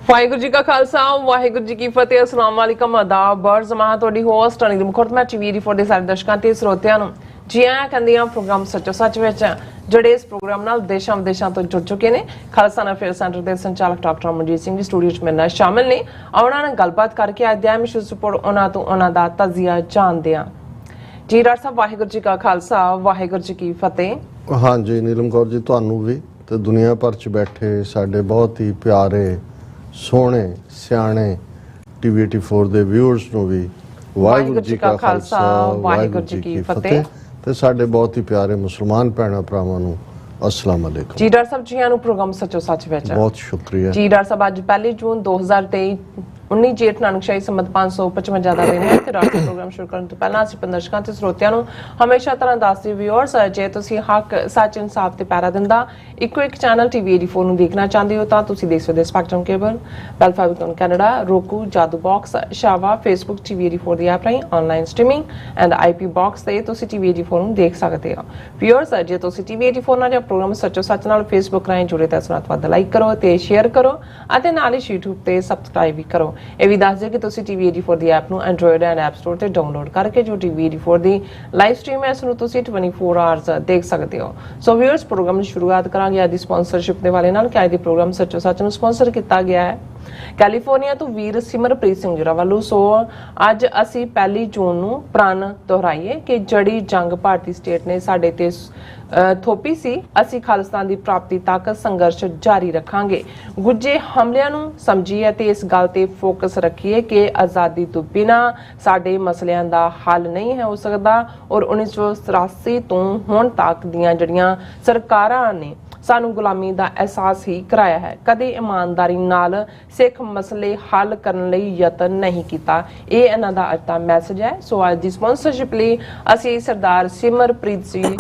वाहिगुरू जी का खालसा वाहिगुरू जी की फतेह। अस्सलाम वालेकुम आदाब बर जमा ਤੁਹਾਡੀ ਹੋਸਟ ਅਨਿਲ ਮੁਖਰਤ ਮੈਂ ਟੀਵੀ ਫੋਰ ਦੇ ਸਾਰੇ ਦਰਸ਼ਕਾਂ ਤੇ ਸਰੋਤਿਆਂ ਨੂੰ ਜੀ ਆਇਆਂ ਕਹਿੰਦੀ ਆ ਪ੍ਰੋਗਰਾਮ ਸੱਚੋ ਸੱਚ ਵਿੱਚ ਜਿਹੜੇ ਇਸ ਪ੍ਰੋਗਰਾਮ ਨਾਲ ਦੇਸ਼ਾਂ ਵਿਦੇਸ਼ਾਂ ਤੋਂ ਜੁੜ ਚੁੱਕੇ ਨੇ। ਖਾਲਸਾ ਅਫੇਅਰ ਸੈਂਟਰ ਦੇ ਸੰਚਾਲਕ ਡਾਕਟਰ ਮਨਜੀਤ ਸਿੰਘ ਜੀ ਸਟੂਡੀਓ 'ਚ ਮੇਰੇ ਨਾਲ ਸ਼ਾਮਿਲ ਨੇ। ਉਹਨਾਂ ਨਾਲ ਗੱਲਬਾਤ ਕਰਕੇ ਅੱਜ ਦੇ ਮਿਸ਼ਨ ਰਿਪੋਰਟ ਉਹਨਾਂ ਤੋਂ ਉਹਨਾਂ ਦਾ ਤਜ਼ੀਆ ਜਾਣਦੇ ਆ। ਜੀ ਡਾਕਟਰ ਸਾਹਿਬ ਵਾਹਿਗੁਰੂ ਜੀ ਕਾ ਖਾਲਸਾ ਵਾਹਿਗੁਰੂ ਜੀ ਕੀ ਫਤਿਹ। हाँ जी नीलम कौर जी ਤੁਹਾਨੂੰ भी ਤੇ ਦੁਨੀਆ ਭਰ 'ਚ ਬੈਠੇ ਸਾਡੇ ਬਹੁਤ ਹੀ ਪਿਆਰੇ ਸੋਹਣੇ ਸਿਆਣੇ ਟੀਵੀ 84 ਦੇ ਵਿਊਅਰਸ ਨੂੰ ਵੀ ਵਾਹਿਗੁਰੂ ਜੀ ਕਾ ਖਾਲਸਾ ਵਾਹਿਗੁਰੂ ਜੀ ਕੀ ਫਤਿਹ ਤੇ ਸਾਡੇ ਬਹੁਤ ਹੀ ਪਿਆਰੇ ਮੁਸਲਮਾਨ ਭੈਣਾਂ ਭਰਾਵਾਂ ਨੂੰ अस्सलाम वालेकुम। जी डॉक्टर साहब जी ਨੂੰ ਪ੍ਰੋਗਰਾਮ ਸੱਚੋ ਸੱਚ ਵਿੱਚ बहुत शुक्रिया जी डॉक्टर साहब ਅੱਜ 1 ਜੂਨ 2023 19 ਜੇਠ ਨਾਨਕਸ਼ਾਹੀ ਸੰਮਤ 555 ਦਾ ਦਿਨ ਹੈ ਤੇ ਡਾਕਟਰ ਪ੍ਰੋਗਰਾਮ ਸ਼ੁਰੂ ਕਰਨ ਤੋਂ ਪਹਿਲਾਂ ਅਸੀਂ ਦਰਸ਼ਕਾਂ ਤੇ ਸਰੋਤਿਆਂ ਨੂੰ ਹਮੇਸ਼ਾ ਤਰ੍ਹਾਂ ਦੱਸਦੇ ਵਿਊਅਰਸ ਜੇ ਤੁਸੀਂ ਹੱਕ ਸੱਚ ਇਨਸਾਫ ਤੇ ਪੈਰਾ ਦਿੰਦਾ ਇੱਕੋ ਇੱਕ ਚੈਨਲ ਟੀਵੀ 84 ਨੂੰ ਦੇਖਣਾ ਚਾਹੁੰਦੇ ਹੋ ਤਾਂ ਤੁਸੀਂ ਦੇਖ ਸਕਦੇ ਸਪੈਕਟਰਮ ਕੇਬਲ ਬੈਲ ਫਾਈਬਰ ਕੈਨੇਡਾ ਰੋਕੂ ਜਾਦੂ ਬਾਕਸ ਸ਼ਾਵਾ ਫੇਸਬੁੱਕ ਟੀਵੀ 84 ਦੀ ਐਪ ਰਾਹੀਂ online streaming and IP box ਤੇ ਤੁਸੀਂ ਟੀਵੀ 84 ਨੂੰ ਦੇਖ ਸਕਦੇ ਹੋ। ਵਿਊਅਰਸ ਜੇ ਤੁਸੀਂ ਟੀਵੀ 84 ਨਾਲ ਪ੍ਰੋਗਰਾਮ ਸੱਚੋ ਸੱਚ ਨਾਲ ਫੇਸਬੁੱਕ ਰਾਹੀਂ ਜੁੜੇ ਤਾਂ ਸੁਣਾਤ ਵੱਧ ਲਾਈਕ ਕਰੋ ਤੇ ਸ਼ੇਅਰ ਕਰੋ ਅਤੇ ਨਾਲ ਹੀ YouTube ਤੇ ਸਬਸਕ੍ਰਾਈਬ ਵੀ ਕਰੋ। ਇਹ ਵੀ ਦੱਸ ਦਿਓ ਕਿ ਤੁਸੀਂ ਟੀਵੀ 84 ਦੀ ਐਪ ਨੂੰ ਐਂਡਰੋਇਡ ਐਂਡ ਐਪ ਸਟੋਰ ਤੇ ਡਾਊਨਲੋਡ ਕਰਕੇ ਜੋ ਟੀਵੀ 84 ਦੀ ਲਾਈਵ ਸਟ੍ਰੀਮ ਹੈ ਇਸ ਨੂੰ ਤੁਸੀਂ 24 ਆਵਰਸ ਦੇਖ ਸਕਦੇ ਹੋ। ਸੋ ਵਿਊਅਰਸ ਪ੍ਰੋਗਰਾਮ ਦੀ ਸ਼ੁਰੂਆਤ ਕਰਾਂਗੇ ਅੱਜ ਦੀ ਸਪਾਂਸਰਸ਼ਿਪ ਦੇ ਵਾਲੇ ਨਾਲ ਕਿ ਅੱਜ ਦੀ ਪ੍ਰੋਗਰਾਮ ਸੱਚੋ ਸੱਚ ਨੂੰ ਸਪਾਂਸਰ ਕੀਤਾ ਗਿਆ ਹੈ ਕੈਲੀਫੋਰਨੀਆ ਤੋਂ ਵੀਰ ਸਿਮਰਪ੍ਰੀਤ ਸਿੰਘ ਜਰਾ ਵੱਲੋਂ। ਸੋ ਅੱਜ ਅਸੀਂ 1 ਜੂਨ ਨੂੰ ਪ੍ਰਣ ਦੁਹਰਾਈਏ ਕਿ ਜਿਹੜੀ ਜੰਗ ਭਾਰਤੀ ਸਟੇਟ ਨੇ ਸਾਡੇ ਤੇ ਥੋਪੀ ਸੀ ਅਸੀਂ ਖਾਲਿਸਤਾਨ ਦੀ ਪ੍ਰਾਪਤੀ ਤੱਕ ਸੰਘਰਸ਼ ਜਾਰੀ ਰੱਖਾਂਗੇ। ਗੁੱਜੇ ਹਮਲਿਆਂ ਨੂੰ ਸਮਝੀਏ ਤੇ ਇਸ ਗੱਲ ਤੇ ਫੋਕਸ ਰੱਖੀਏ ਕਿ ਆਜ਼ਾਦੀ ਤੋਂ ਬਿਨਾਂ ਸਾਡੇ ਮਸਲਿਆਂ ਦਾ ਹੱਲ ਨਹੀਂ ਹੋ ਸਕਦਾ ਔਰ 1983 ਤੋਂ ਹੁਣ ਤੱਕ ਦੀਆਂ ਜਿਹੜੀਆਂ ਸਰਕਾਰਾਂ ਨੇ ਸਾਨੂੰ ਗੁਲਾਮੀ ਦਾ ਅਹਿਸਾਸ ਹੀ ਕਰਾਇਆ ਹੈ ਕਦੇ ਇਮਾਨਦਾਰੀ ਨਾਲ ਸਿੱਖ ਮਸਲੇ ਹੱਲ ਕਰਨ ਲਈ ਯਤਨ ਨਹੀਂ ਕੀਤਾ। ਇਹ ਇਹਨਾਂ ਦਾ ਅੱਜ ਦਾ ਮੈਸੇਜ ਹੈ। ਸੋ ਅੱਜ ਦੀ ਸਪਾਂਸਰਸ਼ਿਪ ਲਈ ਅਸੀਂ ਸਰਦਾਰ ਸਿਮਰਪ੍ਰੀਤ ਸਿੰਘ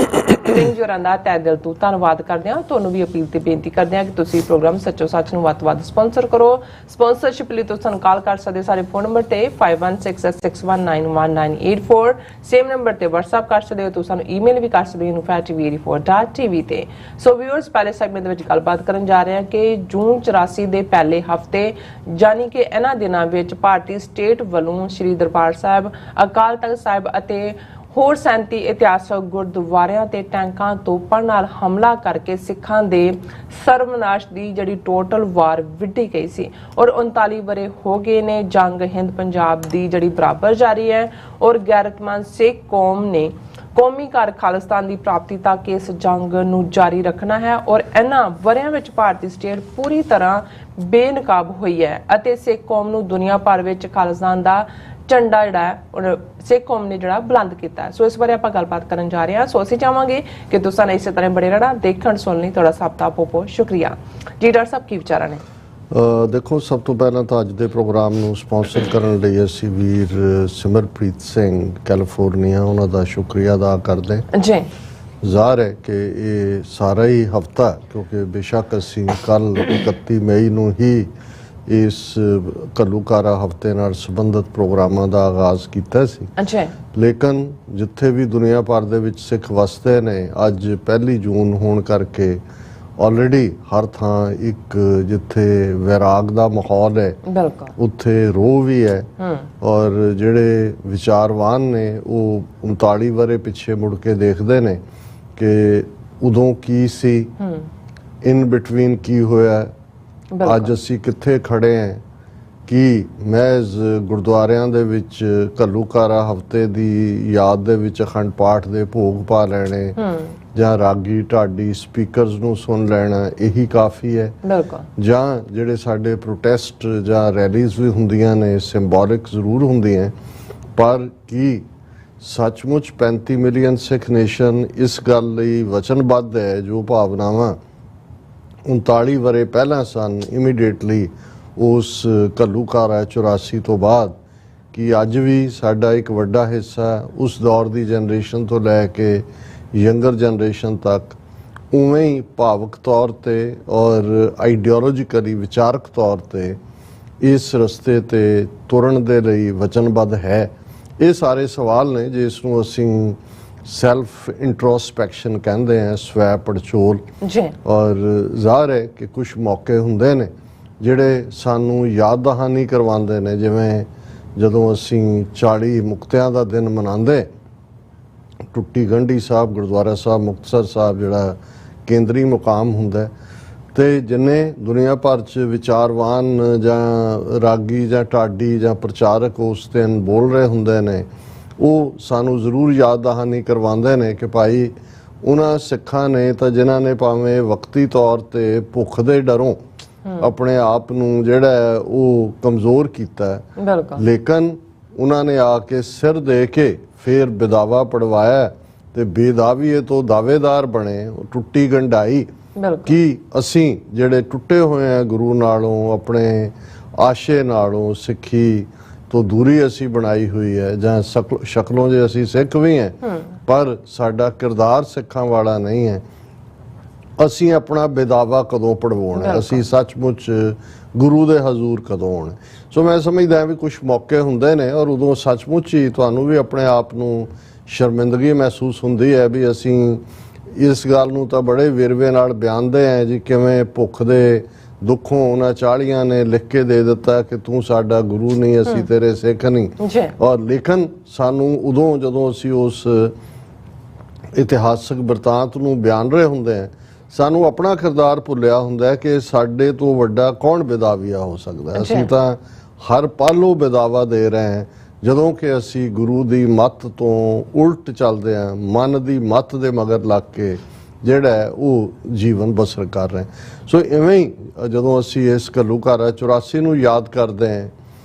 ਜੋਰਾਂ ਦਾ ਤਹਿ ਦਿਲ ਤੋਂ ਧੰਨਵਾਦ ਕਰਦੇ ਹਾਂ। ਤੁਹਾਨੂੰ ਵੀ ਅਪੀਲ ਤੇ ਬੇਨਤੀ ਕਰਦੇ ਹਾਂ ਕਿ ਤੁਸੀਂ ਪ੍ਰੋਗਰਾਮ ਸੱਚੋ ਸੱਚ ਨੂੰ ਵੱਧ ਤੋਂ ਵੱਧ ਸਪਾਂਸਰ ਕਰੋ। ਸਪਾਂਸਰਸ਼ਿਪ ਲਈ ਤੁਸੀਂ ਸਾਨੂੰ ਕਾਲ ਕਰ ਸਕਦੇ ਸਾਰੇ ਫੋਨ ਨੰਬਰ ਤੇ 5166619184 ਸੇਮ ਨੰਬਰ ਤੇ WhatsApp ਕਰ ਸਕਦੇ ਹੋ। ਤੁਸੀਂ ਸਾਨੂੰ ਈਮੇਲ ਵੀ ਕਰ ਸਕਦੇ ਹੋ info@tv84.tv ਤੇ। ਸੋ ਵਿਊਅਰਸ ਪਹਿਲੇ ਸੈਗਮੈਂਟ ਦੇ ਵਿੱਚ ਗੱਲਬਾਤ ਕਰਨ ਜਾ ਰਹੇ ਹਾਂ ਕਿ ਜੂਨ 84 ਦੇ ਪਹਿਲੇ ਹਫਤੇ ਯਾਨੀ ਕਿ ਇਹਨਾਂ ਦਿਨਾਂ ਵਿੱਚ ਭਾਰਤੀ ਸਟੇਟ ਵੱਲੋਂ ਸ੍ਰੀ ਦਰਬਾਰ ਸਾਹਿਬ ਅਕਾਲ ਤਖਤ ਸਾਹਿਬ ਅਤੇ ਹੋਰ 37 ਇਤਿਹਾਸਕ ਗੁਰਦੁਆਰਿਆਂ ਤੇ ਟੈਂਕਾਂ ਤੋਪਾਂ ਨਾਲ ਹਮਲਾ ਕਰਕੇ ਸਿੱਖਾਂ ਦੇ ਸਰਵਨਾਸ਼ ਦੀ ਜਿਹੜੀ ਟੋਟਲ ਵਾਰ ਵਿੱਢੀ ਗਈ ਸੀ ਔਰ 39 ਵਰੇ ਹੋ ਗਏ ਨੇ। ਜੰਗ ਹਿੰਦ ਪੰਜਾਬ ਦੀ ਜਿਹੜੀ ਬਰਾਬਰ ਜਾਰੀ ਹੈ ਔਰ ਗੈਰਤਮੰਦ ਸਿੱਖ ਕੌਮ ਨੇ ਕੌਮੀ ਘਰ ਖਾਲਿਸਤਾਨ ਦੀ ਪ੍ਰਾਪਤੀ ਤੱਕ ਇਸ ਜੰਗ ਨੂੰ ਜਾਰੀ ਰੱਖਣਾ ਹੈ ਔਰ ਇਹਨਾਂ ਵਰਿਆਂ ਵਿੱਚ ਭਾਰਤੀ ਸਟੇਟ ਪੂਰੀ ਤਰ੍ਹਾਂ ਬੇਨਕਾਬ ਹੋਈ ਹੈ ਅਤੇ ਸਿੱਖ ਕੌਮ ਨੂੰ ਦੁਨੀਆ ਭਰ ਵਿੱਚ ਖਾਲਿਸਤਾਨ ਦਾ ਝੰਡਾ ਜਿਹੜਾ ਹੈ ਸਿੱਖ ਕੌਮ ਨੇ ਜਿਹੜਾ ਬੁਲੰਦ ਕੀਤਾ ਹੈ। ਸੋ ਇਸ ਬਾਰੇ ਆਪਾਂ ਗੱਲਬਾਤ ਕਰਨ ਜਾ ਰਹੇ ਹਾਂ। ਸੋ ਅਸੀਂ ਚਾਹਾਂਗੇ ਕਿ ਤੁਸੀਂ ਇਸੇ ਤਰ੍ਹਾਂ ਬੜੇ ਰਹਿਣਾ ਦੇਖਣ ਸੁਣਨ ਲਈ ਤੁਹਾਡਾ ਸਭ ਦਾ ਬਹੁਤ ਸ਼ੁਕਰੀਆ। ਜੀ ਡਾਕਟਰ ਸਾਹਿਬ ਕੀ ਵਿਚਾਰਾਂ ਨੇ? ਦੇਖੋ ਸਭ ਤੋਂ ਪਹਿਲਾਂ ਤਾਂ ਅੱਜ ਦੇ ਪ੍ਰੋਗਰਾਮ ਨੂੰ ਸਪਾਂਸਰ ਕਰਨ ਲਈ ਅਸੀਂ ਵੀਰ ਸਿਮਰਪ੍ਰੀਤ ਸਿੰਘ ਕੈਲੀਫੋਰਨੀਆ ਉਹਨਾਂ ਦਾ ਸ਼ੁਕਰੀਆ ਅਦਾ ਕਰਦੇ ਜੀ। ਜ਼ਾਹਰ ਹੈ ਕਿ ਇਹ ਸਾਰਾ ਹੀ ਹਫਤਾ ਕਿਉਂਕਿ ਬੇਸ਼ੱਕ ਅਸੀਂ ਕੱਲ 31 ਮਈ ਨੂੰ ਹੀ ਇਸ ਘੱਲੂਘਾਰਾ ਹਫਤੇ ਨਾਲ ਸੰਬੰਧਿਤ ਪ੍ਰੋਗਰਾਮਾਂ ਦਾ ਆਗਾਜ਼ ਕੀਤਾ ਸੀ ਲੇਕਿਨ ਜਿੱਥੇ ਵੀ ਦੁਨੀਆ ਭਰ ਦੇ ਵਿੱਚ ਸਿੱਖ ਵਸਦੇ ਨੇ ਅੱਜ 1 ਜੂਨ ਹੋਣ ਕਰਕੇ ਆਲਰੇਡੀ ਹਰ ਥਾਂ ਇੱਕ ਜਿੱਥੇ ਵੈਰਾਗ ਦਾ ਮਾਹੌਲ ਹੈ ਉੱਥੇ ਰੋਹ ਵੀ ਹੈ ਔਰ ਜਿਹੜੇ ਵਿਚਾਰਵਾਨ ਨੇ ਉਹ 39 ਵਰੇ ਪਿੱਛੇ ਮੁੜ ਕੇ ਦੇਖਦੇ ਨੇ ਕਿ ਉਦੋਂ ਕੀ ਸੀ ਇਨ ਬਿਟਵੀਨ ਕੀ ਹੋਇਆ ਅੱਜ ਅਸੀਂ ਕਿੱਥੇ ਖੜੇ ਹਾਂ ਕਿ ਮਹਿਜ਼ ਗੁਰਦੁਆਰਿਆਂ ਦੇ ਵਿੱਚ ਘੱਲੂਘਾਰਾ ਹਫਤੇ ਦੀ ਯਾਦ ਦੇ ਵਿੱਚ ਅਖੰਡ ਪਾਠ ਦੇ ਭੋਗ ਪਾ ਲੈਣੇ ਜਾਂ ਰਾਗੀ ਢਾਡੀ ਸਪੀਕਰਸ ਨੂੰ ਸੁਣ ਲੈਣਾ ਇਹੀ ਕਾਫੀ ਹੈ ਜਾਂ ਜਿਹੜੇ ਸਾਡੇ ਪ੍ਰੋਟੈਸਟ ਜਾਂ ਰੈਲੀਜ਼ ਵੀ ਹੁੰਦੀਆਂ ਨੇ ਸਿੰਬੋਲਿਕ ਜ਼ਰੂਰ ਹੁੰਦੀਆਂ ਪਰ ਕੀ ਸੱਚਮੁੱਚ 35 ਮਿਲੀਅਨ ਸਿੱਖ ਨੇਸ਼ਨ ਇਸ ਗੱਲ ਲਈ ਵਚਨਬੱਧ ਹੈ ਜੋ ਭਾਵਨਾਵਾਂ 39 ਵਰੇ ਪਹਿਲਾਂ ਸਨ ਇਮੀਡੀਏਟਲੀ ਉਸ ਘੱਲੂਘਾਰਾ 84 ਤੋਂ ਬਾਅਦ ਕਿ ਅੱਜ ਵੀ ਸਾਡਾ ਇੱਕ ਵੱਡਾ ਹਿੱਸਾ ਉਸ ਦੌਰ ਦੀ ਜਨਰੇਸ਼ਨ ਤੋਂ ਲੈ ਕੇ ਯੰਗਰ ਜਨਰੇਸ਼ਨ ਤੱਕ ਉਵੇਂ ਹੀ ਭਾਵਕ ਤੌਰ ਤੇ ਔਰ ਆਈਡੀਓਲੋਜੀਕਲੀ ਵਿਚਾਰਕ ਤੌਰ ਤੇ ਇਸ ਰਸਤੇ ਤੇ ਤੁਰਨ ਦੇ ਲਈ ਵਚਨਬੱਧ ਹੈ। ਇਹ ਸਾਰੇ ਸਵਾਲ ਨੇ ਜਿਸ ਨੂੰ ਅਸੀਂ ਸੈਲਫ ਇੰਟਰੋਸਪੈਕਸ਼ਨ ਕਹਿੰਦੇ हैं, स्वੈ पड़चोल। और ਜ਼ਾਹਰ है कि कुछ मौके ਹੁੰਦੇ ਨੇ ਜਿਹੜੇ ਸਾਨੂੰ ਯਾਦ ਦਹਾਨੀ ਕਰਵਾਉਂਦੇ ਨੇ। ਜਿਵੇਂ ਜਦੋਂ ਅਸੀਂ 40 ਮੁਕਤਿਆਂ ਦਾ ਦਿਨ ਮਨਾਉਂਦੇ, ਟੁੱਟੀ ਗੰਢੀ ਸਾਹਿਬ ਗੁਰਦੁਆਰਾ ਸਾਹਿਬ ਮੁਕਤਸਰ ਸਾਹਿਬ ਜਿਹੜਾ ਕੇਂਦਰੀ ਮੁਕਾਮ ਹੁੰਦਾ, ਤੇ ਜਿੰਨੇ ਦੁਨੀਆ ਭਰ 'ਚ ਵਿਚਾਰਵਾਨ ਜਾਂ ਰਾਗੀ ਜਾਂ ਢਾਡੀ ਜਾਂ ਪ੍ਰਚਾਰਕ ਉਸ ਦਿਨ ਬੋਲ ਰਹੇ ਹੁੰਦੇ ਨੇ, ਉਹ ਸਾਨੂੰ ਜ਼ਰੂਰ ਯਾਦ ਦਹਾਨੀ ਕਰਵਾਉਂਦੇ ਨੇ ਕਿ ਭਾਈ ਉਹਨਾਂ ਸਿੱਖਾਂ ਨੇ ਤਾਂ ਜਿਨ੍ਹਾਂ ਨੇ ਭਾਵੇਂ ਵਕਤੀ ਤੌਰ ਤੇ ਭੁੱਖ ਦੇ ਡਰੋਂ ਆਪਣੇ ਆਪ ਨੂੰ ਜਿਹੜਾ ਉਹ ਕਮਜ਼ੋਰ ਕੀਤਾ, ਲੇਕਿਨ ਉਹਨਾਂ ਨੇ ਆ ਕੇ ਸਿਰ ਦੇ ਕੇ ਫਿਰ ਬਿਦਾਵਾ ਪੜਵਾਇਆ ਤੇ ਬੇਦਾਵੀਏ ਤੋਂ ਦਾਅਵੇਦਾਰ ਬਣੇ। ਟੁੱਟੀ ਗੰਢਾਈ ਕਿ ਅਸੀਂ ਜਿਹੜੇ ਟੁੱਟੇ ਹੋਏ ਆ ਗੁਰੂ ਨਾਲੋਂ, ਆਪਣੇ ਆਸ਼ੇ ਨਾਲੋਂ, ਸਿੱਖੀ ਤੋਂ ਦੂਰੀ ਅਸੀਂ ਬਣਾਈ ਹੋਈ ਹੈ, ਜਾਂ ਸ਼ਕਲੋਂ ਜੇ ਅਸੀਂ ਸਿੱਖ ਵੀ ਹੈ ਪਰ ਸਾਡਾ ਕਿਰਦਾਰ ਸਿੱਖਾਂ ਵਾਲਾ ਨਹੀਂ ਹੈ। ਅਸੀਂ ਆਪਣਾ ਬੇਦਾਵਾ ਕਦੋਂ ਪੜਵਾਉਣਾ, ਅਸੀਂ ਸੱਚਮੁੱਚ ਗੁਰੂ ਦੇ ਹਜ਼ੂਰ ਕਦੋਂ ਆਉਣਾ। ਸੋ ਮੈਂ ਸਮਝਦਾ ਵੀ ਕੁਝ ਮੌਕੇ ਹੁੰਦੇ ਨੇ ਔਰ ਉਦੋਂ ਸੱਚਮੁੱਚ ਹੀ ਤੁਹਾਨੂੰ ਵੀ ਆਪਣੇ ਆਪ ਨੂੰ ਸ਼ਰਮਿੰਦਗੀ ਮਹਿਸੂਸ ਹੁੰਦੀ ਹੈ ਵੀ ਅਸੀਂ ਇਸ ਗੱਲ ਨੂੰ ਤਾਂ ਬੜੇ ਵੇਰਵੇ ਨਾਲ ਬਿਆਨਦੇ ਹਾਂ ਜੀ, ਕਿਵੇਂ ਭੁੱਖ ਦੇ ਦੁੱਖੋਂ ਉਹਨਾਂ 40 ਨੇ ਲਿਖ ਕੇ ਦੇ ਦਿੱਤਾ ਕਿ ਤੂੰ ਸਾਡਾ ਗੁਰੂ ਨਹੀਂ, ਅਸੀਂ ਤੇਰੇ ਸਿੱਖ ਨਹੀਂ। ਔਰ ਲੇਕਿਨ ਸਾਨੂੰ ਉਦੋਂ ਜਦੋਂ ਅਸੀਂ ਉਸ ਇਤਿਹਾਸਕ ਬਿਰਤਾਂਤ ਨੂੰ ਬਿਆਨ ਰਹੇ ਹੁੰਦੇ ਹਾਂ, ਸਾਨੂੰ ਆਪਣਾ ਕਿਰਦਾਰ ਭੁੱਲਿਆ ਹੁੰਦਾ ਕਿ ਸਾਡੇ ਤੋਂ ਵੱਡਾ ਕੌਣ ਬਿਦਾਵੀਆ ਹੋ ਸਕਦਾ। ਅਸੀਂ ਤਾਂ ਹਰ ਪਲ ਉਹ ਬਿਦਾਵਾ ਦੇ ਰਹੇ ਹਾਂ ਜਦੋਂ ਕਿ ਅਸੀਂ ਗੁਰੂ ਦੀ ਮੱਤ ਤੋਂ ਉਲਟ ਚੱਲਦੇ ਹਾਂ, ਮਨ ਦੀ ਮੱਤ ਦੇ ਮਗਰ ਲੱਗ ਕੇ ਜਿਹੜਾ ਉਹ ਜੀਵਨ ਬਸਰ ਕਰ ਰਹੇ। ਸੋ ਇਵੇਂ ਹੀ ਜਦੋਂ ਅਸੀਂ ਇਸ ਘੱਲੂਘਾਰਾ 84 ਨੂੰ ਯਾਦ ਕਰਦੇ ਹਾਂ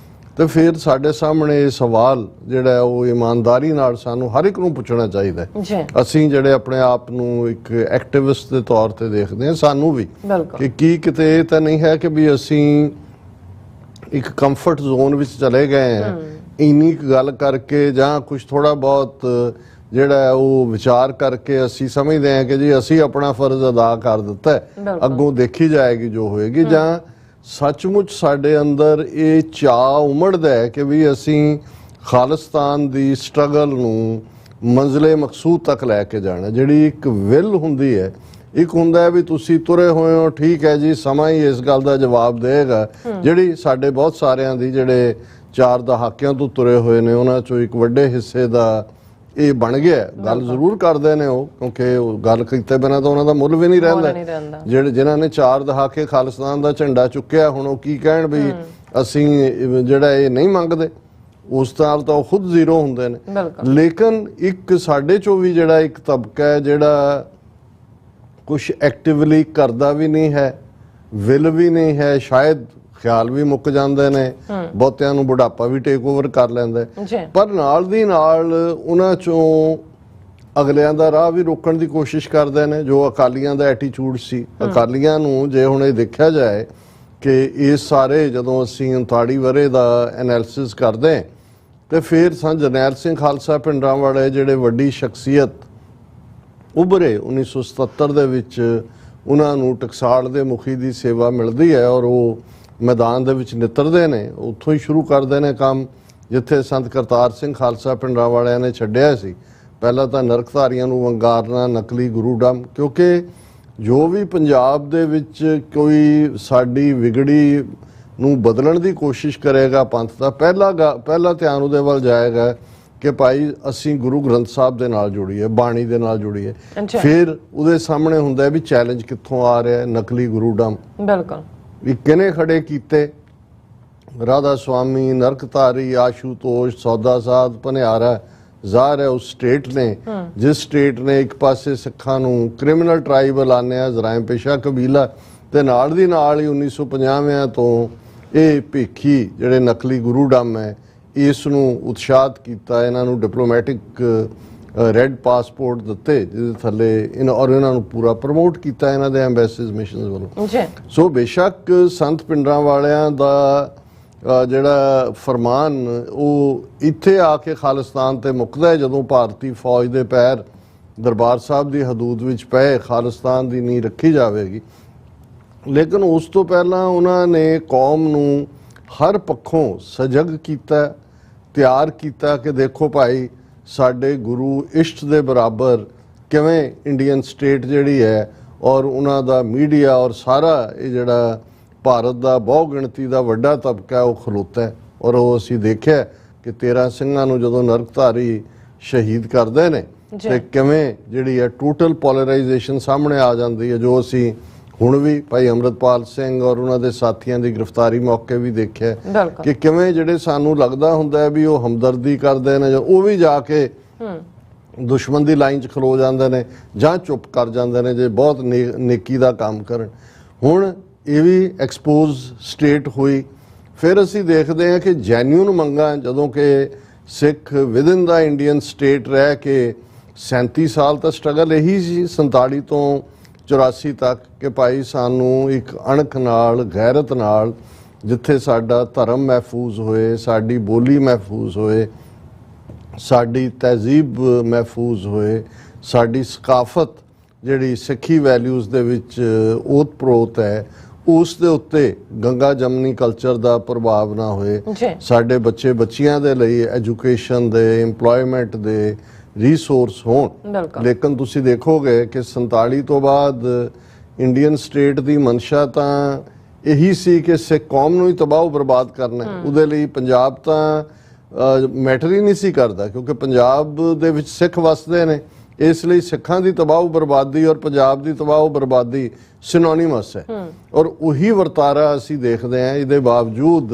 ਤੇ ਫਿਰ ਸਾਡੇ ਸਾਹਮਣੇ ਇਹ ਸਵਾਲ ਜਿਹੜਾ ਉਹ ਇਮਾਨਦਾਰੀ ਨਾਲ ਸਾਨੂੰ ਹਰ ਇੱਕ ਨੂੰ ਪੁੱਛਣਾ ਚਾਹੀਦਾ। ਅਸੀਂ ਜਿਹੜੇ ਆਪਣੇ ਆਪ ਨੂੰ ਇੱਕ ਐਕਟਿਵਿਸਟ ਦੇ ਤੌਰ ਤੇ ਦੇਖਦੇ ਹਾਂ, ਸਾਨੂੰ ਵੀ ਕਿ ਕੀ ਕਿਤੇ ਇਹ ਤਾਂ ਨਹੀਂ ਹੈ ਕਿ ਵੀ ਅਸੀਂ ਇੱਕ ਕੰਫਰਟ ਜ਼ੋਨ ਵਿੱਚ ਚਲੇ ਗਏ ਹਾਂ ਇੰਨੀ ਕੁ ਗੱਲ ਕਰਕੇ, ਜਾਂ ਕੁਝ ਥੋੜਾ ਬਹੁਤ ਜਿਹੜਾ ਉਹ ਵਿਚਾਰ ਕਰਕੇ ਅਸੀਂ ਸਮਝਦੇ ਹਾਂ ਕਿ ਜੀ ਅਸੀਂ ਆਪਣਾ ਫਰਜ਼ ਅਦਾ ਕਰ ਦਿੱਤਾ, ਅੱਗੋਂ ਦੇਖੀ ਜਾਏਗੀ ਜੋ ਹੋਏਗੀ, ਜਾਂ ਸੱਚਮੁੱਚ ਸਾਡੇ ਅੰਦਰ ਇਹ ਚਾਅ ਉਮੜਦਾ ਹੈ ਕਿ ਵੀ ਅਸੀਂ ਖਾਲਿਸਤਾਨ ਦੀ ਸਟਰਗਲ ਨੂੰ ਮੰਜ਼ਿਲੇ ਮਕਸੂਦ ਤੱਕ ਲੈ ਕੇ ਜਾਣਾ। ਜਿਹੜੀ ਇੱਕ ਵਿਲ ਹੁੰਦੀ ਹੈ, ਇੱਕ ਹੁੰਦਾ ਹੈ ਵੀ ਤੁਸੀਂ ਤੁਰੇ ਹੋਏ ਹੋ, ਠੀਕ ਹੈ ਜੀ, ਸਮਾਂ ਹੀ ਇਸ ਗੱਲ ਦਾ ਜਵਾਬ ਦੇਗਾ। ਜਿਹੜੀ ਸਾਡੇ ਬਹੁਤ ਸਾਰਿਆਂ ਦੀ ਜਿਹੜੇ 4 ਦਹਾਕਿਆਂ ਤੋਂ ਤੁਰੇ ਹੋਏ ਨੇ ਉਹਨਾਂ ਚੋਂ ਇੱਕ ਵੱਡੇ ਹਿੱਸੇ ਦਾ ਇਹ ਬਣ ਗਿਆ। ਗੱਲ ਜ਼ਰੂਰ ਕਰਦੇ ਨੇ ਉਹ, ਕਿਉਂਕਿ ਉਹ ਗੱਲ ਕੀਤੇ ਬਿਨਾਂ ਤਾਂ ਉਹਨਾਂ ਦਾ ਮੁੱਲ ਵੀ ਨਹੀਂ ਰਹਿੰਦਾ। ਜਿਹੜੇ ਜਿਨ੍ਹਾਂ ਨੇ 4 ਦਹਾਕੇ ਖਾਲਿਸਤਾਨ ਦਾ ਝੰਡਾ ਚੁੱਕਿਆ, ਹੁਣ ਉਹ ਕੀ ਕਹਿਣ ਵੀ ਅਸੀਂ ਜਿਹੜਾ ਇਹ ਨਹੀਂ ਮੰਗਦੇ, ਉਸ ਨਾਲ ਤਾਂ ਉਹ ਖੁਦ ਜ਼ੀਰੋ ਹੁੰਦੇ ਨੇ। ਲੇਕਿਨ ਇੱਕ ਸਾਡੇ ਚੋਂ ਵੀ ਜਿਹੜਾ ਇੱਕ ਤਬਕਾ ਹੈ ਜਿਹੜਾ ਕੁਝ ਐਕਟਿਵਲੀ ਕਰਦਾ ਵੀ ਨਹੀਂ ਹੈ, ਵਿਲ ਵੀ ਨਹੀਂ ਹੈ, ਸ਼ਾਇਦ ਖਿਆਲ ਵੀ ਮੁੱਕ ਜਾਂਦੇ ਨੇ, ਬਹੁਤਿਆਂ ਨੂੰ ਬੁਢਾਪਾ ਵੀ ਟੇਕ ਓਵਰ ਕਰ ਲੈਂਦਾ, ਪਰ ਨਾਲ ਦੀ ਨਾਲ ਉਹਨਾਂ ਚੋਂ ਅਗਲਿਆਂ ਦਾ ਰਾਹ ਵੀ ਰੋਕਣ ਦੀ ਕੋਸ਼ਿਸ਼ ਕਰਦੇ ਨੇ। ਜੋ ਅਕਾਲੀਆਂ ਦਾ ਐਟੀਟਿਊਡ ਸੀ, ਅਕਾਲੀਆਂ ਨੂੰ ਜੇ ਹੁਣ ਇਹ ਦੇਖਿਆ ਜਾਏ ਕਿ ਇਹ ਸਾਰੇ ਜਦੋਂ ਅਸੀਂ 39 ਵਰੇ ਦਾ ਐਨਾਲਿਸਿਸ ਕਰਦੇ ਤੇ ਫਿਰ ਜਰਨੈਲ ਸਿੰਘ ਖਾਲਸਾ ਭਿੰਡਰਾਂਵਾਲੇ ਜਿਹੜੇ ਵੱਡੀ ਸ਼ਖਸੀਅਤ ਉਭਰੇ 1977 ਦੇ ਵਿੱਚ, ਉਹਨਾਂ ਨੂੰ ਟਕਸਾਲ ਦੇ ਮੁਖੀ ਦੀ ਸੇਵਾ ਮਿਲਦੀ ਹੈ ਔਰ ਉਹ ਮੈਦਾਨ ਦੇ ਵਿੱਚ ਨਿੱਤਰਦੇ ਨੇ। ਉੱਥੋਂ ਹੀ ਸ਼ੁਰੂ ਕਰਦੇ ਨੇ ਕੰਮ ਜਿੱਥੇ ਸੰਤ ਕਰਤਾਰ ਸਿੰਘ ਖਾਲਸਾ ਭਿੰਡਰਾਂਵਾਲਿਆਂ ਨੇ ਛੱਡਿਆ ਸੀ। ਪਹਿਲਾਂ ਤਾਂ ਨਰਕਧਾਰੀਆਂ ਨੂੰ ਵੰਗਾਰਨਾ, ਨਕਲੀ ਗੁਰੂ ਡੰਮ, ਕਿਉਂਕਿ ਜੋ ਵੀ ਪੰਜਾਬ ਦੇ ਵਿੱਚ ਕੋਈ ਸਾਡੀ ਵਿਗੜੀ ਨੂੰ ਬਦਲਣ ਦੀ ਕੋਸ਼ਿਸ਼ ਕਰੇਗਾ ਪੰਥ ਦਾ, ਪਹਿਲਾ ਧਿਆਨ ਉਹਦੇ ਵੱਲ ਜਾਏਗਾ ਕਿ ਭਾਈ ਅਸੀਂ ਗੁਰੂ ਗ੍ਰੰਥ ਸਾਹਿਬ ਦੇ ਨਾਲ ਜੁੜੀਏ, ਬਾਣੀ ਦੇ ਨਾਲ ਜੁੜੀਏ। ਫਿਰ ਉਹਦੇ ਸਾਹਮਣੇ ਹੁੰਦਾ ਵੀ ਚੈਲੰਜ ਕਿੱਥੋਂ ਆ ਰਿਹਾ, ਨਕਲੀ ਗੁਰੂ ਡੰਮ। ਬਿਲਕੁਲ ਵੀ ਕਿਹਨੇ ਖੜੇ ਕੀਤੇ? ਰਾਧਾ ਸੁਆਮੀ, ਨਰਕਧਾਰੀ, ਆਸ਼ੂਤੋਸ਼, ਸੌਦਾ ਸਾਧ, ਭਨਿਆਰਾ। ਜ਼ਾਹਰ ਹੈ ਉਸ ਸਟੇਟ ਨੇ, ਜਿਸ ਸਟੇਟ ਨੇ ਇੱਕ ਪਾਸੇ ਸਿੱਖਾਂ ਨੂੰ ਕ੍ਰਿਮੀਨਲ ਟ੍ਰਾਈਬ ਐਲਾਨਿਆ, ਜਰਾਇਮ ਪੇਸ਼ਾ ਕਬੀਲਾ, ਤੇ ਨਾਲ ਦੀ ਨਾਲ ਹੀ 1950 ਤੋਂ ਇਹ ਭੇਖੀ ਜਿਹੜੇ ਨਕਲੀ ਗੁਰੂ ਡੰਮ ਹੈ ਇਸ ਨੂੰ ਉਤਸ਼ਾਹਤ ਕੀਤਾ। ਇਹਨਾਂ ਨੂੰ ਡਿਪਲੋਮੈਟਿਕ ਰੈੱਡ ਪਾਸਪੋਰਟ ਦਿੱਤੇ ਜਿਹਦੇ ਥੱਲੇ ਔਰ ਇਹਨਾਂ ਨੂੰ ਪੂਰਾ ਪ੍ਰਮੋਟ ਕੀਤਾ ਇਹਨਾਂ ਦੇ ਐਮਬੈਸੀਜ਼ ਮਿਸ਼ਨਸ ਵੱਲੋਂ। ਸੋ ਬੇਸ਼ੱਕ ਸੰਤ ਭਿੰਡਰਾਂਵਾਲਿਆਂ ਦਾ ਜਿਹੜਾ ਫਰਮਾਨ ਉਹ ਇੱਥੇ ਆ ਕੇ ਖਾਲਿਸਤਾਨ ਤੇ ਮੁੱਕਦਾ ਹੈ ਜਦੋਂ ਭਾਰਤੀ ਫੌਜ ਦੇ ਪੈਰ ਦਰਬਾਰ ਸਾਹਿਬ ਦੀ ਹਦੂਦ ਵਿੱਚ ਪਏ, ਖਾਲਿਸਤਾਨ ਦੀ ਨੀਂਹ ਰੱਖੀ ਜਾਵੇਗੀ। ਲੇਕਿਨ ਉਸ ਤੋਂ ਪਹਿਲਾਂ ਉਹਨਾਂ ਨੇ ਕੌਮ ਨੂੰ ਹਰ ਪੱਖੋਂ ਸਜਗ ਕੀਤਾ, ਤਿਆਰ ਕੀਤਾ ਕਿ ਦੇਖੋ ਭਾਈ ਸਾਡੇ ਗੁਰੂ ਇਸ਼ਟ ਦੇ ਬਰਾਬਰ ਕਿਵੇਂ ਇੰਡੀਅਨ ਸਟੇਟ ਜਿਹੜੀ ਹੈ ਔਰ ਉਹਨਾਂ ਦਾ ਮੀਡੀਆ ਔਰ ਸਾਰਾ ਇਹ ਜਿਹੜਾ ਭਾਰਤ ਦਾ ਬਹੁ ਗਿਣਤੀ ਦਾ ਵੱਡਾ ਤਬਕਾ ਉਹ ਖਲੋਤਾ ਹੈ। ਔਰ ਉਹ ਅਸੀਂ ਦੇਖਿਆ ਕਿ 13 ਸਿੰਘਾਂ ਨੂੰ ਜਦੋਂ ਨਰਕਧਾਰੀ ਸ਼ਹੀਦ ਕਰਦੇ ਨੇ ਤੇ ਕਿਵੇਂ ਜਿਹੜੀ ਹੈ ਟੋਟਲ ਪੋਲਰਾਈਜੇਸ਼ਨ ਸਾਹਮਣੇ ਆ ਜਾਂਦੀ ਹੈ, ਜੋ ਅਸੀਂ ਹੁਣ ਵੀ ਭਾਈ ਅੰਮ੍ਰਿਤਪਾਲ ਸਿੰਘ ਔਰ ਉਹਨਾਂ ਦੇ ਸਾਥੀਆਂ ਦੀ ਗ੍ਰਿਫਤਾਰੀ ਮੌਕੇ ਵੀ ਦੇਖਿਆ ਕਿ ਕਿਵੇਂ ਜਿਹੜੇ ਸਾਨੂੰ ਲੱਗਦਾ ਹੁੰਦਾ ਹੈ ਵੀ ਉਹ ਹਮਦਰਦੀ ਕਰਦੇ ਨੇ, ਉਹ ਵੀ ਜਾ ਕੇ ਦੁਸ਼ਮਣ ਦੀ ਲਾਈਨ 'ਚ ਖਲੋ ਜਾਂਦੇ ਨੇ ਜਾਂ ਚੁੱਪ ਕਰ ਜਾਂਦੇ ਨੇ ਜੇ ਬਹੁਤ ਨੇਕੀ ਦਾ ਕੰਮ ਕਰਨ। ਹੁਣ ਇਹ ਵੀ ਐਕਸਪੋਜ਼ ਸਟੇਟ ਹੋਈ। ਫਿਰ ਅਸੀਂ ਦੇਖਦੇ ਹਾਂ ਕਿ ਜੈਨੂਅਨ ਮੰਗਾਂ, ਜਦੋਂ ਕਿ ਸਿੱਖ ਵਿਦਿਨ ਦਾ ਇੰਡੀਅਨ ਸਟੇਟ ਰਹਿ ਕੇ 37 ਸਾਲ ਤਾਂ ਸਟਰਗਲ ਇਹੀ ਸੀ 47 ਤੋਂ 84 ਤੱਕ ਕਿ ਭਾਈ ਸਾਨੂੰ ਇੱਕ ਅਣਖ ਨਾਲ, ਗੈਰਤ ਨਾਲ, ਜਿੱਥੇ ਸਾਡਾ ਧਰਮ ਮਹਿਫੂਜ਼ ਹੋਏ, ਸਾਡੀ ਬੋਲੀ ਮਹਿਫੂਜ਼ ਹੋਏ, ਸਾਡੀ ਤਹਿਜ਼ੀਬ ਮਹਿਫੂਜ਼ ਹੋਏ, ਸਾਡੀ ਸਕਾਫਤ ਜਿਹੜੀ ਸਿੱਖੀ ਵੈਲਿਊਜ਼ ਦੇ ਵਿੱਚ ਓਤ-ਪ੍ਰੋਤ ਹੈ, ਉਸ ਦੇ ਉੱਤੇ ਗੰਗਾ ਜਮਨੀ ਕਲਚਰ ਦਾ ਪ੍ਰਭਾਵ ਨਾ ਹੋਏ। ਸਾਡੇ ਬੱਚੇ ਬੱਚੀਆਂ ਦੇ ਲਈ ਐਜੂਕੇਸ਼ਨ ਦੇ, ਏਮਪਲੋਇਮੈਂਟ ਦੇ ਰਿਸੋਰਸ ਹੋਣ। ਲੇਕਿਨ ਤੁਸੀਂ ਦੇਖੋਗੇ ਕਿ 47 ਤੋਂ ਬਾਅਦ ਇੰਡੀਅਨ ਸਟੇਟ ਦੀ ਮਨਸ਼ਾ ਤਾਂ ਇਹੀ ਸੀ ਕਿ ਸਿੱਖ ਕੌਮ ਨੂੰ ਹੀ ਤਬਾਹ ਬਰਬਾਦ ਕਰਨਾ। ਉਹਦੇ ਲਈ ਪੰਜਾਬ ਤਾਂ ਮੈਟਰ ਹੀ ਨਹੀਂ ਸੀ ਕਰਦਾ, ਕਿਉਂਕਿ ਪੰਜਾਬ ਦੇ ਵਿੱਚ ਸਿੱਖ ਵਸਦੇ ਨੇ, ਇਸ ਲਈ ਸਿੱਖਾਂ ਦੀ ਤਬਾਹ ਬਰਬਾਦੀ ਔਰ ਪੰਜਾਬ ਦੀ ਤਬਾਹ ਬਰਬਾਦੀ ਸਿਨੋਨਿਮਸ ਹੈ। ਔਰ ਉਹੀ ਵਰਤਾਰਾ ਅਸੀਂ ਦੇਖਦੇ ਹਾਂ। ਇਹਦੇ ਬਾਵਜੂਦ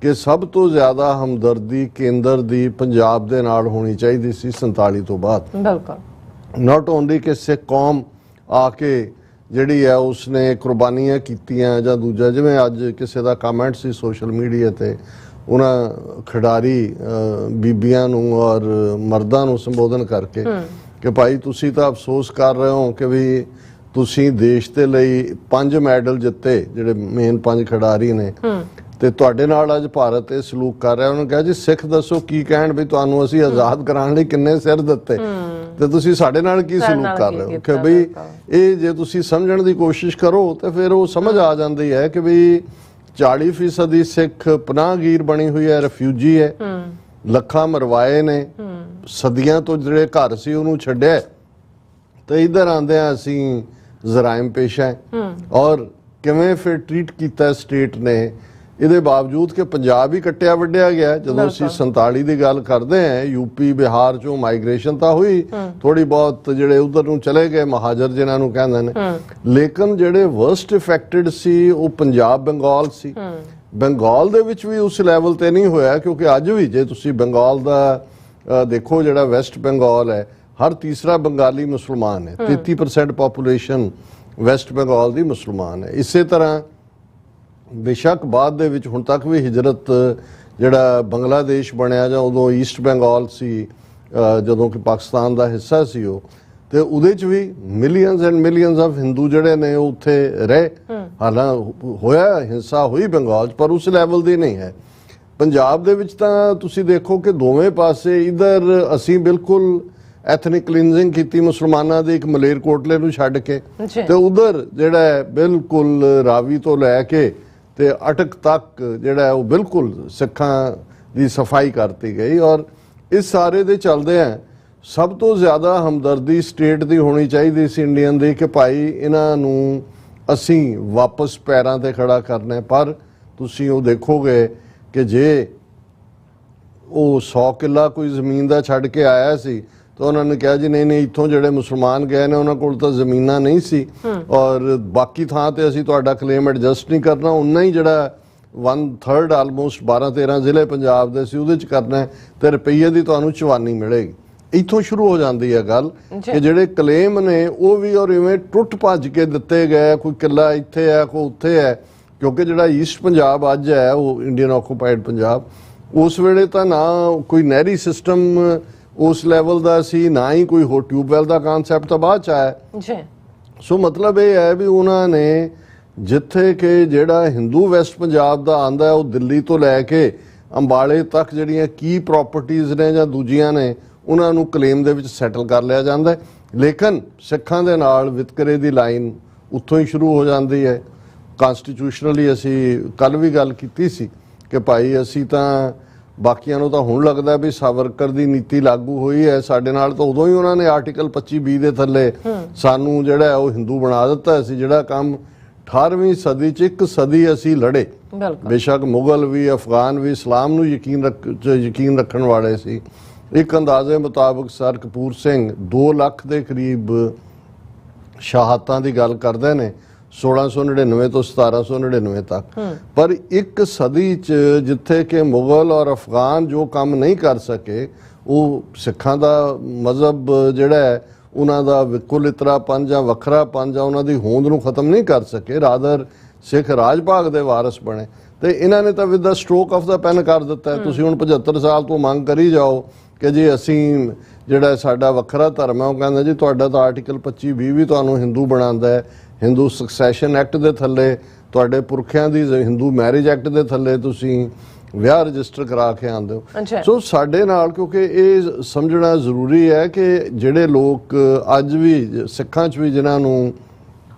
ਕਿ ਸਭ ਤੋਂ ਜ਼ਿਆਦਾ ਹਮਦਰਦੀ ਕੇਂਦਰ ਦੀ ਪੰਜਾਬ ਦੇ ਨਾਲ ਹੋਣੀ ਚਾਹੀਦੀ ਸੀ 47 ਤੋਂ ਬਾਅਦ। ਬਿਲਕੁਲ ਨਾਟ ਓਨਲੀ ਕਿ ਸਿੱਖ ਕੌਮ ਆ ਕੇ ਜਿਹੜੀ ਹੈ ਉਸਨੇ ਕੁਰਬਾਨੀਆਂ ਕੀਤੀਆਂ ਜਾਂ ਦੂਜਾ, ਜਿਵੇਂ ਅੱਜ ਕਿਸੇ ਦਾ ਕਮੈਂਟ ਸੀ ਸੋਸ਼ਲ ਮੀਡੀਆ ਤੇ, ਉਹਨਾਂ ਖਿਡਾਰੀ ਬੀਬੀਆਂ ਨੂੰ ਔਰ ਮਰਦਾਂ ਨੂੰ ਸੰਬੋਧਨ ਕਰਕੇ ਕਿ ਭਾਈ ਤੁਸੀਂ ਤਾਂ ਅਫਸੋਸ ਕਰ ਰਹੇ ਹੋ ਕਿ ਵੀ ਤੁਸੀਂ ਦੇਸ਼ ਦੇ ਲਈ 5 ਮੈਡਲ ਜਿੱਤੇ, ਜਿਹੜੇ ਮੇਨ 5 ਖਿਡਾਰੀ ਨੇ, ਤੇ ਤੁਹਾਡੇ ਨਾਲ ਅੱਜ ਭਾਰਤ ਇਹ ਸਲੂਕ ਕਰ ਰਿਹਾ। ਉਹਨੂੰ ਕਿਹਾ ਜੀ ਸਿੱਖ ਦੱਸੋ ਕੀ ਕਹਿਣ ਵੀ ਤੁਹਾਨੂੰ ਅਸੀਂ ਆਜ਼ਾਦ ਕਰਾਉਣ ਲਈ ਕਿੰਨੇ ਸਿਰ ਦਿੱਤੇ ਤੇ ਤੁਸੀਂ ਸਾਡੇ ਨਾਲ ਕੀ ਸਲੂਕ ਕਰ ਰਹੇ ਹੋ। ਕਿ ਬਈ ਇਹ ਜੇ ਤੁਸੀਂ ਸਮਝਣ ਦੀ ਕੋਸ਼ਿਸ਼ ਕਰੋ ਤੇ ਫਿਰ ਉਹ ਸਮਝ ਆ ਜਾਂਦੀ ਹੈ ਕਿ ਵੀ 40% ਸਿੱਖ ਪਨਾਹਗੀਰ ਬਣੀ ਹੋਈ ਹੈ, ਰਿਫਿਊਜੀ ਹੈ, ਲੱਖਾਂ ਮਰਵਾਏ ਨੇ, ਸਦੀਆਂ ਤੋਂ ਜਿਹੜੇ ਘਰ ਸੀ ਉਹਨੂੰ ਛੱਡਿਆ ਤੇ ਇੱਧਰ ਆਂਦਿਆਂ ਅਸੀਂ ਜ਼ਰਾਇਮ ਪੇਸ਼ ਹੈ। ਔਰ ਕਿਵੇਂ ਫਿਰ ਟ੍ਰੀਟ ਕੀਤਾ ਸਟੇਟ ਨੇ, ਇਹਦੇ ਬਾਵਜੂਦ ਕਿ ਪੰਜਾਬ ਹੀ ਕੱਟਿਆ ਵੱਢਿਆ ਗਿਆ। ਜਦੋਂ ਅਸੀਂ 47 ਦੀ ਗੱਲ ਕਰਦੇ ਹਾਂ, ਯੂਪੀ ਬਿਹਾਰ ਚੋਂ ਮਾਈਗ੍ਰੇਸ਼ਨ ਤਾਂ ਹੋਈ ਥੋੜੀ ਬਹੁਤ, ਜਿਹੜੇ ਉਧਰ ਨੂੰ ਚਲੇ ਗਏ ਮਹਾਜਰ ਜਿਨ੍ਹਾਂ ਨੂੰ ਕਹਿੰਦੇ ਨੇ, ਲੇਕਿਨ ਜਿਹੜੇ ਵਰਸਟ ਇਫੈਕਟਡ ਸੀ ਉਹ ਪੰਜਾਬ ਬੰਗਾਲ ਸੀ। ਬੰਗਾਲ ਦੇ ਵਿੱਚ ਵੀ ਉਸ ਲੈਵਲ ਤੇ ਨਹੀਂ ਹੋਇਆ, ਕਿਉਂਕਿ ਅੱਜ ਵੀ ਜੇ ਤੁਸੀਂ ਬੰਗਾਲ ਦਾ ਦੇਖੋ, ਜਿਹੜਾ ਵੈਸਟ ਬੰਗਾਲ ਹੈ, ਹਰ ਤੀਸਰਾ ਬੰਗਾਲੀ ਮੁਸਲਮਾਨ ਹੈ। 33% ਪਾਪੂਲੇਸ਼ਨ ਵੈਸਟ ਬੰਗਾਲ ਦੀ ਮੁਸਲਮਾਨ ਹੈ। ਇਸੇ ਤਰ੍ਹਾਂ ਬੇਸ਼ੱਕ ਬਾਅਦ ਦੇ ਵਿੱਚ ਹੁਣ ਤੱਕ ਵੀ ਹਿਜਰਤ, ਜਿਹੜਾ ਬੰਗਲਾਦੇਸ਼ ਬਣਿਆ ਜਾਂ ਉਦੋਂ ਈਸਟ ਬੰਗਾਲ ਸੀ, ਜਦੋਂ ਕਿ ਪਾਕਿਸਤਾਨ ਦਾ ਹਿੱਸਾ ਸੀ ਉਹ, ਤੇ ਉਹਦੇ 'ਚ ਵੀ millions and millions of Hindu ਜਿਹੜੇ ਨੇ ਉਹ ਉੱਥੇ ਰਹੇ। ਹਾਲਾਂਕਿ ਹੋਇਆ ਹਿੰਸਾ ਹੋਈ ਬੰਗਾਲ 'ਚ, ਪਰ ਉਸ ਲੈਵਲ ਦੀ ਨਹੀਂ ਹੈ। ਪੰਜਾਬ ਦੇ ਵਿੱਚ ਤਾਂ ਤੁਸੀਂ ਦੇਖੋ ਕਿ ਦੋਵੇਂ ਪਾਸੇ, ਇਧਰ ਅਸੀਂ ਬਿਲਕੁਲ ਐਥਨਿਕ ਕਲੀਨਜ਼ਿੰਗ ਕੀਤੀ ਮੁਸਲਮਾਨਾਂ ਦੇ ਇੱਕ ਮਲੇਰਕੋਟਲੇ ਨੂੰ ਛੱਡ ਕੇ, ਤੇ ਉਧਰ ਜਿਹੜਾ ਹੈ ਬਿਲਕੁਲ ਰਾਵੀ ਤੋਂ ਲੈ ਕੇ ਤੇ ਅਟਕ ਤੱਕ ਜਿਹੜਾ ਉਹ ਬਿਲਕੁਲ ਸਿੱਖਾਂ ਦੀ ਸਫਾਈ ਕਰਤੀ ਗਈ। ਔਰ ਇਸ ਸਾਰੇ ਦੇ ਚੱਲਦੇ ਆ ਸਭ ਤੋਂ ਜ਼ਿਆਦਾ ਹਮਦਰਦੀ ਸਟੇਟ ਦੀ ਹੋਣੀ ਚਾਹੀਦੀ ਸੀ ਇੰਡੀਅਨ ਦੀ, ਕਿ ਭਾਈ ਇਹਨਾਂ ਨੂੰ ਅਸੀਂ ਵਾਪਸ ਪੈਰਾਂ ਤੇ ਖੜਾ ਕਰਨਾ ਹੈ। ਪਰ ਤੁਸੀਂ ਉਹ ਦੇਖੋਗੇ ਕਿ ਜੇ ਉਹ 100 ਕਿੱਲਾ ਕੋਈ ਜ਼ਮੀਨ ਦਾ ਛੱਡ ਕੇ ਆਇਆ ਸੀ ਤਾਂ ਉਹਨਾਂ ਨੇ ਕਿਹਾ ਜੀ ਨਹੀਂ ਇੱਥੋਂ ਜਿਹੜੇ ਮੁਸਲਮਾਨ ਗਏ ਨੇ ਉਹਨਾਂ ਕੋਲ ਤਾਂ ਜ਼ਮੀਨਾਂ ਨਹੀਂ ਸੀ, ਔਰ ਬਾਕੀ ਥਾਂ ਤੇ ਅਸੀਂ ਤੁਹਾਡਾ ਕਲੇਮ ਐਡਜਸਟ ਨਹੀਂ ਕਰਨਾ, ਉਨਾ ਹੀ ਜਿਹੜਾ 1/3 ਆਲਮੋਸਟ 12-13 ਜ਼ਿਲ੍ਹੇ ਪੰਜਾਬ ਦੇ ਸੀ ਉਹਦੇ 'ਚ ਕਰਨਾ ਤੇ ਰੁਪਈਏ ਦੀ ਤੁਹਾਨੂੰ ਚਵਾਨੀ ਮਿਲੇਗੀ। ਇੱਥੋਂ ਸ਼ੁਰੂ ਹੋ ਜਾਂਦੀ ਹੈ ਗੱਲ ਕਿ ਜਿਹੜੇ ਕਲੇਮ ਨੇ ਉਹ ਵੀ ਔਰ ਇਵੇਂ ਟੁੱਟ ਭੱਜ ਕੇ ਦਿੱਤੇ ਗਏ, ਕੋਈ ਕਿੱਲਾ ਇੱਥੇ ਹੈ ਕੋਈ ਉੱਥੇ ਹੈ, ਕਿਉਂਕਿ ਜਿਹੜਾ ਈਸਟ ਪੰਜਾਬ ਅੱਜ ਹੈ ਉਹ ਇੰਡੀਅਨ ਆਕੂਪਾਈਡ ਪੰਜਾਬ, ਉਸ ਵੇਲੇ ਤਾਂ ਨਾ ਕੋਈ ਨਹਿਰੀ ਸਿਸਟਮ ਉਸ ਲੈਵਲ ਦਾ ਸੀ, ਨਾ ਹੀ ਕੋਈ ਹੋਰ ਟਿਊਬਵੈਲ ਦਾ ਕਨਸੈਪਟ ਤਾਂ ਬਾਅਦ 'ਚ ਆਇਆ। ਸੋ ਮਤਲਬ ਇਹ ਹੈ ਵੀ ਉਹਨਾਂ ਨੇ ਜਿੱਥੇ ਕਿ ਜਿਹੜਾ ਹਿੰਦੂ ਵੈਸਟ ਪੰਜਾਬ ਦਾ ਆਂਦਾ ਉਹ ਦਿੱਲੀ ਤੋਂ ਲੈ ਕੇ ਅੰਬਾਲੇ ਤੱਕ ਜਿਹੜੀਆਂ ਕੀ ਪ੍ਰਾਪਰਟੀਆਂ ਨੇ ਜਾਂ ਦੂਜੀਆਂ ਨੇ ਉਹਨਾਂ ਨੂੰ ਕਲੇਮ ਦੇ ਵਿੱਚ ਸੈਟਲ ਕਰ ਲਿਆ ਜਾਂਦਾ, ਲੇਕਿਨ ਸਿੱਖਾਂ ਦੇ ਨਾਲ ਵਿਤਕਰੇ ਦੀ ਲਾਈਨ ਉੱਥੋਂ ਹੀ ਸ਼ੁਰੂ ਹੋ ਜਾਂਦੀ ਹੈ। ਕਨਸਟੀਟਿਊਸ਼ਨਲੀ ਅਸੀਂ ਕੱਲ ਵੀ ਗੱਲ ਕੀਤੀ ਸੀ ਕਿ ਭਾਈ ਅਸੀਂ ਤਾਂ ਬਾਕੀਆਂ ਨੂੰ ਤਾਂ ਹੁਣ ਲੱਗਦਾ ਵੀ ਸਾਵਰਕਰ ਦੀ ਨੀਤੀ ਲਾਗੂ ਹੋਈ ਹੈ, ਸਾਡੇ ਨਾਲ ਤਾਂ ਉਦੋਂ ਹੀ ਉਹਨਾਂ ਨੇ ਆਰਟੀਕਲ 25(b) ਦੇ ਥੱਲੇ ਸਾਨੂੰ ਜਿਹੜਾ ਉਹ ਹਿੰਦੂ ਬਣਾ ਦਿੱਤਾ ਸੀ। ਜਿਹੜਾ ਕੰਮ 18ਵੀਂ ਸਦੀ 'ਚ ਇੱਕ ਸਦੀ ਅਸੀਂ ਲੜੇ। ਬੇਸ਼ੱਕ ਮੁਗਲ ਵੀ, ਅਫਗਾਨ ਵੀ ਇਸਲਾਮ ਨੂੰ ਯਕੀਨ ਰੱਖਣ ਵਾਲੇ ਸੀ। ਇੱਕ ਅੰਦਾਜ਼ੇ ਮੁਤਾਬਕ ਸਰ ਕਪੂਰ ਸਿੰਘ 2 ਲੱਖ ਦੇ ਕਰੀਬ ਸ਼ਹਾਦਤਾਂ ਦੀ ਗੱਲ ਕਰਦੇ ਨੇ 1699 ਤੋਂ 1799 ਤੱਕ। ਪਰ ਇੱਕ ਸਦੀ 'ਚ ਜਿੱਥੇ ਕਿ ਮੁਗਲ ਔਰ ਅਫਗਾਨ ਜੋ ਕੰਮ ਨਹੀਂ ਕਰ ਸਕੇ, ਉਹ ਸਿੱਖਾਂ ਦਾ ਮਜ਼ਹਬ ਜਿਹੜਾ ਹੈ ਉਹਨਾਂ ਦਾ ਕੁਲ ਇਤਰਾਪਨ ਜਾਂ ਵੱਖਰਾਪਨ ਜਾਂ ਉਹਨਾਂ ਦੀ ਹੋਂਦ ਨੂੰ ਖਤਮ ਨਹੀਂ ਕਰ ਸਕੇ, ਰਾਦਰ ਸਿੱਖ ਰਾਜ ਭਾਗ ਦੇ ਵਾਰਸ ਬਣੇ। ਤੇ ਇਹਨਾਂ ਨੇ ਤਾਂ with the stroke of the pen ਕਰ ਦਿੱਤਾ। ਤੁਸੀਂ ਹੁਣ 75 ਸਾਲ ਤੋਂ ਮੰਗ ਕਰੀ ਜਾਓ ਕਿ ਜੀ ਅਸੀਂ ਜਿਹੜਾ ਸਾਡਾ ਵੱਖਰਾ ਧਰਮ ਹੈ, ਉਹ ਕਹਿੰਦਾ ਜੀ ਤੁਹਾਡਾ ਤਾਂ ਆਰਟੀਕਲ 25(20) ਵੀ ਤੁਹਾਨੂੰ ਹਿੰਦੂ ਬਣਾਉਂਦਾ ਹੈ। ਹਿੰਦੂ ਸਕਸੈਸ਼ਨ ਐਕਟ ਦੇ ਥੱਲੇ, ਤੁਹਾਡੇ ਪੁਰਖਿਆਂ ਦੀ ਹਿੰਦੂ ਮੈਰਿਜ ਐਕਟ ਦੇ ਥੱਲੇ ਤੁਸੀਂ ਵਿਆਹ ਰਜਿਸਟਰ ਕਰਾ ਕੇ ਆਉਂਦੇ ਹੋ। ਸੋ ਸਾਡੇ ਨਾਲ, ਕਿਉਂਕਿ ਇਹ ਸਮਝਣਾ ਜ਼ਰੂਰੀ ਹੈ ਕਿ ਜਿਹੜੇ ਲੋਕ ਅੱਜ ਵੀ ਸਿੱਖਾਂ 'ਚ ਵੀ ਜਿਨ੍ਹਾਂ ਨੂੰ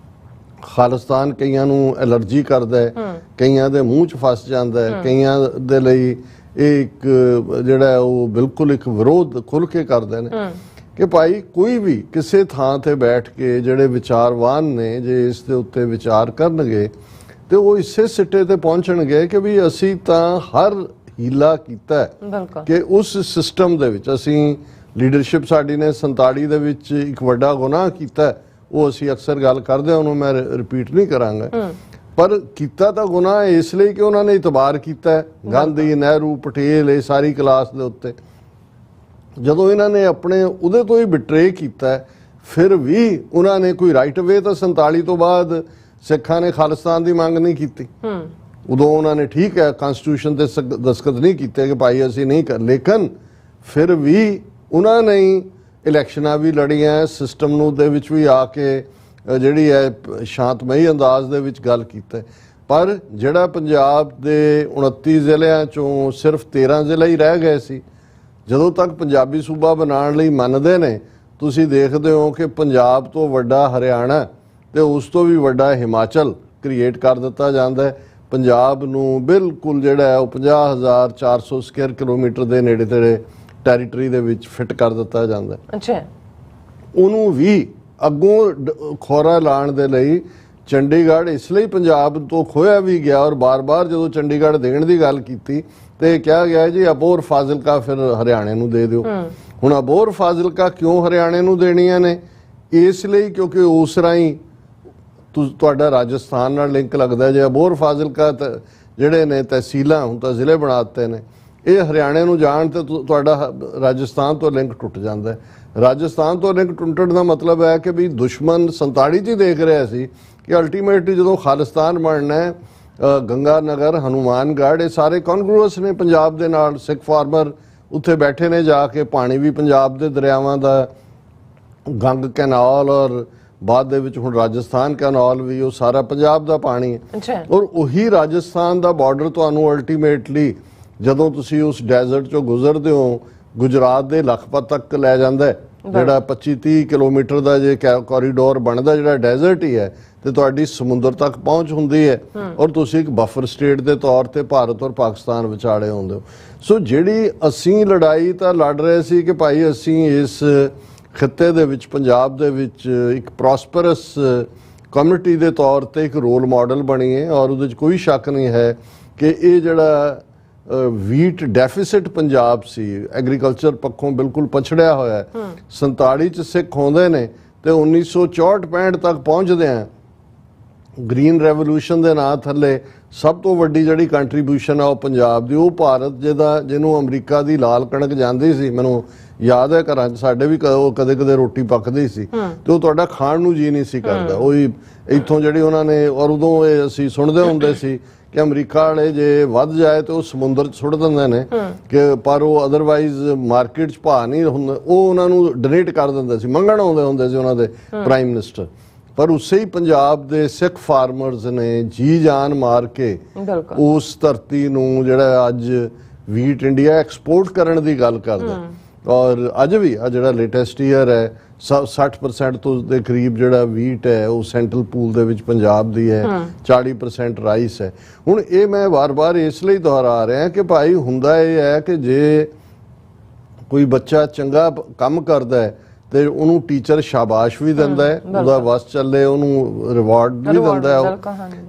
ਖਾਲਿਸਤਾਨ ਕਈਆਂ ਨੂੰ ਐਲਰਜੀ ਕਰਦਾ ਹੈ, ਕਈਆਂ ਦੇ ਮੂੰਹ 'ਚ ਫਸ ਜਾਂਦਾ ਹੈ, ਕਈਆਂ ਦੇ ਲਈ ਇਹ ਇੱਕ ਜਿਹੜਾ ਉਹ ਬਿਲਕੁਲ ਇੱਕ ਵਿਰੋਧ ਖੁੱਲ੍ਹ ਕੇ ਕਰਦੇ ਨੇ ਕਿ ਭਾਈ ਕੋਈ ਵੀ ਕਿਸੇ ਥਾਂ ਤੇ ਬੈਠ ਕੇ ਜਿਹੜੇ ਵਿਚਾਰਵਾਨ ਨੇ ਜੇ ਇਸ ਦੇ ਉੱਤੇ ਵਿਚਾਰ ਕਰਨਗੇ ਤੇ ਉਹ ਇਸੇ ਸਿੱਟੇ ਤੇ ਪਹੁੰਚਣਗੇ ਕਿ ਵੀ ਅਸੀਂ ਤਾਂ ਹਰ ਹੀਲਾ ਕੀਤਾ ਕਿ ਉਸ ਸਿਸਟਮ ਦੇ ਵਿੱਚ ਅਸੀਂ ਲੀਡਰਸ਼ਿਪ ਸਾਡੀ ਨੇ 47 ਦੇ ਵਿੱਚ ਇੱਕ ਵੱਡਾ ਗੁਨਾਹ ਕੀਤਾ। ਉਹ ਅਸੀਂ ਅਕਸਰ ਗੱਲ ਕਰਦੇ ਹਾਂ, ਉਹਨੂੰ ਮੈਂ ਰਿਪੀਟ ਨਹੀਂ ਕਰਾਂਗਾ, ਪਰ ਕੀਤਾ ਤਾਂ ਗੁਨਾਹ ਇਸ ਲਈ ਕਿ ਉਹਨਾਂ ਨੇ ਇਤਬਾਰ ਕੀਤਾ ਗਾਂਧੀ, ਨਹਿਰੂ, ਪਟੇਲ, ਇਹ ਸਾਰੀ ਕਲਾਸ ਦੇ ਉੱਤੇ। ਜਦੋਂ ਇਹਨਾਂ ਨੇ ਆਪਣੇ ਉਹਦੇ ਤੋਂ ਹੀ ਬਿਟਰੇ ਕੀਤਾ, ਫਿਰ ਵੀ ਉਹਨਾਂ ਨੇ ਕੋਈ ਰਾਈਟ ਵੇ ਤਾਂ 47 ਤੋਂ ਬਾਅਦ ਸਿੱਖਾਂ ਨੇ ਖਾਲਿਸਤਾਨ ਦੀ ਮੰਗ ਨਹੀਂ ਕੀਤੀ। ਉਦੋਂ ਉਹਨਾਂ ਨੇ ਠੀਕ ਹੈ ਕਨਸਟੀਟਿਊਸ਼ਨ ਤੇ ਦਸਤਖਤ ਨਹੀਂ ਕੀਤੇ ਕਿ ਭਾਈ ਅਸੀਂ ਨਹੀਂ ਕਰ, ਲੇਕਿਨ ਫਿਰ ਵੀ ਉਹਨਾਂ ਨੇ ਇਲੈਕਸ਼ਨਾਂ ਵੀ ਲੜੀਆਂ, ਸਿਸਟਮ ਨੂੰ ਦੇ ਵਿੱਚ ਵੀ ਆ ਕੇ ਜਿਹੜੀ ਹੈ ਸ਼ਾਂਤਮਈ ਅੰਦਾਜ਼ ਦੇ ਵਿੱਚ ਗੱਲ ਕੀਤਾ। ਪਰ ਜਿਹੜਾ ਪੰਜਾਬ ਦੇ 29 ਜ਼ਿਲ੍ਹਿਆਂ ਚੋਂ ਸਿਰਫ 13 ਜ਼ਿਲ੍ਹੇ ਹੀ ਰਹਿ ਗਏ ਸੀ। ਜਦੋਂ ਤੱਕ ਪੰਜਾਬੀ ਸੂਬਾ ਬਣਾਉਣ ਲਈ ਮੰਨਦੇ ਨੇ, ਤੁਸੀਂ ਦੇਖਦੇ ਹੋ ਕਿ ਪੰਜਾਬ ਤੋਂ ਵੱਡਾ ਹਰਿਆਣਾ ਤੇ ਉਸ ਤੋਂ ਵੀ ਵੱਡਾ ਹਿਮਾਚਲ ਕ੍ਰੀਏਟ ਕਰ ਦਿੱਤਾ ਜਾਂਦਾ ਹੈ। ਪੰਜਾਬ ਨੂੰ ਬਿਲਕੁਲ ਜਿਹੜਾ ਹੈ ਉਹ 50,400 ਸਕੁਅਰ ਕਿਲੋਮੀਟਰ ਦੇ ਨੇੜੇ ਤੇੜੇ ਟੈਰੀਟਰੀ ਦੇ ਵਿੱਚ ਫਿੱਟ ਕਰ ਦਿੱਤਾ ਜਾਂਦਾ ਹੈ। ਉਹਨੂੰ ਵੀ ਅੱਗੋਂ ਖੋਰਾ ਲਾਉਣ ਦੇ ਲਈ ਚੰਡੀਗੜ੍ਹ ਇਸ ਲਈ ਪੰਜਾਬ ਤੋਂ ਖੋਇਆ ਵੀ ਗਿਆ, ਔਰ ਬਾਰ-ਬਾਰ ਜਦੋਂ ਚੰਡੀਗੜ੍ਹ ਦੇਣ ਦੀ ਗੱਲ ਕੀਤੀ ਤੇ ਕਿਹਾ ਗਿਆ ਜੀ ਅਬੋਹਰ ਫਾਜ਼ਿਲਕਾ ਫਿਰ ਹਰਿਆਣੇ ਨੂੰ ਦੇ ਦਿਓ। ਹੁਣ ਅਬੋਹਰ ਫਾਜ਼ਿਲਕਾ ਕਿਉਂ ਹਰਿਆਣੇ ਨੂੰ ਦੇਣੀਆਂ ਨੇ? ਇਸ ਲਈ ਕਿਉਂਕਿ ਉਸ ਰਾਹੀਂ ਤੁਹਾਡਾ ਰਾਜਸਥਾਨ ਨਾਲ ਲਿੰਕ ਲੱਗਦਾ। ਜੇ ਅਬੋਹਰ ਫਾਜ਼ਿਲਕਾ ਜਿਹੜੇ ਨੇ ਤਹਿਸੀਲਾਂ ਹੁਣ ਤਾਂ ਜ਼ਿਲ੍ਹੇ ਬਣਾ ਦਿੱਤੇ ਨੇ, ਇਹ ਹਰਿਆਣੇ ਨੂੰ ਜਾਣ ਤੇ ਤੁਹਾਡਾ ਰਾਜਸਥਾਨ ਤੋਂ ਲਿੰਕ ਟੁੱਟ ਜਾਂਦਾ ਹੈ। ਰਾਜਸਥਾਨ ਤੋਂ ਲਿੰਕ ਟੁੱਟਣ ਦਾ ਮਤਲਬ ਹੈ ਕਿ ਵੀ ਦੁਸ਼ਮਣ 47 'ਚ ਹੀ ਦੇਖ ਰਿਹਾ ਸੀ ਕਿ ਅਲਟੀਮੇਟਲੀ ਜਦੋਂ ਖਾਲਿਸਤਾਨ ਬਣਨਾ ਹੈ, ਗੰਗਾ ਨਗਰ, ਹਨੂਮਾਨਗੜ੍ਹ, ਇਹ ਸਾਰੇ ਕੌਨਗਰੂਅਸ ਨੇ ਪੰਜਾਬ ਦੇ ਨਾਲ। ਸਿੱਖ ਫਾਰਮਰ ਉੱਥੇ ਬੈਠੇ ਨੇ ਜਾ ਕੇ, ਪਾਣੀ ਵੀ ਪੰਜਾਬ ਦੇ ਦਰਿਆਵਾਂ ਦਾ, ਗੰਗ ਕੈਨਾਲ ਔਰ ਬਾਅਦ ਦੇ ਵਿੱਚ ਹੁਣ ਰਾਜਸਥਾਨ ਕੈਨਾਲ ਵੀ, ਉਹ ਸਾਰਾ ਪੰਜਾਬ ਦਾ ਪਾਣੀ ਹੈ। ਔਰ ਉਹੀ ਰਾਜਸਥਾਨ ਦਾ ਬਾਰਡਰ ਤੁਹਾਨੂੰ ਅਲਟੀਮੇਟਲੀ ਜਦੋਂ ਤੁਸੀਂ ਉਸ ਡੈਜ਼ਰਟ ਚੋਂ ਗੁਜ਼ਰਦੇ ਹੋ, ਗੁਜਰਾਤ ਦੇ ਲਖਪਤ ਤੱਕ ਲੈ ਜਾਂਦਾ ਹੈ। ਜਿਹੜਾ 25-30 ਕਿਲੋਮੀਟਰ ਦਾ ਜੇ ਕੋਰੀਡੋਰ ਬਣਦਾ, ਜਿਹੜਾ ਡੈਜ਼ਰਟ ਹੀ ਹੈ, ਤੇ ਤੁਹਾਡੀ ਸਮੁੰਦਰ ਤੱਕ ਪਹੁੰਚ ਹੁੰਦੀ ਹੈ ਔਰ ਤੁਸੀਂ ਇੱਕ ਬਫਰ ਸਟੇਟ ਦੇ ਤੌਰ ਤੇ ਭਾਰਤ ਔਰ ਪਾਕਿਸਤਾਨ ਵਿਚਾਲੇ ਹੁੰਦੇ ਹੋ। ਸੋ ਜਿਹੜੀ ਅਸੀਂ ਲੜਾਈ ਤਾਂ ਲੜ ਰਹੇ ਸੀ ਕਿ ਭਾਈ ਅਸੀਂ ਇਸ ਖਿੱਤੇ ਦੇ ਵਿੱਚ, ਪੰਜਾਬ ਦੇ ਵਿੱਚ ਇੱਕ ਪ੍ਰੋਸਪਰਸ ਕਮਿਊਨਿਟੀ ਦੇ ਤੌਰ ਤੇ ਇੱਕ ਰੋਲ ਮਾਡਲ ਬਣੀਏ। ਔਰ ਉਹਦੇ 'ਚ ਕੋਈ ਸ਼ੱਕ ਨਹੀਂ ਹੈ ਕਿ ਇਹ ਜਿਹੜਾ ਵੀਟ ਡੈਫਿਸਿਟ ਪੰਜਾਬ ਸੀ, ਐਗਰੀਕਲਚਰ ਪੱਖੋਂ ਬਿਲਕੁਲ ਪਛੜਿਆ ਹੋਇਆ ਹੈ। 47 'ਚ ਸਿੱਖ ਹੁੰਦੇ ਨੇ ਤੇ 1964-65 ਤੱਕ ਪਹੁੰਚਦੇ ਆ। ਗ੍ਰੀਨ ਰੈਵੋਲੂਸ਼ਨ ਦੇ ਨਾਂ ਥੱਲੇ ਸਭ ਤੋਂ ਵੱਡੀ ਜਿਹੜੀ ਕੰਟਰੀਬਿਊਸ਼ਨ ਆ ਉਹ ਪੰਜਾਬ ਦੀ। ਉਹ ਭਾਰਤ ਜਿਹਨੂੰ ਅਮਰੀਕਾ ਦੀ ਲਾਲ ਕਣਕ ਜਾਂਦੀ ਸੀ, ਮੈਨੂੰ ਯਾਦ ਹੈ ਘਰਾਂ 'ਚ ਸਾਡੇ ਵੀ ਕਦੇ ਕਦੇ ਰੋਟੀ ਪੱਕਦੀ ਸੀ ਤੇ ਉਹ ਤੁਹਾਡਾ ਖਾਣ ਨੂੰ ਜੀ ਨਹੀਂ ਸੀ ਕਰਦਾ। ਉਹੀ ਇੱਥੋਂ ਜਿਹੜੀ ਉਹਨਾਂ ਨੇ, ਔਰ ਉਦੋਂ ਇਹ ਅਸੀਂ ਸੁਣਦੇ ਹੁੰਦੇ ਸੀ ਕਿ ਅਮਰੀਕਾ ਵਾਲੇ ਜੇ ਵੱਧ ਜਾਏ ਤੇ ਉਹ ਸਮੁੰਦਰ 'ਚ ਸੁੱਟ ਦਿੰਦੇ ਨੇ ਕਿ, ਪਰ ਉਹ ਅਦਰਵਾਈਜ਼ ਮਾਰਕੀਟ 'ਚ ਭਾਅ ਨਹੀਂ ਹੁੰਦਾ, ਉਹ ਉਹਨਾਂ ਨੂੰ ਡੋਨੇਟ ਕਰ ਦਿੰਦੇ ਸੀ, ਮੰਗਣ ਆਉਂਦੇ ਹੁੰਦੇ ਸੀ ਉਹਨਾਂ ਦੇ ਪ੍ਰਾਈਮ ਮਿਨਿਸਟਰ। ਪਰ ਉਸੇ ਹੀ ਪੰਜਾਬ ਦੇ ਸਿੱਖ ਫਾਰਮਰਸ ਨੇ ਜੀ ਜਾਨ ਮਾਰ ਕੇ ਉਸ ਧਰਤੀ ਨੂੰ ਜਿਹੜਾ ਅੱਜ ਵੀਟ ਇੰਡੀਆ ਐਕਸਪੋਰਟ ਕਰਨ ਦੀ ਗੱਲ ਕਰਦਾ। ਔਰ ਅੱਜ ਵੀ ਆ ਜਿਹੜਾ ਲੇਟੈਸਟ ਈਅਰ ਹੈ 60% ਤੋਂ ਦੇ ਕਰੀਬ ਜਿਹੜਾ ਵੀਟ ਹੈ ਉਹ ਸੈਂਟਰਲ ਪੂਲ ਦੇ ਵਿੱਚ ਪੰਜਾਬ ਦੀ ਹੈ, 40% ਰਾਈਸ ਹੈ। ਹੁਣ ਇਹ ਮੈਂ ਵਾਰ-ਵਾਰ ਇਸ ਲਈ ਦੁਹਰਾ ਰਿਹਾ ਕਿ ਭਾਈ ਹੁੰਦਾ ਇਹ ਹੈ ਕਿ ਜੇ ਕੋਈ ਬੱਚਾ ਚੰਗਾ ਕੰਮ ਕਰਦਾ ਹੈ ਤੇ ਉਹਨੂੰ ਟੀਚਰ ਸ਼ਾਬਾਸ਼ ਵੀ ਦਿੰਦਾ ਹੈ, ਉਹਦਾ ਵਸ ਚੱਲੇ ਉਹਨੂੰ ਰਿਵਾਰਡ ਵੀ ਦਿੰਦਾ ਹੈ।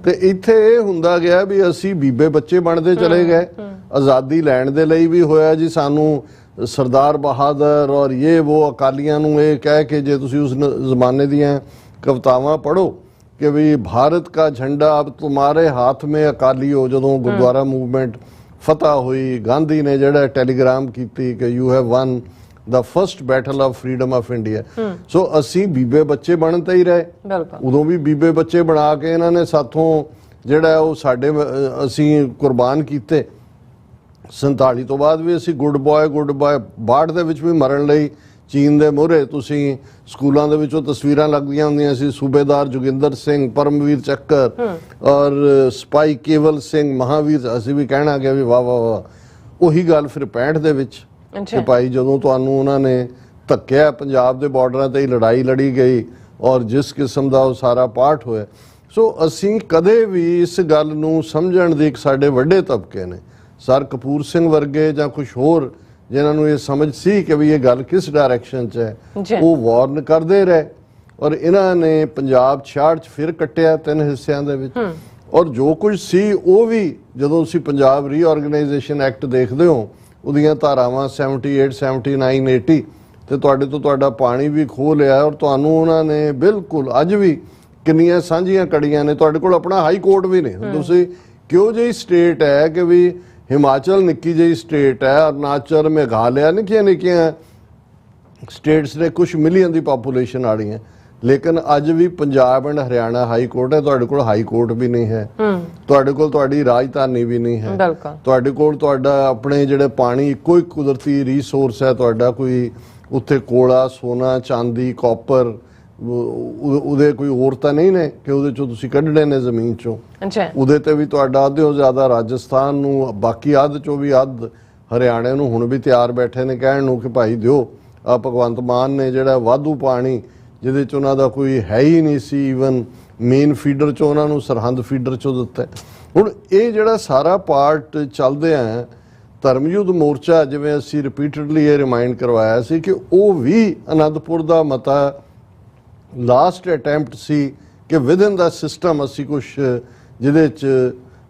ਤੇ ਇੱਥੇ ਇਹ ਹੁੰਦਾ ਗਿਆ ਵੀ ਅਸੀਂ ਬੀਬੇ ਬੱਚੇ ਬਣਦੇ ਚਲੇ ਗਏ। ਆਜ਼ਾਦੀ ਲੈਣ ਦੇ ਲਈ ਵੀ ਹੋਇਆ ਜੀ, ਸਾਨੂੰ ਸਰਦਾਰ ਬਹਾਦਰ ਔਰ ਇਹ ਉਹ ਅਕਾਲੀਆਂ ਨੂੰ ਇਹ ਕਹਿ ਕੇ, ਜੇ ਤੁਸੀਂ ਉਸ ਜ਼ਮਾਨੇ ਦੀਆਂ ਕਵਿਤਾਵਾਂ ਪੜ੍ਹੋ ਕਿ ਵੀ ਭਾਰਤ का झंडा अब तुम्हारे हाथ में अकाली हो, ਜਦੋਂ ਗੁਰਦੁਆਰਾ ਮੂਵਮੈਂਟ ਫਤਿਹ ਹੋਈ, ਗਾਂਧੀ ਨੇ ਜਿਹੜਾ ਟੈਲੀਗ੍ਰਾਮ ਕੀਤੀ ਕਿ you have won the first battle of freedom of India. So ਅਸੀਂ ਬੀਬੇ ਬੱਚੇ ਬਣਨ ਤੇ ਹੀ ਰਹੇ, ਉਦੋਂ ਵੀ ਬੀਬੇ ਬੱਚੇ ਬਣਾ ਕੇ ਇਹਨਾਂ ਨੇ ਸਾਥੋਂ ਜਿਹੜਾ ਉਹ ਸਾਡੇ ਅਸੀਂ ਕੁਰਬਾਨ ਕੀਤੇ। 47 ਤੋਂ ਬਾਅਦ ਵੀ ਅਸੀਂ ਗੁੱਡ ਬਾਏ 62 ਦੇ ਵਿੱਚ ਵੀ ਮਰਨ ਲਈ ਚੀਨ ਦੇ ਮੂਹਰੇ, ਤੁਸੀਂ ਸਕੂਲਾਂ ਦੇ ਵਿੱਚੋਂ ਤਸਵੀਰਾਂ ਲੱਗਦੀਆਂ ਹੁੰਦੀਆਂ ਸੀ, ਸੂਬੇਦਾਰ ਜੋਗਿੰਦਰ ਸਿੰਘ, ਪਰਮਵੀਰ ਚੱਕਰ ਔਰ ਸਪਾਈ ਕੇਵਲ ਸਿੰਘ, ਮਹਾਵੀਰ, ਅਸੀਂ ਵੀ ਕਹਿਣਾ ਗਿਆ ਵੀ ਵਾਹ ਵਾਹ ਵਾਹ। ਉਹੀ ਗੱਲ ਫਿਰ 65 ਦੇ ਵਿੱਚ ਕਿ ਭਾਈ ਜਦੋਂ ਤੁਹਾਨੂੰ ਉਹਨਾਂ ਨੇ ਧੱਕਿਆ, ਪੰਜਾਬ ਦੇ ਬਾਰਡਰਾਂ ਤੇ ਹੀ ਲੜਾਈ ਲੜੀ ਗਈ ਔਰ ਜਿਸ ਕਿਸਮ ਦਾ ਉਹ ਸਾਰਾ ਪਾਠ ਹੋਇਆ। ਸੋ ਅਸੀਂ ਕਦੇ ਵੀ ਇਸ ਗੱਲ ਨੂੰ ਸਮਝਣ ਦੀ, ਇੱਕ ਸਾਡੇ ਵੱਡੇ ਤਬਕੇ ਨੇ, ਸਰ ਕਪੂਰ ਸਿੰਘ ਵਰਗੇ ਜਾਂ ਕੁਝ ਹੋਰ ਜਿਨ੍ਹਾਂ ਨੂੰ ਇਹ ਸਮਝ ਸੀ ਕਿ ਵੀ ਇਹ ਗੱਲ ਕਿਸ ਡਾਇਰੈਕਸ਼ਨ 'ਚ ਹੈ, ਉਹ ਵਾਰਨ ਕਰਦੇ ਰਹੇ। ਔਰ ਇਹਨਾਂ ਨੇ ਪੰਜਾਬ 66 'ਚ ਫਿਰ ਕੱਟਿਆ 3 ਹਿੱਸਿਆਂ ਦੇ ਵਿੱਚ। ਔਰ ਜੋ ਕੁਝ ਸੀ ਉਹ ਵੀ, ਜਦੋਂ ਤੁਸੀਂ ਪੰਜਾਬ ਰੀਆਰਗੇਨਾਈਜੇਸ਼ਨ ਐਕਟ ਦੇਖਦੇ ਹੋ, ਉਹਦੀਆਂ ਧਾਰਾਵਾਂ 78, 79, 80 ਤੇ ਤੁਹਾਡੇ ਤੋਂ ਤੁਹਾਡਾ ਪਾਣੀ ਵੀ ਖੋਹ ਲਿਆ। ਔਰ ਤੁਹਾਨੂੰ ਉਹਨਾਂ ਨੇ ਬਿਲਕੁਲ ਅੱਜ ਵੀ ਕਿੰਨੀਆਂ ਸਾਂਝੀਆਂ ਕੜੀਆਂ ਨੇ, ਤੁਹਾਡੇ ਕੋਲ ਆਪਣਾ ਹਾਈ ਕੋਰਟ ਵੀ ਨਹੀਂ। ਤੁਸੀਂ ਕਿਉਂ ਜਿਹੀ ਸਟੇਟ ਹੈ ਕਿ ਵੀ ਹਿਮਾਚਲ ਨਿੱਕੀ ਜਿਹੀ ਸਟੇਟ ਹੈ, ਅਰੁਣਾਚਲ, ਮੇਘਾਲਿਆ ਨਿੱਕੀਆਂ ਨਿੱਕੀਆਂ ਸਟੇਟਸ ਨੇ, ਕੁਝ ਮਿਲੀਅਨ ਦੀ ਪਾਪੂਲੇਸ਼ਨ ਵਾਲੀਆਂ, ਲੇਕਿਨ ਅੱਜ ਵੀ Punjab and Haryana high court ਹੈ। ਤੁਹਾਡੇ ਕੋਲ ਹਾਈ ਕੋਰਟ ਵੀ ਨਹੀਂ ਹੈ, ਤੁਹਾਡੇ ਕੋਲ ਤੁਹਾਡੀ ਰਾਜਧਾਨੀ ਵੀ ਨਹੀਂ ਹੈ, ਤੁਹਾਡੇ ਕੋਲ ਤੁਹਾਡਾ ਆਪਣੇ ਜਿਹੜੇ ਪਾਣੀ, ਇੱਕੋ ਇੱਕ ਕੁਦਰਤੀ ਰੀਸੋਰਸ ਹੈ ਤੁਹਾਡਾ, ਕੋਈ ਉੱਥੇ ਕੋਲਾ, ਸੋਨਾ, ਚਾਂਦੀ, ਕਾਪਰ, ਉਹਦੇ ਕੋਈ ਹੋਰ ਤਾਂ ਨਹੀਂ ਨੇ ਕਿ ਉਹਦੇ ਚੋਂ ਤੁਸੀਂ ਕੱਢਣੇ ਨੇ ਜ਼ਮੀਨ ਚੋਂ। ਉਹਦੇ ਤੇ ਵੀ ਤੁਹਾਡਾ ਅੱਧਿਓਂ ਜ਼ਿਆਦਾ ਰਾਜਸਥਾਨ ਨੂੰ, ਬਾਕੀ ਅੱਧ ਚੋਂ ਵੀ ਅੱਧ ਹਰਿਆਣੇ ਨੂੰ ਹੁਣ ਵੀ ਤਿਆਰ ਬੈਠੇ ਨੇ ਕਹਿਣ ਨੂੰ ਕਿ ਭਾਈ ਦਿਓ। ਆ ਭਗਵੰਤ ਮਾਨ ਨੇ ਜਿਹੜਾ ਵਾਧੂ ਪਾਣੀ ਜਿਹਦੇ 'ਚ ਉਹਨਾਂ ਦਾ ਕੋਈ ਹੈ ਹੀ ਨਹੀਂ ਸੀ, ਈਵਨ ਮੇਨ ਫੀਡਰ 'ਚੋਂ ਉਹਨਾਂ ਨੂੰ ਸਰਹੰਦ ਫੀਡਰ 'ਚੋਂ ਦਿੱਤਾ। ਹੁਣ ਇਹ ਜਿਹੜਾ ਸਾਰਾ ਪਾਰਟ ਚੱਲਦੇ ਆ, ਧਰਮਯੁੱਧ ਮੋਰਚਾ, ਜਿਵੇਂ ਅਸੀਂ ਰਿਪੀਟਡਲੀ ਇਹ ਰਿਮਾਈਂਡ ਕਰਵਾਇਆ ਸੀ ਕਿ ਉਹ ਵੀ ਅਨੰਦਪੁਰ ਦਾ ਮਤਾ ਲਾਸਟ ਅਟੈਂਪਟ ਸੀ ਕਿ ਵਿਦਨ ਦਾ ਸਿਸਟਮ ਅਸੀਂ ਕੁਛ ਜਿਹਦੇ 'ਚ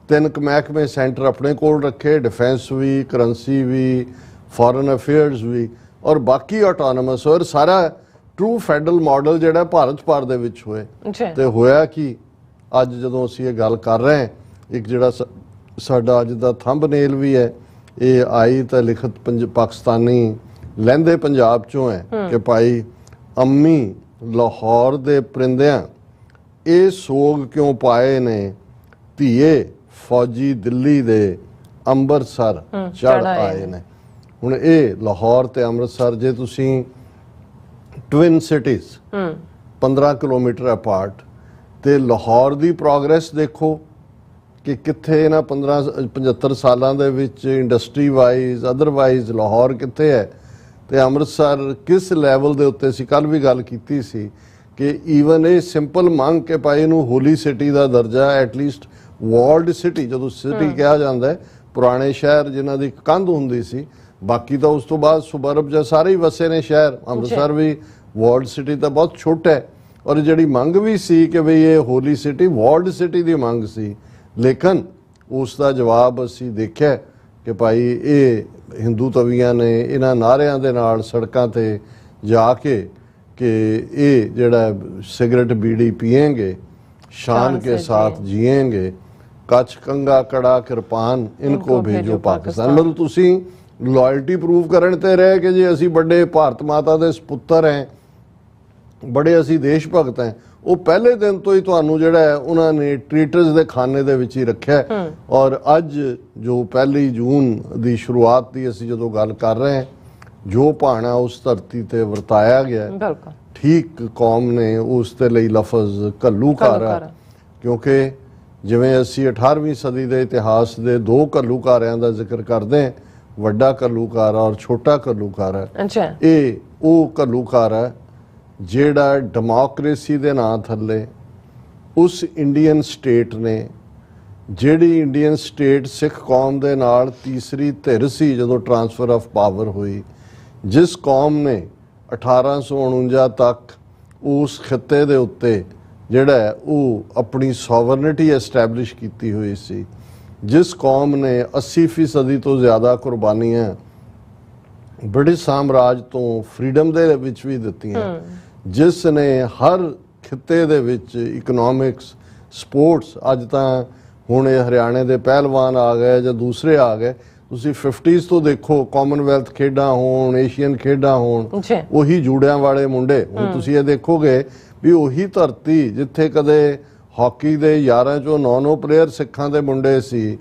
3 ਮਹਿਕਮੇ ਸੈਂਟਰ ਆਪਣੇ ਕੋਲ ਰੱਖੇ, ਡਿਫੈਂਸ ਵੀ, ਕਰੰਸੀ ਵੀ, ਫੋਰਨ ਅਫੇਅਰਸ ਵੀ, ਔਰ ਬਾਕੀ ਆਟੋਨਮਸ, ਔਰ ਸਾਰਾ ਟਰੂ ਫੈਡਰਲ ਮਾਡਲ ਜਿਹੜਾ ਭਾਰਤ ਭਰ ਦੇ ਵਿੱਚ ਹੋਏ। ਤੇ ਹੋਇਆ ਕਿ ਅੱਜ ਜਦੋਂ ਅਸੀਂ ਇਹ ਗੱਲ ਕਰ ਰਹੇ ਹਾਂ, ਇੱਕ ਜਿਹੜਾ ਸਾਡਾ ਅੱਜ ਦਾ ਥੰਬਨੇਲ ਵੀ ਹੈ, ਇਹ ਆਈ ਤਾਂ ਲਿਖਤ ਪਾਕਿਸਤਾਨੀ ਲਹਿੰਦੇ ਪੰਜਾਬ 'ਚੋਂ ਹੈ ਕਿ ਭਾਈ ਅੰਮੀ ਲਾਹੌਰ ਦੇ ਪਰਿੰਦਿਆਂ ਇਹ ਸੋਗ ਕਿਉਂ ਪਾਏ ਨੇ, ਧੀਏ ਫੌਜੀ ਦਿੱਲੀ ਦੇ ਅੰਮ੍ਰਿਤਸਰ ਚੜ ਆਏ ਨੇ। ਹੁਣ ਇਹ ਲਾਹੌਰ ਤੇ ਅੰਮ੍ਰਿਤਸਰ, ਜੇ ਤੁਸੀਂ ਟਵਿਨ ਸਿਟੀਜ਼ 15 ਕਿਲੋਮੀਟਰ ਅਪਾਰਟ, ਤੇ ਲਾਹੌਰ ਦੀ ਪ੍ਰੋਗਰੈਸ ਦੇਖੋ ਕਿ ਕਿੱਥੇ ਇਹਨਾਂ 75 ਸਾਲਾਂ ਦੇ ਵਿੱਚ ਇੰਡਸਟਰੀ ਵਾਈਜ਼, ਅਦਰਵਾਈਜ਼ ਲਾਹੌਰ ਕਿੱਥੇ ਹੈ, ਤੇ ਅੰਮ੍ਰਿਤਸਰ ਕਿਸ ਲੈਵਲ ਦੇ ਉੱਤੇ ਸੀ। ਕੱਲ ਵੀ ਗੱਲ ਕੀਤੀ ਸੀ ਕਿ ਈਵਨ ਇਹ ਸਿੰਪਲ ਮੰਗ ਕੇ ਭਾਈ ਇਹਨੂੰ ਹੋਲੀ ਸਿਟੀ ਦਾ ਦਰਜਾ, ਐਟਲੀਸਟ ਵਾਰਲਡ ਸਿਟੀ, ਜਦੋਂ ਸਿਟੀ ਕਿਹਾ ਜਾਂਦਾ ਹੈ, ਪੁਰਾਣੇ ਸ਼ਹਿਰ ਜਿਨ੍ਹਾਂ ਦੀ ਕੰਧ ਹੁੰਦੀ ਸੀ, ਬਾਕੀ ਤਾਂ ਉਸ ਤੋਂ ਬਾਅਦ ਸੁਬਰਬ ਜਾਂ ਸਾਰੇ ਹੀ ਵਸੇ ਨੇ ਸ਼ਹਿਰ, ਅੰਮ੍ਰਿਤਸਰ ਵੀ ਵਾਰਲਡ ਸਿਟੀ ਤਾਂ ਬਹੁਤ ਛੋਟਾ ਹੈ। ਔਰ ਜਿਹੜੀ ਮੰਗ ਵੀ ਸੀ ਕਿ ਬਈ ਇਹ ਹੋਲੀ ਸਿਟੀ ਵਾਰਲਡ ਸਿਟੀ ਦੀ ਮੰਗ ਸੀ, ਲੇਕਿਨ ਉਸ ਦਾ ਜਵਾਬ ਅਸੀਂ ਦੇਖਿਆ ਕਿ ਭਾਈ ਇਹ ਹਿੰਦੂ ਤਵੀਆਂ ਨੇ ਇਹਨਾਂ ਨਾਰਿਆਂ ਦੇ ਨਾਲ ਸੜਕਾਂ ਤੇ ਜਾ ਕੇ ਕਿ ਇਹ ਜਿਹੜਾ ਸਿਗਰਟ ਬੀੜੀ ਪੀएंगे, शान के साथ जिएंगे, ਕੱਛ ਕੰਗਾ ਕੜਾ ਕਿਰਪਾਨ ਇਨਕੋ ਭੇਜੋ ਪਾਕਿਸਤਾਨ। ਮਤਲਬ ਤੁਸੀਂ ਲਾਇਲਟੀ ਪ੍ਰੂਵ ਕਰਨ ਤੇ ਰਹੇ ਕਿ ਜੀ ਅਸੀਂ ਵੱਡੇ ਭਾਰਤ ਮਾਤਾ ਦੇ ਸਪੁੱਤਰ ਹੈ, ਬੜੇ ਅਸੀਂ ਦੇਸ਼ ਭਗਤ ਹੈ। ਉਹ ਪਹਿਲੇ ਦਿਨ ਤੋਂ ਹੀ ਤੁਹਾਨੂੰ ਜਿਹੜਾ ਹੈ ਉਹਨਾਂ ਨੇ ਟ੍ਰੀਟਰਸ ਦੇ ਖਾਨੇ ਦੇ ਵਿੱਚ ਹੀ ਰੱਖਿਆ। ਔਰ ਅੱਜ ਜੋ 1 ਜੂਨ ਦੀ ਸ਼ੁਰੂਆਤ ਦੀ ਅਸੀਂ ਜਦੋਂ ਗੱਲ ਕਰ ਰਹੇ ਹਾਂ, ਜੋ ਭਾਣਾ ਉਸ ਧਰਤੀ ਤੇ ਵਰਤਾਇਆ ਗਿਆ, ਠੀਕ ਕੌਮ ਨੇ ਉਸ ਦੇ ਲਈ ਲਫ਼ਜ਼ ਘੱਲੂਘਾਰਾ, ਕਿਉਂਕਿ ਜਿਵੇਂ ਅਸੀਂ 18ਵੀਂ ਸਦੀ ਦੇ ਇਤਿਹਾਸ ਦੇ 2 ਘੱਲੂਘਾਰਿਆਂ ਦਾ ਜ਼ਿਕਰ ਕਰਦੇ ਹਾਂ, ਵੱਡਾ ਘੱਲੂਘਾਰਾ ਔਰ ਛੋਟਾ ਘੱਲੂਘਾਰਾ। ਇਹ ਉਹ ਘੱਲੂਘਾਰਾ ਜਿਹੜਾ ਡੈਮੋਕ੍ਰੇਸੀ ਦੇ ਨਾਂ ਥੱਲੇ ਉਸ ਇੰਡੀਅਨ ਸਟੇਟ ਨੇ, ਜਿਹੜੀ ਇੰਡੀਅਨ ਸਟੇਟ ਸਿੱਖ ਕੌਮ ਦੇ ਨਾਲ ਤੀਸਰੀ ਧਿਰ ਸੀ ਜਦੋਂ ਟ੍ਰਾਂਸਫਰ ਆਫ ਪਾਵਰ ਹੋਈ, ਜਿਸ ਕੌਮ ਨੇ 1849 ਤੱਕ ਉਸ ਖਿੱਤੇ ਦੇ ਉੱਤੇ ਜਿਹੜਾ ਹੈ ਉਹ ਆਪਣੀ ਸੋਵਰਨਿਟੀ ਐਸਟੈਬਲਿਸ਼ ਕੀਤੀ ਹੋਈ ਸੀ। ਜਿਸ ਕੌਮ ਨੇ 80% ਤੋਂ ਜ਼ਿਆਦਾ ਕੁਰਬਾਨੀਆਂ ਬ੍ਰਿਟਿਸ਼ ਸਾਮਰਾਜ ਤੋਂ ਫਰੀडम ਦੇ ਵਿੱਚ ਵੀ ਦਿੱਤੀਆਂ, ਜਿਸ ਨੇ ਹਰ ਖਿੱਤੇ ਦੇ ਵਿੱਚ ਇਕਨੋਮਿਕਸ, ਸਪੋਰਟਸ, ਅੱਜ ਤਾਂ ਹੁਣ ਇਹ ਹਰਿਆਣੇ ਦੇ ਪਹਿਲਵਾਨ ਆ ਗਏ ਜਾਂ ਦੂਸਰੇ ਆ ਗਏ, ਤੁਸੀਂ 50s ਤੋਂ ਦੇਖੋ, ਕਾਮਨਵੈਲਥ ਖੇਡਾਂ ਹੋਣ, ਏਸ਼ੀਅਨ ਖੇਡਾਂ ਹੋਣ, ਉਹੀ ਜੂੜਿਆਂ ਵਾਲੇ ਮੁੰਡੇ। ਹੁਣ ਤੁਸੀਂ ਇਹ ਦੇਖੋਗੇ ਵੀ ਉਹੀ ਧਰਤੀ ਜਿੱਥੇ ਕਦੇ ਹਾਕੀ ਦੇ 11 ਚੋਂ 9 ਪਲੇਅਰ ਸਿੱਖਾਂ ਦੇ ਮੁੰਡੇ ਸੀ,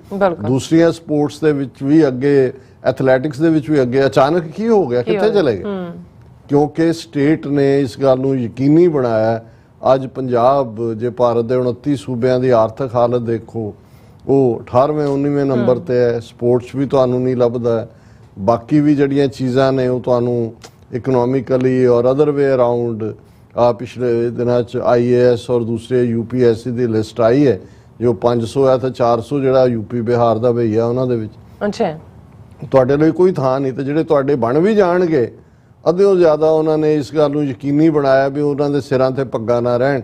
ਦੂਸਰੀਆਂ ਸਪੋਰਟਸ ਦੇ ਵਿੱਚ ਵੀ ਅੱਗੇ, ਐਥਲੈਟਿਕਸ ਦੇ ਵਿੱਚ ਵੀ ਅੱਗੇ, ਅਚਾਨਕ ਕੀ ਹੋ ਗਿਆ, ਕਿੱਥੇ ਚਲੇ ਗਏ? ਕਿਉਂਕਿ ਸਟੇਟ ਨੇ ਇਸ ਗੱਲ ਨੂੰ ਯਕੀਨੀ ਬਣਾਇਆ। ਅੱਜ ਪੰਜਾਬ, ਜੇ ਭਾਰਤ ਦੇ 29 ਸੂਬਿਆਂ ਦੀ ਆਰਥਿਕ ਹਾਲਤ ਦੇਖੋ, ਉਹ 18ਵੇਂ 19ਵੇਂ ਨੰਬਰ ਤੇ ਹੈ। ਸਪੋਰਟਸ ਵੀ ਤੁਹਾਨੂੰ ਨਹੀਂ ਲੱਭਦਾ, ਬਾਕੀ ਵੀ ਜਿਹੜੀਆਂ ਚੀਜ਼ਾਂ ਨੇ ਉਹ ਤੁਹਾਨੂੰ ਇਕਨੋਮਿਕਲੀ ਔਰ ਅਦਰ ਵੇ ਅਰਾਊਂਡ। ਪਿਛਲੇ ਦਿਨਾਂ 'ਚ IAS ਔਰ ਦੂਸਰੇ UPSC ਦੀ ਲਿਸਟ ਆਈ ਹੈ, ਜੋ 500 ਹੈ ਤਾਂ 400 ਜਿਹੜਾ UP ਬਿਹਾਰ ਦਾ ਭਈਆ ਉਹਨਾਂ ਦੇ ਵਿੱਚ। ਅੱਛਾ, ਤੁਹਾਡੇ ਲਈ ਕੋਈ ਥਾਂ ਨਹੀਂ। ਤੇ ਜਿਹੜੇ ਤੁਹਾਡੇ ਬਣ ਵੀ ਜਾਣਗੇ, ਅੱਧਿਓਂ ਜ਼ਿਆਦਾ ਉਹਨਾਂ ਨੇ ਇਸ ਗੱਲ ਨੂੰ ਯਕੀਨੀ ਬਣਾਇਆ ਵੀ ਉਹਨਾਂ ਦੇ ਸਿਰਾਂ ਤੇ ਪੱਗਾਂ ਨਾ ਰਹਿਣ।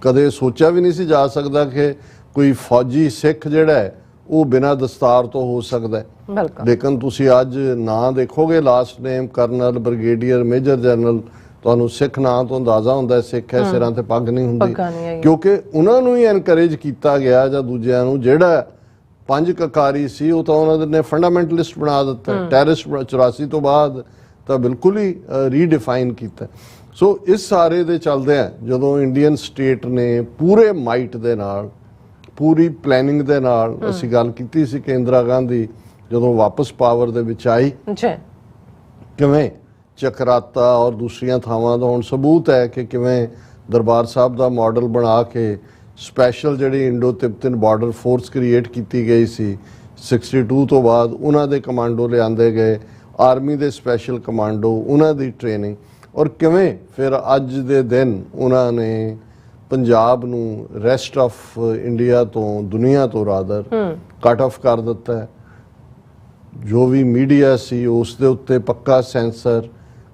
ਕਦੇ ਸੋਚਿਆ ਵੀ ਨਹੀਂ ਸੀ ਜਾ ਸਕਦਾ ਕਿ ਕੋਈ ਫੌਜੀ ਸਿੱਖ ਜਿਹੜਾ ਹੈ ਉਹ ਬਿਨਾਂ ਦਸਤਾਰ ਤੋਂ ਹੋ ਸਕਦਾ ਹੈ। ਲੇਕਿਨ ਤੁਸੀਂ ਅੱਜ ਨਾਂ ਦੇਖੋਗੇ, last name colonel, brigadier, major general, ਤੁਹਾਨੂੰ ਸਿੱਖ ਨਾਂ ਤੋਂ ਅੰਦਾਜ਼ਾ ਹੁੰਦਾ ਸਿੱਖ ਹੈ, ਸਿਰਾਂ ਤੇ ਪੱਗ ਨਹੀਂ ਹੁੰਦੀ। ਕਿਉਂਕਿ ਉਹਨਾਂ ਨੂੰ ਹੀ ਐਨਕਰੇਜ ਕੀਤਾ ਗਿਆ, ਜਾਂ ਦੂਜਿਆਂ ਨੂੰ। ਜਿਹੜਾ 5 ਕਕਾਰੀ ਸੀ ਉਹ ਤਾਂ ਉਹਨਾਂ ਨੇ ਫੰਡਾਮੈਂਟਲਿਸਟ ਬਣਾ ਦਿੱਤਾ, ਟੈਰਰਿਸਟ 84 ਤੋਂ ਬਾਅਦ ਤਾਂ ਬਿਲਕੁਲ ਹੀ ਰੀਡਿਫਾਈਨ ਕੀਤਾ। ਸੋ ਇਸ ਸਾਰੇ ਦੇ ਚੱਲਦਿਆਂ ਜਦੋਂ ਇੰਡੀਅਨ ਸਟੇਟ ਨੇ ਪੂਰੇ ਮਾਈਟ ਦੇ ਨਾਲ, ਪੂਰੀ ਪਲੈਨਿੰਗ ਦੇ ਨਾਲ, ਅਸੀਂ ਗੱਲ ਕੀਤੀ ਸੀ ਕਿ ਇੰਦਰਾ ਗਾਂਧੀ ਜਦੋਂ ਵਾਪਸ ਪਾਵਰ ਦੇ ਵਿੱਚ ਆਈ, ਕਿਵੇਂ ਚਕਰਾਤਾ ਔਰ ਦੂਸਰੀਆਂ ਥਾਵਾਂ ਦਾ ਹੁਣ ਸਬੂਤ ਹੈ ਕਿ ਕਿਵੇਂ ਦਰਬਾਰ ਸਾਹਿਬ ਦਾ ਮਾਡਲ ਬਣਾ ਕੇ ਸਪੈਸ਼ਲ ਜਿਹੜੀ ਇੰਡੋ ਤਿੱਬਤਨ ਬਾਰਡਰ ਫੋਰਸ ਕ੍ਰੀਏਟ ਕੀਤੀ ਗਈ ਸੀ 62 ਤੋਂ ਬਾਅਦ, ਉਹਨਾਂ ਦੇ ਕਮਾਂਡੋ ਲਿਆਂਦੇ ਗਏ, ਆਰਮੀ ਦੇ ਸਪੈਸ਼ਲ ਕਮਾਂਡੋ, ਉਹਨਾਂ ਦੀ ਟ੍ਰੇਨਿੰਗ, ਔਰ ਕਿਵੇਂ ਫਿਰ ਅੱਜ ਦੇ ਦਿਨ ਉਹਨਾਂ ਨੇ ਪੰਜਾਬ ਨੂੰ ਰੈਸਟ ਆਫ ਇੰਡੀਆ ਤੋਂ, ਦੁਨੀਆ ਤੋਂ ਰਾਦਰ ਕੱਟ ਆਫ ਕਰ ਦਿੱਤਾ ਹੈ। ਜੋ ਵੀ ਮੀਡੀਆ ਸੀ ਉਸ ਦੇ ਉੱਤੇ ਪੱਕਾ ਸੈਂਸਰ,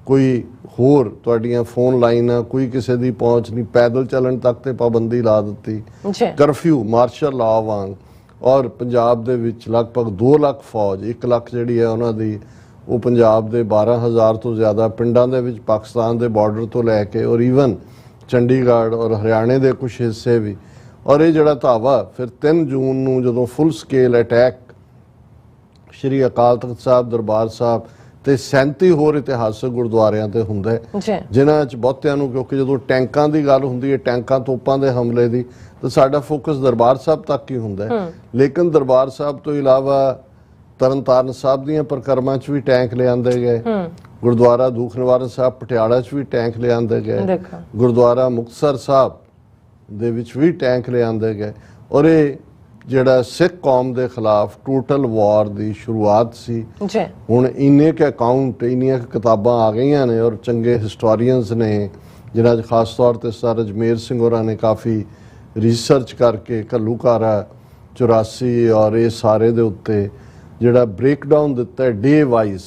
ਕੋਈ ਹੋਰ ਤੁਹਾਡੀਆਂ ਫੋਨ ਲਾਈਨਾਂ, ਕੋਈ ਕਿਸੇ ਦੀ ਪਹੁੰਚ ਨਹੀਂ, ਪੈਦਲ ਚੱਲਣ ਤੱਕ ਤੇ ਪਾਬੰਦੀ ਲਾ ਦਿੱਤੀ, ਕਰਫਿਊ, ਮਾਰਸ਼ਲ ਲਾਅ ਵਾਂਗ। ਔਰ ਪੰਜਾਬ ਦੇ ਵਿੱਚ ਲਗਭਗ 2 ਲੱਖ ਫੌਜ, 1 ਲੱਖ ਜਿਹੜੀ ਹੈ ਉਹਨਾਂ ਦੀ, ਉਹ ਪੰਜਾਬ ਦੇ 12,000 ਤੋਂ ਜ਼ਿਆਦਾ ਪਿੰਡਾਂ ਦੇ ਵਿੱਚ, ਪਾਕਿਸਤਾਨ ਦੇ ਬਾਰਡਰ ਤੋਂ ਲੈ ਕੇ ਔਰ ਈਵਨ ਚੰਡੀਗੜ੍ਹ ਔਰ ਹਰਿਆਣੇ ਦੇ ਕੁਝ ਹਿੱਸੇ ਵੀ। ਔਰ ਇਹ ਜਿਹੜਾ ਧਾਵਾ ਫਿਰ 3 ਜੂਨ ਨੂੰ ਜਦੋਂ ਫੁੱਲ ਸਕੇਲ ਅਟੈਕ ਸ਼੍ਰੀ ਅਕਾਲ ਤਖਤ ਸਾਹਿਬ, ਦਰਬਾਰ ਸਾਹਿਬ ਤੇ 37 ਹੋਰ ਇਤਿਹਾਸਕ ਗੁਰਦੁਆਰਿਆਂ ਤੇ ਹੁੰਦਾ ਹੈ, ਜਿਨ੍ਹਾਂ 'ਚ ਬਹੁਤਿਆਂ ਨੂੰ, ਕਿਉਂਕਿ ਜਦੋਂ ਟੈਂਕਾਂ ਦੀ ਗੱਲ ਹੁੰਦੀ ਹੈ, ਟੈਂਕਾਂ ਤੋਪਾਂ ਦੇ ਹਮਲੇ ਦੀ, ਤਾਂ ਸਾਡਾ ਫੋਕਸ ਦਰਬਾਰ ਸਾਹਿਬ ਤੱਕ ਹੀ ਹੁੰਦਾ ਹੈ। ਲੇਕਿਨ ਦਰਬਾਰ ਸਾਹਿਬ ਤੋਂ ਇਲਾਵਾ ਤਰਨਤਾਰਨ ਸਾਹਿਬ ਦੀਆਂ ਪਰਿਕਰਮਾ 'ਚ ਵੀ ਟੈਂਕ ਲਿਆਂਦੇ ਗਏ, ਗੁਰਦੁਆਰਾ ਦੂਖ ਨਿਵਾਰਨ ਸਾਹਿਬ ਪਟਿਆਲਾ 'ਚ ਵੀ ਟੈਂਕ ਲਿਆਂਦੇ ਗਏ, ਗੁਰਦੁਆਰਾ ਮੁਕਤਸਰ ਸਾਹਿਬ ਦੇ ਵਿੱਚ ਵੀ ਟੈਂਕ ਲਿਆਂਦੇ ਗਏ। ਔਰ ਇਹ ਜਿਹੜਾ ਸਿੱਖ ਕੌਮ ਦੇ ਖਿਲਾਫ ਟੋਟਲ ਵਾਰ ਦੀ ਸ਼ੁਰੂਆਤ ਸੀ। ਹੁਣ ਇੰਨੇ ਕੁ ਅਕਾਊਂਟ, ਇੰਨੀਆਂ ਕਿਤਾਬਾਂ ਆ ਗਈਆਂ ਨੇ ਔਰ ਚੰਗੇ ਹਿਸਟੋਰੀਅਨਸ ਨੇ, ਜਿਨ੍ਹਾਂ 'ਚ ਖਾਸ ਤੌਰ ਤੇ ਸਰ ਅਜਮੇਰ ਸਿੰਘ ਹੋਰਾਂ ਨੇ ਕਾਫੀ ਰਿਸਰਚ ਕਰਕੇ ਘੱਲੂਘਾਰਾ 84 ਔਰ ਇਹ ਸਾਰੇ ਦੇ ਉੱਤੇ ਜਿਹੜਾ ਬ੍ਰੇਕਡਾਊਨ ਦਿੱਤਾ ਡੇ ਵਾਈਜ਼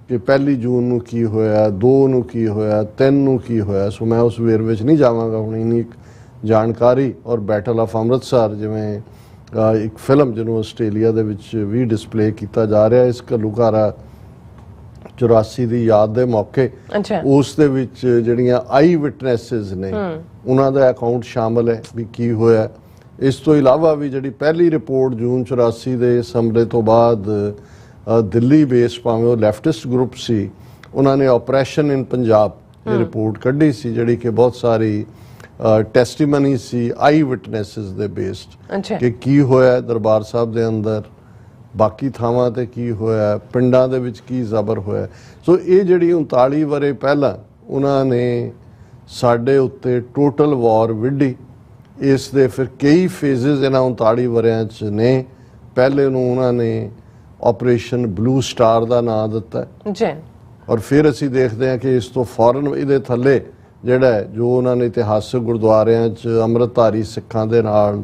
ਕਿ 1 ਜੂਨ ਨੂੰ ਕੀ ਹੋਇਆ, 2 ਨੂੰ ਕੀ ਹੋਇਆ, 3 ਨੂੰ ਕੀ ਹੋਇਆ। ਸੋ ਮੈਂ ਉਸ ਵੇਰ ਵਿੱਚ ਨਹੀਂ ਜਾਵਾਂਗਾ ਹੁਣ, ਇੰਨੀ ਜਾਣਕਾਰੀ। ਔਰ ਬੈਟਲ ਆਫ ਅੰਮ੍ਰਿਤਸਰ, ਜਿਵੇਂ ਇੱਕ ਫਿਲਮ ਜਿਹਨੂੰ ਆਸਟ੍ਰੇਲੀਆ ਦੇ ਵਿੱਚ ਵੀ ਡਿਸਪਲੇ ਕੀਤਾ ਜਾ ਰਿਹਾ ਇਸ ਘੱਲੂਘਾਰਾ 84 ਦੀ ਯਾਦ ਦੇ ਮੌਕੇ, ਉਸ ਦੇ ਵਿੱਚ ਜਿਹੜੀਆਂ ਆਈ ਵਿਟਨੈਸਿਸ ਨੇ ਉਹਨਾਂ ਦਾ ਅਕਾਊਂਟ ਸ਼ਾਮਲ ਹੈ ਵੀ ਕੀ ਹੋਇਆ। ਇਸ ਤੋਂ ਇਲਾਵਾ ਵੀ ਜਿਹੜੀ ਪਹਿਲੀ ਰਿਪੋਰਟ ਜੂਨ 84 ਦੇ ਹਮਲੇ ਤੋਂ ਬਾਅਦ ਦਿੱਲੀ ਬੇਸ, ਭਾਵੇਂ ਉਹ ਲੈਫਟਿਸਟ ਗਰੁੱਪ ਸੀ, ਉਹਨਾਂ ਨੇ ਆਪਰੇਸ਼ਨ ਇਨ ਪੰਜਾਬ ਇਹ ਰਿਪੋਰਟ ਕੱਢੀ ਸੀ, ਜਿਹੜੀ ਕਿ ਬਹੁਤ ਸਾਰੀ ਟੈਸਟੀਮਨੀ ਸੀ ਆਈ ਵਿਟਨੈਸਿਸ ਦੇ ਬੇਸਡ ਕਿ ਕੀ ਹੋਇਆ ਦਰਬਾਰ ਸਾਹਿਬ ਦੇ ਅੰਦਰ, ਬਾਕੀ ਥਾਵਾਂ ਤੇ ਕੀ ਹੋਇਆ, ਪਿੰਡਾਂ ਦੇ ਵਿੱਚ ਕੀ ਜ਼ਬਰ ਹੋਇਆ। ਸੋ ਇਹ ਜਿਹੜੀ 39 ਵਰੇ ਪਹਿਲਾਂ ਉਹਨਾਂ ਨੇ ਸਾਡੇ ਉੱਤੇ ਟੋਟਲ ਵਾਰ ਵਿੱਢੀ। ਇਸ ਦੇ ਫਿਰ ਕਈ ਫੇਜ਼ਸ ਇਹਨਾਂ 39 ਵਰਿਆਂ 'ਚ ਨੇ। ਪਹਿਲੇ ਨੂੰ ਉਹਨਾਂ ਨੇ ਆਪਰੇਸ਼ਨ ਬਲੂ ਸਟਾਰ ਦਾ ਨਾਂ ਦਿੱਤਾ ਔਰ ਫਿਰ ਅਸੀਂ ਦੇਖਦੇ ਹਾਂ ਕਿ ਇਸ ਤੋਂ ਫੌਰਨ ਇਹਦੇ ਥੱਲੇ ਜਿਹੜਾ ਜੋ ਉਹਨਾਂ ਨੇ ਇਤਿਹਾਸਕ ਗੁਰਦੁਆਰਿਆਂ 'ਚ ਅੰਮ੍ਰਿਤਧਾਰੀ ਸਿੱਖਾਂ ਦੇ ਨਾਲ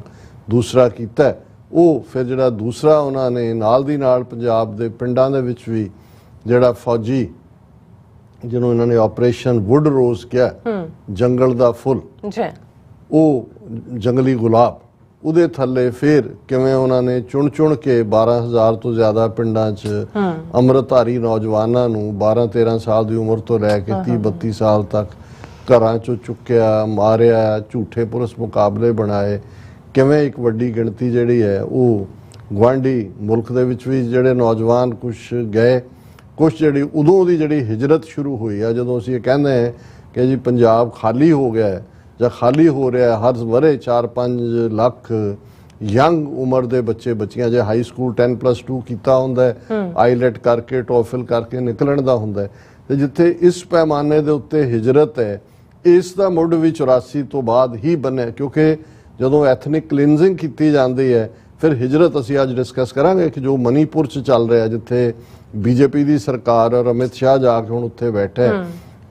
ਦੂਸਰਾ ਕੀਤਾ, ਉਹ ਫਿਰ ਜਿਹੜਾ ਦੂਸਰਾ ਉਹਨਾਂ ਨੇ ਨਾਲ ਦੀ ਨਾਲ ਪੰਜਾਬ ਦੇ ਪਿੰਡਾਂ ਦੇ ਵਿੱਚ ਵੀ ਜਿਹੜਾ ਫੌਜੀ ਜਿਹਨੂੰ ਇਹਨਾਂ ਨੇ ਆਪਰੇਸ਼ਨ ਵੁੱਡ ਰੋਜ਼ ਕਿਹਾ, ਜੰਗਲ ਦਾ ਫੁੱਲ, ਉਹ ਜੰਗਲੀ ਗੁਲਾਬ, ਉਹਦੇ ਥੱਲੇ ਫਿਰ ਕਿਵੇਂ ਉਹਨਾਂ ਨੇ ਚੁਣ ਕੇ 12,000 ਤੋਂ ਜ਼ਿਆਦਾ ਪਿੰਡਾਂ 'ਚ ਅੰਮ੍ਰਿਤਧਾਰੀ ਨੌਜਵਾਨਾਂ ਨੂੰ 12-13 ਸਾਲ ਦੀ ਉਮਰ ਤੋਂ ਲੈ ਕੇ 30-32 ਸਾਲ ਤੱਕ ਘਰਾਂ 'ਚੋਂ ਚੁੱਕਿਆ, ਮਾਰਿਆ, ਝੂਠੇ ਪੁਲਿਸ ਮੁਕਾਬਲੇ ਬਣਾਏ। ਕਿਵੇਂ ਇੱਕ ਵੱਡੀ ਗਿਣਤੀ ਜਿਹੜੀ ਹੈ ਉਹ ਗੁਆਂਢੀ ਮੁਲਕ ਦੇ ਵਿੱਚ ਵੀ ਜਿਹੜੇ ਨੌਜਵਾਨ ਕੁਛ ਗਏ, ਕੁਛ ਜਿਹੜੀ ਉਦੋਂ ਦੀ ਜਿਹੜੀ ਹਿਜਰਤ ਸ਼ੁਰੂ ਹੋਈ ਆ, ਜਦੋਂ ਅਸੀਂ ਇਹ ਕਹਿੰਦੇ ਹਾਂ ਕਿ ਜੀ ਪੰਜਾਬ ਖਾਲੀ ਹੋ ਗਿਆ ਹੈ ਜਾਂ ਖਾਲੀ ਹੋ ਰਿਹਾ, ਹਰ ਵਰੇ 4-5 ਲੱਖ ਯੰਗ ਉਮਰ ਦੇ ਬੱਚੇ ਬੱਚੀਆਂ, ਜੇ ਹਾਈ ਸਕੂਲ 10+2 ਕੀਤਾ ਹੁੰਦਾ, ਆਈਲੈਟ ਕਰਕੇ ਟੋਫਲ ਕਰਕੇ ਨਿਕਲਣ ਦਾ ਹੁੰਦਾ, ਤੇ ਜਿੱਥੇ ਇਸ ਪੈਮਾਨੇ ਦੇ ਉੱਤੇ ਹਿਜਰਤ ਹੈ, ਇਸ ਦਾ ਮੁੱਢ ਵੀ 84 ਤੋਂ ਬਾਅਦ ਹੀ ਬਣਿਆ, ਕਿਉਂਕਿ ਜਦੋਂ ਐਥਨਿਕ ਕਲੀਨਜ਼ਿੰਗ ਕੀਤੀ ਜਾਂਦੀ ਹੈ ਫਿਰ ਹਿਜਰਤ। ਅਸੀਂ ਅੱਜ ਡਿਸਕਸ ਕਰਾਂਗੇ ਕਿ ਜੋ ਮਨੀਪੁਰ 'ਚ ਚੱਲ ਰਿਹਾ, ਜਿੱਥੇ ਬੀਜੇਪੀ ਦੀ ਸਰਕਾਰ ਔਰ ਅਮਿਤ ਸ਼ਾਹ ਜਾ ਕੇ ਹੁਣ ਉੱਥੇ ਬੈਠਾ ਹੈ,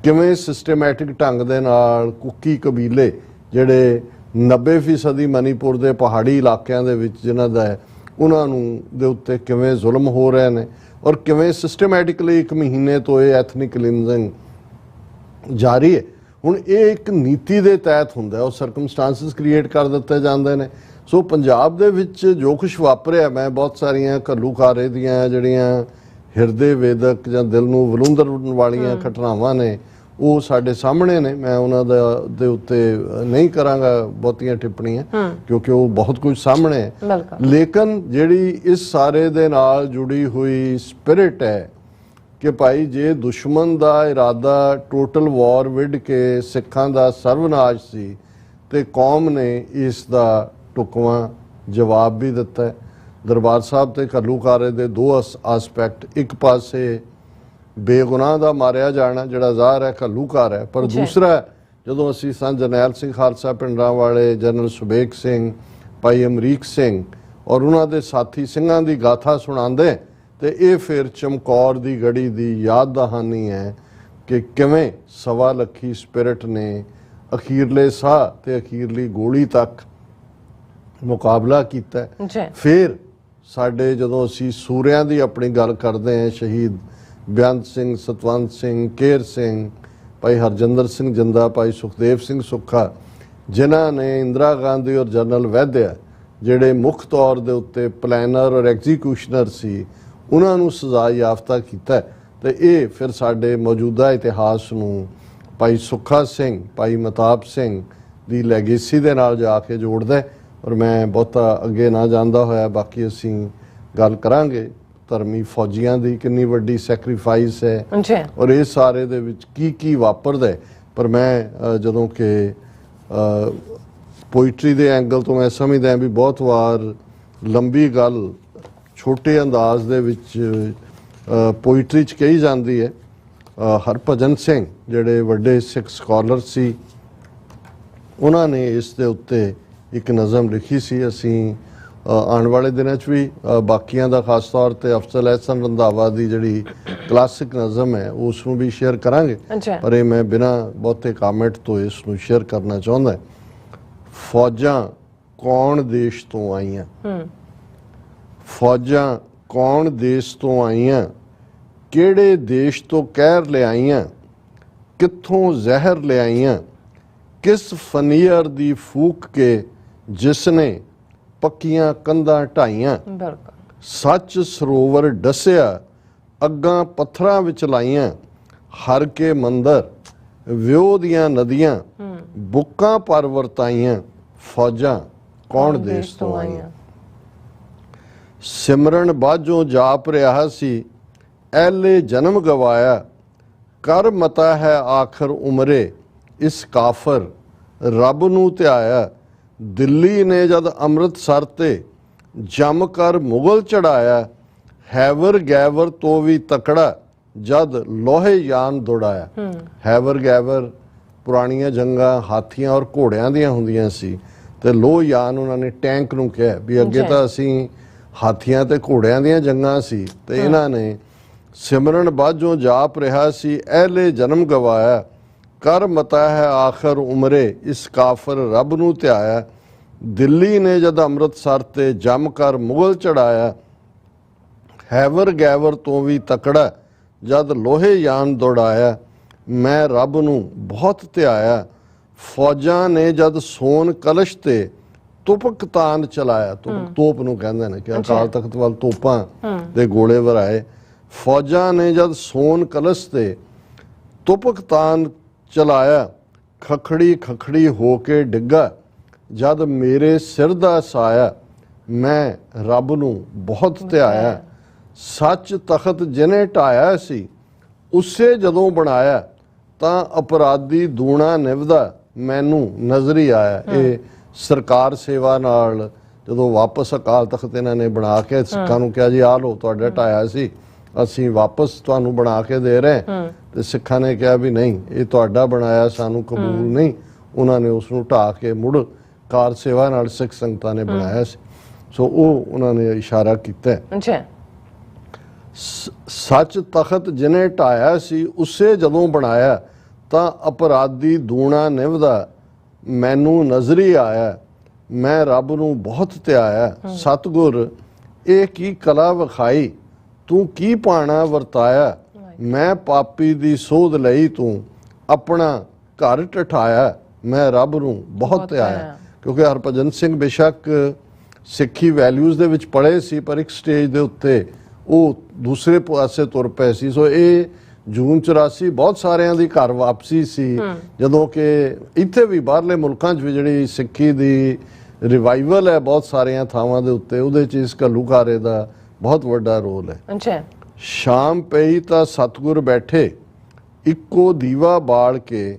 ਕਿਵੇਂ ਸਿਸਟਮੈਟਿਕ ਢੰਗ ਦੇ ਨਾਲ ਕੁੱਕੀ ਕਬੀਲੇ ਜਿਹੜੇ 90% ਮਨੀਪੁਰ ਦੇ ਪਹਾੜੀ ਇਲਾਕਿਆਂ ਦੇ ਵਿੱਚ ਜਿਨ੍ਹਾਂ ਦਾ ਹੈ, ਉਹਨਾਂ ਨੂੰ ਦੇ ਉੱਤੇ ਕਿਵੇਂ ਜ਼ੁਲਮ ਹੋ ਰਹੇ ਨੇ, ਔਰ ਕਿਵੇਂ ਸਿਸਟਮੈਟਿਕਲੀ 1 ਮਹੀਨੇ ਤੋਂ ਇਹ ਐਥਨਿਕ ਕਲੀਨਜ਼ਿੰਗ ਜਾਰੀ ਹੈ। ਹੁਣ ਇਹ ਇੱਕ ਨੀਤੀ ਦੇ ਤਹਿਤ ਹੁੰਦਾ, ਉਹ ਸਰਕਮਸਟੈਂਸਸ ਕ੍ਰੀਏਟ ਕਰ ਦਿੱਤੇ ਜਾਂਦੇ ਨੇ। ਸੋ ਪੰਜਾਬ ਦੇ ਵਿੱਚ ਜੋ ਕੁਛ ਵਾਪਰਿਆ, ਮੈਂ ਬਹੁਤ ਸਾਰੀਆਂ ਘੱਲੂਘਾਰੇ ਦੀਆਂ ਜਿਹੜੀਆਂ ਹਿਰਦੇ ਵੇਦਕ ਜਾਂ ਦਿਲ ਨੂੰ ਵਲੂੰਧਰਨ ਵਾਲੀਆਂ ਘਟਨਾਵਾਂ ਨੇ ਉਹ ਸਾਡੇ ਸਾਹਮਣੇ ਨੇ। ਮੈਂ ਉਹਨਾਂ ਦੇ ਉੱਤੇ ਨਹੀਂ ਕਰਾਂਗਾ ਬਹੁਤੀਆਂ ਟਿੱਪਣੀਆਂ, ਕਿਉਂਕਿ ਉਹ ਬਹੁਤ ਕੁਝ ਸਾਹਮਣੇ ਹੈ। ਲੇਕਿਨ ਜਿਹੜੀ ਇਸ ਸਾਰੇ ਦੇ ਨਾਲ ਜੁੜੀ ਹੋਈ ਸਪਿਰਿਟ ਹੈ ਕਿ ਭਾਈ ਜੇ ਦੁਸ਼ਮਣ ਦਾ ਇਰਾਦਾ ਟੋਟਲ ਵਾਰ ਵਿੱਢ ਕੇ ਸਿੱਖਾਂ ਦਾ ਸਰਵਨਾਸ਼ ਸੀ, ਤੇ ਕੌਮ ਨੇ ਇਸ ਦਾ ਢੁਕਵਾਂ ਜਵਾਬ ਵੀ ਦਿੱਤਾ ਹੈ। ਦਰਬਾਰ ਸਾਹਿਬ ਤੇ ਘੱਲੂਘਾਰੇ ਦੇ 2 ਆਸਪੈਕਟ, ਇੱਕ ਪਾਸੇ ਬੇਗੁਨਾਹ ਦਾ ਮਾਰਿਆ ਜਾਣਾ ਜਿਹੜਾ ਜ਼ਾਹਰ ਹੈ ਘੱਲੂਘਾਰ ਹੈ, ਪਰ ਦੂਸਰਾ ਜਦੋਂ ਅਸੀਂ ਸੰਤ ਜਰਨੈਲ ਸਿੰਘ ਖਾਲਸਾ ਪਿੰਡਾਂ ਵਾਲੇ, ਜਨਰਲ ਸੁਬੇਗ ਸਿੰਘ, ਭਾਈ ਅਮਰੀਕ ਸਿੰਘ ਔਰ ਉਹਨਾਂ ਦੇ ਸਾਥੀ ਸਿੰਘਾਂ ਦੀ ਗਾਥਾ ਸੁਣਾਉਂਦੇ, ਤੇ ਇਹ ਫਿਰ ਚਮਕੌਰ ਦੀ ਗੜੀ ਦੀ ਯਾਦ ਦਹਾਨੀ ਹੈ ਕਿ ਕਿਵੇਂ 1.25 ਲੱਖੀ ਸਪਿਰਿਟ ਨੇ ਅਖੀਰਲੇ ਸਾਹ ਤੇ ਅਖੀਰਲੀ ਗੋਲੀ ਤੱਕ ਮੁਕਾਬਲਾ ਕੀਤਾ। ਫਿਰ ਸਾਡੇ ਜਦੋਂ ਅਸੀਂ ਸੂਰਿਆਂ ਦੀ ਆਪਣੀ ਗੱਲ ਕਰਦੇ ਹਾਂ, ਸ਼ਹੀਦ ਬੇਅੰਤ ਸਿੰਘ, ਸਤਵੰਤ ਸਿੰਘ, ਕੇਰ ਸਿੰਘ, ਭਾਈ ਹਰਜਿੰਦਰ ਸਿੰਘ ਜਿੰਦਾ, ਭਾਈ ਸੁਖਦੇਵ ਸਿੰਘ ਸੁੱਖਾ, ਜਿਨ੍ਹਾਂ ਨੇ ਇੰਦਰਾ ਗਾਂਧੀ ਔਰ ਜਨਰਲ ਵੈਦਿਆ ਜਿਹੜੇ ਮੁੱਖ ਤੌਰ ਦੇ ਉੱਤੇ ਪਲੈਨਰ ਔਰ ਐਗਜ਼ੀਕਿਊਸ਼ਨਰ ਸੀ, ਉਹਨਾਂ ਨੂੰ ਸਜ਼ਾ ਯਾਫਤਾ ਕੀਤਾ। ਤੇ ਇਹ ਫਿਰ ਸਾਡੇ ਮੌਜੂਦਾ ਇਤਿਹਾਸ ਨੂੰ ਭਾਈ ਸੁੱਖਾ ਸਿੰਘ, ਭਾਈ ਮਤਾਬ ਸਿੰਘ ਦੀ ਲੈਗੇਸੀ ਦੇ ਨਾਲ ਜਾ ਕੇ ਜੋੜਦਾ। ਔਰ ਮੈਂ ਬਹੁਤਾ ਅੱਗੇ ਨਾ ਜਾਂਦਾ ਹੋਇਆ ਬਾਕੀ ਅਸੀਂ ਗੱਲ ਕਰਾਂਗੇ ਧਰਮੀ ਫੌਜੀਆਂ ਦੀ ਕਿੰਨੀ ਵੱਡੀ ਸੈਕਰੀਫਾਈਸ ਹੈ ਔਰ ਇਹ ਸਾਰੇ ਦੇ ਵਿੱਚ ਕੀ ਵਾਪਰਦਾ। ਪਰ ਮੈਂ ਜਦੋਂ ਕਿ ਪੋਇਟਰੀ ਦੇ ਐਂਗਲ ਤੋਂ ਮੈਂ ਸਮਝਦਾ ਵੀ ਬਹੁਤ ਵਾਰ ਲੰਬੀ ਗੱਲ ਛੋਟੇ ਅੰਦਾਜ਼ ਦੇ ਵਿੱਚ ਪੋਇਟਰੀ 'ਚ ਕਹੀ ਜਾਂਦੀ ਹੈ। ਹਰਭਜਨ ਸਿੰਘ ਜਿਹੜੇ ਵੱਡੇ ਸਿੱਖ ਸਕਾਲਰ ਸੀ, ਉਹਨਾਂ ਨੇ ਇਸ ਦੇ ਉੱਤੇ ਇੱਕ ਨਜ਼ਮ ਲਿਖੀ ਸੀ। ਅਸੀਂ ਆਉਣ ਵਾਲੇ ਦਿਨਾਂ 'ਚ ਵੀ ਬਾਕੀਆਂ ਦਾ ਖਾਸ ਤੌਰ ਤੇ ਅਫਜ਼ਲ ਅਹਿਸਨ ਰੰਧਾਵਾ ਦੀ ਜਿਹੜੀ ਕਲਾਸਿਕ ਨਜ਼ਮ ਹੈ ਉਸ ਨੂੰ ਵੀ ਸ਼ੇਅਰ ਕਰਾਂਗੇ, ਪਰ ਇਹ ਮੈਂ ਬਿਨਾਂ ਬਹੁਤੇ ਕਾਮੈਂਟ ਤੋਂ ਇਸ ਨੂੰ ਸ਼ੇਅਰ ਕਰਨਾ ਚਾਹੁੰਦਾ। ਫੌਜਾਂ ਕੌਣ ਦੇਸ਼ ਤੋਂ ਆਈਆਂ, ਫੌਜਾਂ ਕੌਣ ਦੇਸ਼ ਤੋਂ ਆਈਆਂ, ਕਿਹੜੇ ਦੇਸ਼ ਤੋਂ ਕਹਿਰ ਲਿਆਈਆਂ, ਕਿੱਥੋਂ ਜ਼ਹਿਰ ਲਿਆਈਆਂ, ਕਿਸ ਫਨੀਅਰ ਦੀ ਫੂਕ ਕੇ ਜਿਸਨੇ ਪੱਕੀਆਂ ਕੰਧਾਂ ਢਾਈਆਂ, ਸੱਚ ਸਰੋਵਰ ਡਸਿਆ ਅੱਗਾਂ ਪੱਥਰਾਂ ਵਿੱਚ ਲਾਈਆਂ, ਹਰ ਕੇ ਮੰਦਰ ਵਿਉ ਦੀਆਂ ਨਦੀਆਂ ਬੁੱਕਾਂ ਪਰ ਵਰਤਾਈਆਂ, ਫੌਜਾਂ ਕੌਣ ਦੇਸ਼ ਤੋਂ ਆਈਆਂ। ਸਿਮਰਨ ਬਾਝੋਂ ਜਾਪ ਰਿਹਾ ਸੀ ਐਲੇ ਜਨਮ ਗਵਾਇਆ, ਕਰ ਮਤਾ ਹੈ ਆਖਰ ਉਮਰੇ ਇਸ ਕਾਫਰ ਰੱਬ ਨੂੰ ਧਿਆਇਆ, ਦਿੱਲੀ ਨੇ ਜਦ ਅੰਮ੍ਰਿਤਸਰ ਤੇ ਜੰਮ ਕਰ ਮੁਗਲ ਚੜਾਇਆ, ਹੈਵਰ ਗੈਵਰ ਤੋਂ ਵੀ ਤਕੜਾ ਜਦ ਲੋਹੇ ਯਾਨ ਦੌੜਾਇਆ। ਹੈਵਰ ਗੈਵਰ ਪੁਰਾਣੀਆਂ ਜੰਗਾਂ ਹਾਥੀਆਂ ਔਰ ਘੋੜਿਆਂ ਦੀਆਂ ਹੁੰਦੀਆਂ ਸੀ, ਤੇ ਲੋਹ ਯਾਨ ਉਹਨਾਂ ਨੇ ਟੈਂਕ ਨੂੰ ਕਿਹਾ ਵੀ ਅੱਗੇ ਤਾਂ ਅਸੀਂ ਹਾਥੀਆਂ ਤੇ ਘੋੜਿਆਂ ਦੀਆਂ ਜੰਗਾਂ ਸੀ, ਤੇ ਇਹਨਾਂ ਨੇ ਸਿਮਰਨ ਬਾਝੋਂ ਜਾਪ ਰਿਹਾ ਸੀ ਐਲੇ ਜਨਮ ਗਵਾਇਆ, ਕਰ ਮਤਾ ਹੈ ਆਖਰ ਉਮਰੇ ਇਸ ਕਾਫਰ ਰੱਬ ਨੂੰ ਧਿਆਇਆ, ਦਿੱਲੀ ਨੇ ਜਦ ਅੰਮ੍ਰਿਤਸਰ ਤੇ ਜੰਮ ਕਰ ਮੁਗਲ ਚੜਾਇਆ, ਹੈਵਰ ਗੈਵਰ ਤੋਂ ਵੀ ਤਕੜਾ ਜਦ ਲੋਹੇ ਯਾਨ ਦੌੜਾਇਆ, मैं रब नूं बहुत ध्याया, फौजां ने जद सोन कलश ते तुपक तान चलाया। तुपक तोप नूं कहंदे ने कि अकाल तख्त वाल तोपां दे गोले वराए। फौजां ने जद सोन कलश ते तुपक तान चलाया, खखड़ी खखड़ी होके डिग्गा, जद मेरे सिर दा साया, मैं रब नूं बहुत ध्याया। सच तखत जिने ढाया सी, उसे जदों बनाया, ਤਾਂ ਅਪਰਾਧੀ ਦੂਣਾ ਨਿਭਦਾ ਮੈਨੂੰ ਨਜ਼ਰ ਹੀ ਆਇਆ। ਇਹ ਸਰਕਾਰ ਸੇਵਾ ਨਾਲ ਜਦੋਂ ਵਾਪਸ ਅਕਾਲ ਤਖਤ ਇਹਨਾਂ ਨੇ ਬਣਾ ਕੇ ਸਿੱਖਾਂ ਨੂੰ ਕਿਹਾ ਜੀ ਆਹ ਲਓ ਤੁਹਾਡਾ ਢਾਇਆ ਸੀ, ਅਸੀਂ ਵਾਪਸ ਤੁਹਾਨੂੰ ਬਣਾ ਕੇ ਦੇ ਰਹੇ, ਤੇ ਸਿੱਖਾਂ ਨੇ ਕਿਹਾ ਵੀ ਨਹੀਂ ਇਹ ਤੁਹਾਡਾ ਬਣਾਇਆ ਸਾਨੂੰ ਕਬੂਲ ਨਹੀਂ। ਉਹਨਾਂ ਨੇ ਉਸ ਨੂੰ ਢਾਹ ਕੇ ਮੁੜ ਕਾਰ ਸੇਵਾ ਨਾਲ ਸਿੱਖ ਸੰਗਤਾਂ ਨੇ ਬਣਾਇਆ ਸੀ। ਸੋ ਉਹ ਉਹਨਾਂ ਨੇ ਇਸ਼ਾਰਾ ਕੀਤਾ। ਸੱਚ ਤਖਤ ਜਿਨੇ ਢਾਇਆ ਸੀ, ਉਸੇ ਜਦੋਂ ਬਣਾਇਆ, ਤਾਂ ਅਪਰਾਧੀ ਦੂਣਾ ਨਿਭਦਾ ਮੈਨੂੰ ਨਜ਼ਰ ਹੀ ਆਇਆ। ਮੈਂ ਰੱਬ ਨੂੰ ਬਹੁਤ ਧਿਆਇਆ। ਸਤਿਗੁਰ ਇਹ ਕੀ ਕਲਾ ਵਿਖਾਈ, ਤੂੰ ਕੀ ਪਾਣਾ ਵਰਤਾਇਆ। ਮੈਂ ਪਾਪੀ ਦੀ ਸੋਧ ਲਈ, ਤੂੰ ਆਪਣਾ ਘਰ ਟਠਾਇਆ। ਮੈਂ ਰੱਬ ਨੂੰ ਬਹੁਤ ਧਿਆਇਆ। ਕਿਉਂਕਿ ਹਰਭਜਨ ਸਿੰਘ ਬੇਸ਼ੱਕ ਸਿੱਖੀ ਵੈਲਿਊਜ਼ ਦੇ ਵਿੱਚ ਪੜ੍ਹੇ ਸੀ, ਪਰ ਇੱਕ ਸਟੇਜ ਦੇ ਉੱਤੇ ਉਹ ਦੂਸਰੇ ਪਾਸੇ ਤੁਰ ਪਏ ਸੀ। ਸੋ ਇਹ ਜੂਨ 84 ਬਹੁਤ ਸਾਰਿਆਂ ਦੀ ਘਰ ਵਾਪਸੀ ਸੀ, ਜਦੋਂ ਕਿ ਇੱਥੇ ਵੀ ਬਾਹਰਲੇ ਮੁਲਕਾਂ 'ਚ ਵੀ ਜਿਹੜੀ ਸਿੱਖੀ ਦੀ ਰਿਵਾਈਵਲ ਹੈ ਬਹੁਤ ਸਾਰੀਆਂ ਥਾਵਾਂ ਦੇ ਉੱਤੇ, ਉਹਦੇ 'ਚ ਇਸ ਘੱਲੂਘਾਰੇ ਦਾ ਬਹੁਤ ਵੱਡਾ ਰੋਲ ਹੈ। ਸ਼ਾਮ ਪਈ ਤਾਂ ਸਤਿਗੁਰ ਬੈਠੇ, ਇੱਕੋ ਦੀਵਾ ਬਾਲ ਕੇ,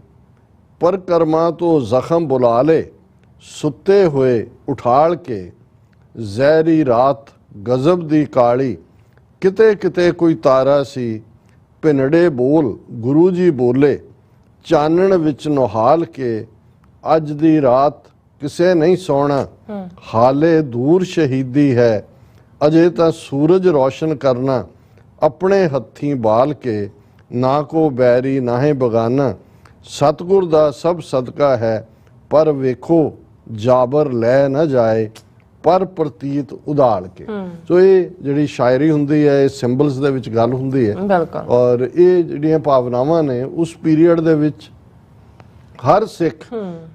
ਪਰਕਰਮਾਂ ਤੋਂ ਜ਼ਖਮ ਬੁਲਾ ਲੇ, ਸੁੱਤੇ ਹੋਏ ਉਠਾਲ ਕੇ। ਜ਼ਹਿਰੀ ਰਾਤ ਗਜ਼ਬ ਦੀ ਕਾਲੀ, ਕਿਤੇ ਕਿਤੇ ਕੋਈ ਤਾਰਾ ਸੀ, ਭਿੰਨੜੇ ਬੋਲ ਗੁਰੂ ਜੀ ਬੋਲੇ, ਚਾਨਣ ਵਿੱਚ ਨੁਹਾਲ ਕੇ। ਅੱਜ ਦੀ ਰਾਤ ਕਿਸੇ ਨਹੀਂ ਸੌਣਾ, ਹਾਲੇ ਦੂਰ ਸ਼ਹੀਦੀ ਹੈ, ਅਜੇ ਤਾਂ ਸੂਰਜ ਰੋਸ਼ਨ ਕਰਨਾ, ਆਪਣੇ ਹੱਥੀਂ ਬਾਲ ਕੇ। ਨਾ ਕੋ ਬੈਰੀ ਨਾਹੇ ਬਗਾਨਾ, ਸਤਿਗੁਰ ਦਾ ਸਭ ਸਦਕਾ ਹੈ, ਪਰ ਵੇਖੋ ਜਾਬਰ ਲੈ ਨਾ ਜਾਏ, ਪਰ ਪ੍ਰਤੀਤ ਉਧਾਲ ਕੇ। ਸੋ ਇਹ ਜਿਹੜੀ ਸ਼ਾਇਰੀ ਹੁੰਦੀ ਹੈ, ਇਹ ਸਿੰਬਲਸ ਦੇ ਵਿੱਚ ਗੱਲ ਹੁੰਦੀ ਹੈ, ਔਰ ਇਹ ਜਿਹੜੀਆਂ ਭਾਵਨਾਵਾਂ ਨੇ ਉਸ ਪੀਰੀਅਡ ਦੇ ਵਿੱਚ ਹਰ ਸਿੱਖ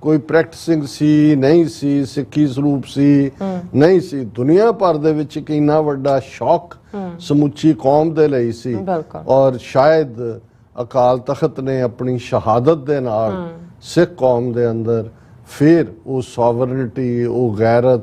ਕੋਈ ਪ੍ਰੈਕਟਿਸਿੰਗ ਸੀ ਨਹੀਂ ਸੀ, ਸਿੱਖੀ ਸਰੂਪ ਸੀ ਨਹੀਂ ਸੀ, ਦੁਨੀਆ ਭਰ ਦੇ ਵਿੱਚ ਇੱਕ ਇੰਨਾ ਵੱਡਾ ਸ਼ੌਕ ਸਮੁੱਚੀ ਕੌਮ ਦੇ ਲਈ ਸੀ। ਔਰ ਸ਼ਾਇਦ ਅਕਾਲ ਤਖਤ ਨੇ ਆਪਣੀ ਸ਼ਹਾਦਤ ਦੇ ਨਾਲ ਸਿੱਖ ਕੌਮ ਦੇ ਅੰਦਰ ਫਿਰ ਉਹ ਸੋਵਰਨਿਟੀ, ਉਹ ਗੈਰਤ,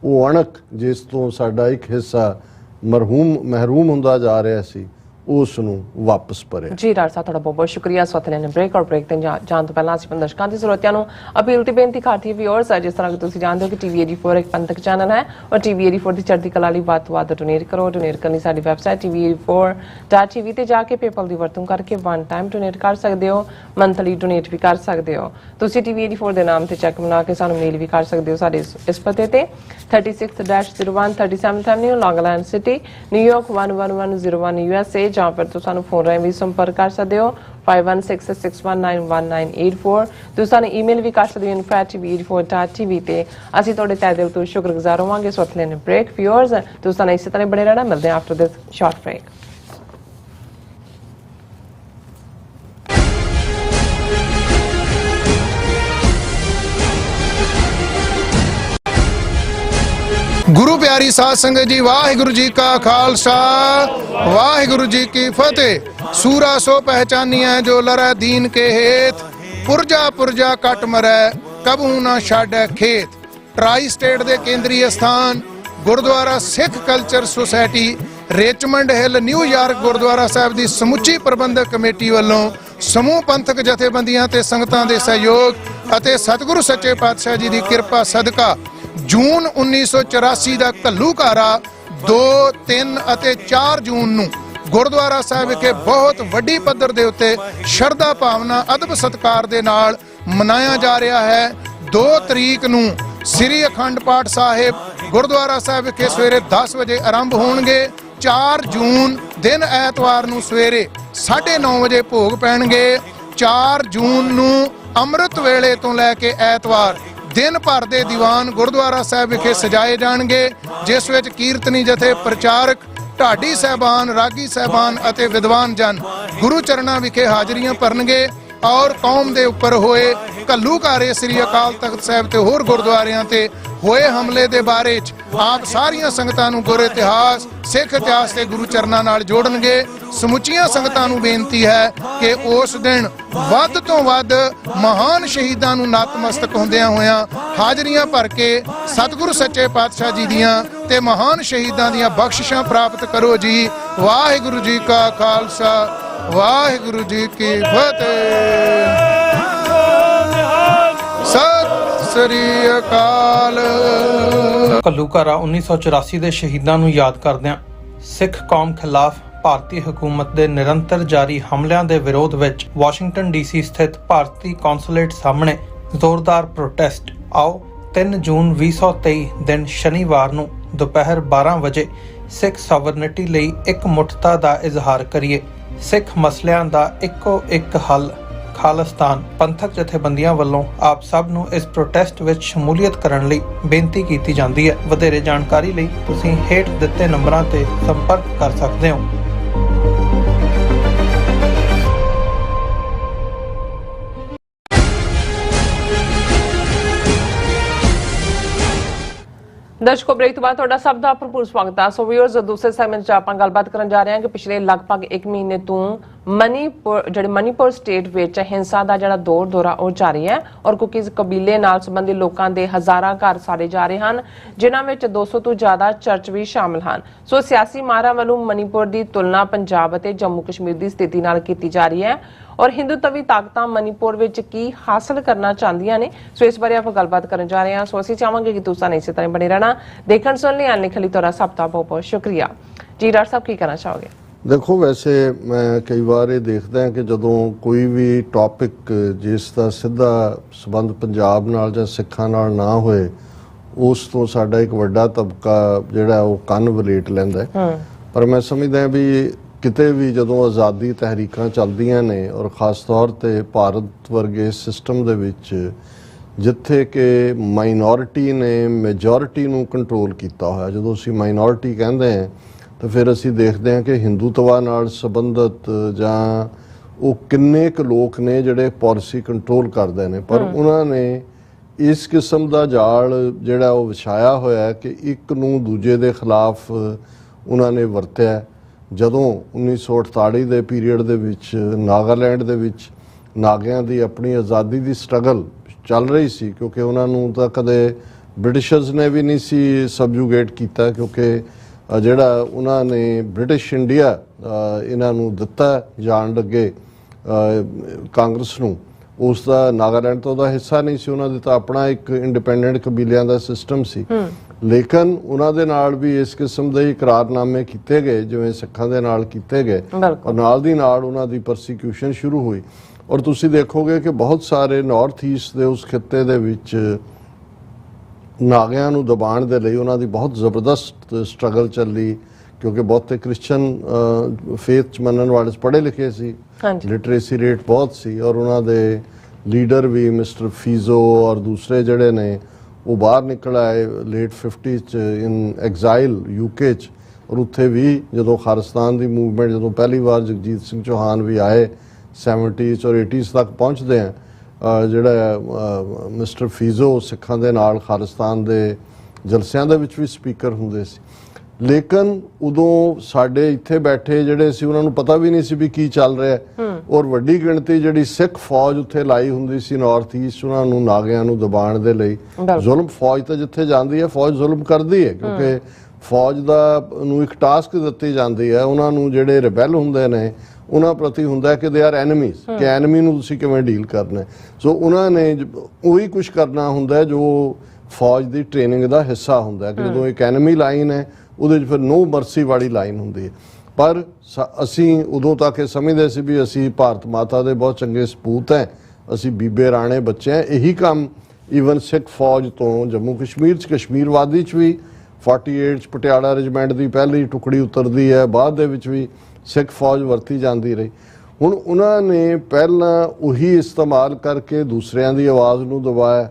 ਉਹ ਅਣਖ ਜਿਸ ਤੋਂ ਸਾਡਾ ਇੱਕ ਹਿੱਸਾ ਮਹਿਰੂਮ ਹੁੰਦਾ ਜਾ ਰਿਹਾ ਸੀ, ਉਸ ਨੂੰ ਵਾਪਸ ਭਰਿਆ। ਜੀ ਡਾਕਟਰ ਸਾਹਿਬ, ਤੁਹਾਡਾ ਬਹੁਤ ਬਹੁਤ ਸ਼ੁਕਰੀਆ। ਇਸ ਵਕਤ ਲੈਣੇ ਬ੍ਰੇਕ, ਔਰ ਬ੍ਰੇਕ ਤੇ ਜਾਣ ਤੋਂ ਪਹਿਲਾਂ ਅਸੀਂ ਦਰਸ਼ਕਾਂ ਤੇ ਸਰੋਤਿਆਂ ਨੂੰ ਅਪੀਲ ਤੇ ਬੇਨਤੀ ਕਰਦੀ ਹੈ ਵਿਊਅਰਸ, ਜਿਸ ਤਰ੍ਹਾਂ ਕਿ ਤੁਸੀਂ ਜਾਣਦੇ ਹੋ ਕਿ TV 84 ਇੱਕ ਪੰਥਕ ਚੈਨਲ ਹੈ, ਔਰ TV 84 ਦੀ ਚੜ੍ਹਦੀ ਕਲਾ ਲਈ ਵੱਧ ਤੋਂ ਵੱਧ ਡੋਨੇਟ ਕਰੋ। ਡੋਨੇਟ ਕਰਨੀ ਸਾਡੀ ਵੈਬਸਾਈਟ tv84.tv ਤੇ ਜਾ ਕੇ ਪੇਪਲ ਦੀ ਵਰਤੋਂ ਕਰਕੇ ਵਨ ਟਾਈਮ ਡੋਨੇਟ ਕਰ ਸਕਦੇ ਹੋ, ਮੰਥਲੀ ਡੋਨੇਟ ਵੀ ਕਰ ਸਕਦੇ ਹੋ। ਤੁਸੀਂ TV 84 ਦੇ ਨਾਮ ਤੇ ਚੈੱਕ ਬਣਾ ਕੇ ਸਾਨੂੰ ਮੇਲ ਵੀ ਕਰ ਸਕਦੇ ਹੋ ਸਾਡੇ ਇਸ ਪਤੇ ਤੇ 36-01 37th Avenue, Long Island City, New York 11101 USA, ਜਾਂ ਫਿਰ ਤੁਸੀਂ ਸਾਨੂੰ ਫੋਨ ਰਾਹੀਂ ਵੀ ਸੰਪਰਕ ਕਰ ਸਕਦੇ ਹੋ 5166191984। ਤੁਸੀਂ ਸਾਨੂੰ ਈਮੇਲ ਵੀ ਕਰ ਸਕਦੇ ਹੋ info@tv84.tv ਤੇ ਅਸੀਂ ਤੁਹਾਡੇ ਤਹਿ ਦਿਲ ਤੋਂ ਸ਼ੁਕਰਗੁਜ਼ਾਰ ਹੋਵਾਂਗੇ। ਇਸ ਵਕਤ ਲੈਣੇ ਬ੍ਰੇਕ ਵਿਊਅਰਸ, ਤੁਸੀਂ ਸਾਨੂੰ ਇਸੇ ਤਰ੍ਹਾਂ ਬਣੇ ਰਹਿਣਾ। ਮਿਲਦੇ ਹਾਂ ਆਫਟਰ ਦਿਸ ਸ਼ਾਰਟ ਬ੍ਰੇਕ। गुरु प्यारी साध संगत जी, वाहिगुरु जी का खालसा वाहिगुरु जी की फतेह। सूरा सो पहचानिया जो लड़ै दीन के हेत, पुरजा पुरजा कट मरै कबू ना छाड़ै खेत। ट्राई स्टेट दे केंद्रीय स्थान gurdwara Sikh Culture Society Richmond Hill New York gurdwara Sahib की समुची प्रबंधक कमेटी वालों समूह पंथक जथेबंदियां ते संगतां दे सहयोग अते सतगुरु सच्चे पातशाह जी की किरपा सदका जून 1984 ਦਾ ਘੱਲੂਘਾਰਾ 2, 3 ਅਤੇ 4 ਜੂਨ ਨੂੰ ਗੁਰਦੁਆਰਾ ਸਾਹਿਬ ਵਿਖੇ ਬਹੁਤ ਵੱਡੀ ਪੱਧਰ ਦੇ ਉੱਤੇ ਸ਼ਰਧਾ ਭਾਵਨਾ ਅਦਬ ਸਤਿਕਾਰ ਦੇ ਨਾਲ ਮਨਾਇਆ ਜਾ ਰਿਹਾ ਹੈ। 2 ਤਰੀਕ ਨੂੰ ਸ੍ਰੀ ਅਖੰਡ ਪਾਠ ਸਾਹਿਬ ਗੁਰਦੁਆਰਾ ਸਾਹਿਬ ਵਿਖੇ ਸਵੇਰੇ 10 ਵਜੇ ਆਰੰਭ ਹੋਣਗੇ। 4 ਜੂਨ ਦਿਨ ਐਤਵਾਰ ਨੂੰ ਸਵੇਰੇ 9:30 ਵਜੇ ਭੋਗ ਪੈਣਗੇ। 4 ਜੂਨ ਨੂੰ ਅੰਮ੍ਰਿਤ ਵੇਲੇ ਤੋਂ ਲੈ ਕੇ ਐਤਵਾਰ दिन भर के दीवान गुरुद्वारा साहब विखे सजाए जाएंगे, जिस विच कीर्तनी जथे, प्रचारक, ਢਾਡੀ ਸਾਹਿਬਾਨ, ਰਾਗੀ ਸਾਹਿਬਾਨ ਅਤੇ ਵਿਦਵਾਨ ਜਨ ਗੁਰੂ ਚਰਨਾਂ ਵਿਖੇ ਹਾਜ਼ਰੀਆਂ ਭਰਨਗੇ ਔਰ ਕੌਮ ਦੇ ਉੱਪਰ ਹੋਏ ਘੱਲੂਘਾਰੇ ਸ੍ਰੀ ਅਕਾਲ ਤਖਤ ਸਾਹਿਬ ਤੇ ਹੋਰ ਗੁਰਦੁਆਰਿਆਂ ਤੇ ਹੋਏ ਹਮਲੇ ਦੇ ਬਾਰੇ 'ਚ ਆਪ ਸਾਰੀਆਂ ਸੰਗਤਾਂ ਨੂੰ ਗੁਰ ਇਤਿਹਾਸ, ਸਿੱਖ ਇਤਿਹਾਸ ਤੇ ਗੁਰੂ ਚਰਨਾਂ ਨਾਲ ਜੋੜਨਗੇ। ਸਮੁੱਚੀਆਂ ਸੰਗਤਾਂ ਨੂੰ ਬੇਨਤੀ ਹੈ ਕਿ ਉਸ ਦਿਨ ਵੱਧ ਤੋਂ ਵੱਧ ਮਹਾਨ ਸ਼ਹੀਦਾਂ ਨੂੰ ਨਤਮਸਤਕ ਹੁੰਦਿਆਂ ਹੋਇਆਂ ਹਾਜ਼ਰੀਆਂ ਭਰ ਕੇ ਸਤਿਗੁਰੂ ਸੱਚੇ ਪਾਤਸ਼ਾਹ ਜੀ ਦੀਆਂ ਤੇ ਮਹਾਨ ਸ਼ਹੀਦਾਂ ਦੀਆਂ ਬਖਸ਼ਿਸ਼ਾਂ ਪ੍ਰਾਪਤ ਕਰੋ ਜੀ। ਵਾਹਿਗੁਰੂ ਜੀ ਕਾ ਖਾਲਸਾ, ਵਾਹਿਗੁਰੂ ਜੀ ਕੀ ਫਤਿਹ। ਸਤਿ ਸ੍ਰੀ ਅਕਾਲ। ਘੱਲੂਘਾਰਾ 1984 ਦੇ ਸ਼ਹੀਦਾਂ ਨੂੰ ਯਾਦ ਕਰਦਿਆਂ ਸਿੱਖ ਕੌਮ ਖਿਲਾਫ ਭਾਰਤੀ ਹਕੂਮਤ ਦੇ ਨਿਰੰਤਰ ਜਾਰੀ ਹਮਲਿਆਂ ਦੇ ਵਿਰੋਧ ਵਿੱਚ ਵਾਸ਼ਿੰਗਟਨ ਡੀਸੀ ਸਥਿਤ ਭਾਰਤੀ ਕੌਂਸੂਲੇਟ ਸਾਹਮਣੇ ਜ਼ੋਰਦਾਰ ਪ੍ਰੋਟੈਸਟ। ਆਓ 3 ਜੂਨ 2023 ਦਿਨ ਸ਼ਨੀਵਾਰ ਨੂੰ ਦੁਪਹਿਰ 12 ਵਜੇ ਸਿੱਖ ਸੋਵਰਨਿਟੀ ਲਈ ਇਕਮੁੱਠਤਾ ਦਾ ਇਜ਼ਹਾਰ ਕਰੀਏ। ਸਿੱਖ ਮਸਲਿਆਂ ਦਾ ਇੱਕੋ ਇੱਕ ਹੱਲ ਖਾਲਿਸਤਾਨ। ਪੰਥਕ ਜਥੇਬੰਦੀਆਂ ਵੱਲੋਂ ਆਪ ਸਭ ਨੂੰ ਇਸ ਪ੍ਰੋਟੈਸਟ ਵਿੱਚ ਸ਼ਮੂਲੀਅਤ ਕਰਨ ਲਈ ਬੇਨਤੀ ਕੀਤੀ ਜਾਂਦੀ ਹੈ। ਵਧੇਰੇ ਜਾਣਕਾਰੀ ਲਈ ਤੁਸੀਂ ਹੇਠ ਦਿੱਤੇ ਨੰਬਰਾਂ ਤੇ ਸੰਪਰਕ ਕਰ ਸਕਦੇ ਹੋ। ਦਰਸ਼ਕੋ, ਬ੍ਰੇਕ ਤੋਂ ਬਾਅਦ ਤੁਹਾਡਾ ਸਭ ਦਾ ਭਰਪੂਰ ਸਵਾਗਤ ਹੈ। ਸੋ ਵੀਅਰਸ, ਦੂਸਰੇ ਸੈਗਮੈਂਟ 'ਚ ਆਪਾਂ ਗੱਲਬਾਤ ਕਰਨ ਜਾ ਰਹੇ ਹਾਂ ਕਿ ਪਿਛਲੇ ਲਗਭਗ 1 ਮਹੀਨੇ ਤੋਂ ਮਨੀਪੁਰ ਸਟੇਟ ਵਿੱਚ ਹਿੰਸਾ ਦਾ ਜਿਹੜਾ ਦੌਰਾ ਉਹ ਜਾਰੀ ਹੈ ਔਰ ਕੁਕੀਜ਼ ਕਬੀਲੇ ਨਾਲ ਸੰਬੰਧਿਤ ਲੋਕਾਂ ਦੇ ਹਜ਼ਾਰਾਂ ਘਰ ਸਾੜੇ ਜਾ ਰਹੇ ਹਨ, ਜਿਨ੍ਹਾਂ ਵਿੱਚ 200 ਤੋਂ ਜ਼ਿਆਦਾ ਚਰਚ ਵੀ ਸ਼ਾਮਲ ਹਨ। ਸੋ ਸਿਆਸੀ ਮਾਹਰਾਂ ਵੱਲੋਂ ਮਨੀਪੁਰ ਦੀ ਤੁਲਨਾ ਪੰਜਾਬ ਅਤੇ ਜੰਮੂ ਕਸ਼ਮੀਰ ਦੀ ਸਥਿਤੀ ਨਾਲ ਕੀਤੀ ਜਾ ਰਹੀ ਹੈ ਔਰ ਹਿੰਦੂਤਵੀ ਤਾਕਤਾਂ ਮਨੀਪੁਰ ਵਿੱਚ ਕੀ ਹਾਸਲ ਕਰਨਾ ਚਾਹੁੰਦੀਆਂ ਨੇ। ਸੋ ਇਸ ਬਾਰੇ ਆਪਾਂ ਗੱਲਬਾਤ ਕਰਨ ਜਾ ਰਹੇ ਹਾਂ। ਸੋ ਅਸੀਂ ਚਾਹਾਂਗੇ ਕਿ ਤੁਸੀਂ ਇਸੇ ਤਰ੍ਹਾਂ ਬਣੇ ਰਹਿਣਾ। ਦੇਖਣ ਸੁਣਨ ਲਈ ਆਨੇ ਖਲੀ ਤੁਹਾਡਾ ਸਭ ਦਾ ਬਹੁਤ ਬਹੁਤ ਸ਼ੁਕਰੀਆ ਜੀ। ਡਾਕਟਰ ਸਾਹਿਬ, ਕੀ ਕਹਿਣਾ ਚਾਹੋਗੇ? ਦੇਖੋ, ਵੈਸੇ ਮੈਂ ਕਈ ਵਾਰ ਇਹ ਦੇਖਦਾ ਹਾਂ ਕਿ ਜਦੋਂ ਕੋਈ ਵੀ ਟੌਪਿਕ ਜਿਸ ਦਾ ਸਿੱਧਾ ਸੰਬੰਧ ਪੰਜਾਬ ਨਾਲ ਜਾਂ ਸਿੱਖਾਂ ਨਾਲ ਨਾ ਹੋਏ, ਉਸ ਤੋਂ ਸਾਡਾ ਇੱਕ ਵੱਡਾ ਤਬਕਾ ਜਿਹੜਾ ਉਹ ਕੰਨ ਵਲੇਟ ਲੈਂਦਾ। ਪਰ ਮੈਂ ਸਮਝਦਾ ਵੀ ਕਿਤੇ ਵੀ ਜਦੋਂ ਆਜ਼ਾਦੀ ਤਹਿਰੀਕਾਂ ਚੱਲਦੀਆਂ ਨੇ ਔਰ ਖਾਸ ਤੌਰ ਤੇ ਭਾਰਤ ਵਰਗੇ ਸਿਸਟਮ ਦੇ ਵਿੱਚ ਜਿੱਥੇ ਕਿ ਮਾਈਨੋਰਿਟੀ ਨੇ ਮੈਜੋਰਿਟੀ ਨੂੰ ਕੰਟਰੋਲ ਕੀਤਾ ਹੋਇਆ, ਜਦੋਂ ਅਸੀਂ ਮਾਈਨੋਰਿਟੀ ਕਹਿੰਦੇ ਹਾਂ ਤਾਂ ਫਿਰ ਅਸੀਂ ਦੇਖਦੇ ਹਾਂ ਕਿ ਹਿੰਦੂਤਵਾ ਨਾਲ ਸੰਬੰਧਿਤ ਜਾਂ ਉਹ ਕਿੰਨੇ ਕੁ ਲੋਕ ਨੇ ਜਿਹੜੇ ਪਾਲਿਸੀ ਕੰਟਰੋਲ ਕਰਦੇ ਨੇ, ਪਰ ਉਹਨਾਂ ਨੇ ਇਸ ਕਿਸਮ ਦਾ ਜਾਲ ਜਿਹੜਾ ਉਹ ਵਿਛਾਇਆ ਹੋਇਆ ਕਿ ਇੱਕ ਨੂੰ ਦੂਜੇ ਦੇ ਖਿਲਾਫ ਉਹਨਾਂ ਨੇ ਵਰਤਿਆ। ਜਦੋਂ 1948 ਦੇ ਪੀਰੀਅਡ ਦੇ ਵਿੱਚ ਨਾਗਾਲੈਂਡ ਦੇ ਵਿੱਚ ਨਾਗਿਆਂ ਦੀ ਆਪਣੀ ਆਜ਼ਾਦੀ ਦੀ ਸਟਰਗਲ ਚੱਲ ਰਹੀ ਸੀ, ਕਿਉਂਕਿ ਉਹਨਾਂ ਨੂੰ ਤਾਂ ਕਦੇ ਬ੍ਰਿਟਿਸ਼ਰਸ ਨੇ ਵੀ ਨਹੀਂ ਸੀ ਸਬਜੂਗੇਟ ਕੀਤਾ, ਕਿਉਂਕਿ ਜਿਹੜਾ ਉਹਨਾਂ ਨੇ ਬ੍ਰਿਟਿਸ਼ ਇੰਡੀਆ ਇਹਨਾਂ ਨੂੰ ਦਿੱਤਾ ਜਾਣ ਲੱਗੇ ਕਾਂਗਰਸ ਨੂੰ, ਉਸ ਦਾ ਨਾਗਾਲੈਂਡ ਤੋਂ ਉਹਦਾ ਹਿੱਸਾ ਨਹੀਂ ਸੀ। ਉਹਨਾਂ ਦੇ ਤਾਂ ਆਪਣਾ ਇੱਕ ਇੰਡੀਪੈਂਡੈਂਟ ਕਬੀਲਿਆਂ ਦਾ ਸਿਸਟਮ ਸੀ, ਲੇਕਿਨ ਉਹਨਾਂ ਦੇ ਨਾਲ ਵੀ ਇਸ ਕਿਸਮ ਦੇ ਇਕਰਾਰਨਾਮੇ ਕੀਤੇ ਗਏ ਜਿਵੇਂ ਸਿੱਖਾਂ ਦੇ ਨਾਲ ਕੀਤੇ ਗਏ ਔਰ ਨਾਲ ਦੀ ਨਾਲ ਉਹਨਾਂ ਦੀ ਪਰਸੀਕਿਊਸ਼ਨ ਸ਼ੁਰੂ ਹੋਈ। ਔਰ ਤੁਸੀਂ ਦੇਖੋਗੇ ਕਿ ਬਹੁਤ ਸਾਰੇ ਨਾਰਥ ਈਸਟ ਦੇ ਉਸ ਖਿੱਤੇ ਦੇ ਵਿੱਚ ਨਾਗਿਆਂ ਨੂੰ ਦਬਾਉਣ ਦੇ ਲਈ ਉਹਨਾਂ ਦੀ ਬਹੁਤ ਜ਼ਬਰਦਸਤ ਸਟਰਗਲ ਚੱਲੀ, ਕਿਉਂਕਿ ਬਹੁਤੇ ਕ੍ਰਿਸਚਨ ਫੇਥ 'ਚ ਮੰਨਣ ਵਾਲੇ ਪੜ੍ਹੇ ਲਿਖੇ ਸੀ, ਲਿਟਰੇਸੀ ਰੇਟ ਬਹੁਤ ਸੀ ਔਰ ਉਹਨਾਂ ਦੇ ਲੀਡਰ ਵੀ ਮਿਸਟਰ ਫੀਜ਼ੋ ਔਰ ਦੂਸਰੇ ਜਿਹੜੇ ਨੇ ਉਹ ਬਾਹਰ ਨਿਕਲ ਆਏ ਲੇਟ 50s 'ਚ ਇਨ ਐਗਜ਼ਾਈਲ UK 'ਚ। ਔਰ ਉੱਥੇ ਵੀ ਜਦੋਂ ਖਾਲਿਸਤਾਨ ਦੀ ਮੂਵਮੈਂਟ ਜਦੋਂ ਪਹਿਲੀ ਵਾਰ ਜਗਜੀਤ ਸਿੰਘ ਚੌਹਾਨ ਵੀ ਆਏ 70s ਔਰ 80s ਤੱਕ ਪਹੁੰਚਦੇ ਆ, ਜਿਹੜਾ ਮਿਸਟਰ ਫੀਜ਼ੋ ਸਿੱਖਾਂ ਦੇ ਨਾਲ ਖਾਲਿਸਤਾਨ ਦੇ ਜਲਸਿਆਂ ਦੇ ਵਿੱਚ ਵੀ ਸਪੀਕਰ ਹੁੰਦੇ ਸੀ। ਲੇਕਿਨ ਉਦੋਂ ਸਾਡੇ ਇੱਥੇ ਬੈਠੇ ਜਿਹੜੇ ਸੀ ਉਹਨਾਂ ਨੂੰ ਪਤਾ ਵੀ ਨਹੀਂ ਸੀ ਵੀ ਕੀ ਚੱਲ ਰਿਹਾ ਔਰ ਵੱਡੀ ਗਿਣਤੀ ਜਿਹੜੀ ਸਿੱਖ ਫੌਜ ਉੱਥੇ ਲਾਈ ਹੁੰਦੀ ਸੀ ਨਾਰਥ ਈਸਟ ਉਹਨਾਂ ਨੂੰ ਨਾਗਿਆਂ ਨੂੰ ਦਬਾਉਣ ਦੇ ਲਈ। ਜ਼ੁਲਮ ਫੌਜ ਤਾਂ ਜਿੱਥੇ ਜਾਂਦੀ ਹੈ ਫੌਜ ਜ਼ੁਲਮ ਕਰਦੀ ਹੈ, ਕਿਉਂਕਿ ਫੌਜ ਦਾ ਨੂੰ ਇੱਕ ਟਾਸਕ ਦਿੱਤੀ ਜਾਂਦੀ ਹੈ, ਉਹਨਾਂ ਨੂੰ ਜਿਹੜੇ ਰਿਬੈਲ ਹੁੰਦੇ ਨੇ ਉਹਨਾਂ ਪ੍ਰਤੀ ਹੁੰਦਾ ਕਿ ਦੇ ਆਰ ਐਨਮੀਜ਼, ਕਿ ਐਨਮੀ ਨੂੰ ਤੁਸੀਂ ਕਿਵੇਂ ਡੀਲ ਕਰਨਾ। ਸੋ ਉਹਨਾਂ ਨੇ ਉਹੀ ਕੁਝ ਕਰਨਾ ਹੁੰਦਾ ਜੋ ਫੌਜ ਦੀ ਟ੍ਰੇਨਿੰਗ ਦਾ ਹਿੱਸਾ ਹੁੰਦਾ ਕਿ ਜਦੋਂ ਇੱਕ ਐਨਮੀ ਲਾਈਨ ਹੈ ਉਹਦੇ 'ਚ ਫਿਰ ਨੋ ਮਰਸੀ ਵਾਲੀ ਲਾਈਨ ਹੁੰਦੀ ਹੈ। ਪਰ ਅਸੀਂ ਉਦੋਂ ਤੱਕ ਇਹ ਸਮਝਦੇ ਸੀ ਵੀ ਅਸੀਂ ਭਾਰਤ ਮਾਤਾ ਦੇ ਬਹੁਤ ਚੰਗੇ ਸਪੂਤ ਹੈ, ਅਸੀਂ ਬੀਬੇ ਰਾਣੇ ਬੱਚੇ ਹਾਂ। ਇਹੀ ਕੰਮ ਈਵਨ ਸਿੱਖ ਫੌਜ ਤੋਂ ਜੰਮੂ ਕਸ਼ਮੀਰ 'ਚ ਕਸ਼ਮੀਰ ਵਾਦੀ 'ਚ ਵੀ 48 'ਚ ਪਟਿਆਲਾ ਰੈਜੀਮੈਂਟ ਦੀ ਪਹਿਲੀ ਟੁਕੜੀ ਉਤਰਦੀ ਹੈ, ਬਾਅਦ ਦੇ ਵਿੱਚ ਵੀ ਸਿੱਖ ਫੌਜ ਵਰਤੀ ਜਾਂਦੀ ਰਹੀ। ਹੁਣ ਉਹਨਾਂ ਨੇ ਪਹਿਲਾਂ ਉਹੀ ਇਸਤੇਮਾਲ ਕਰਕੇ ਦੂਸਰਿਆਂ ਦੀ ਆਵਾਜ਼ ਨੂੰ ਦਬਾਇਆ।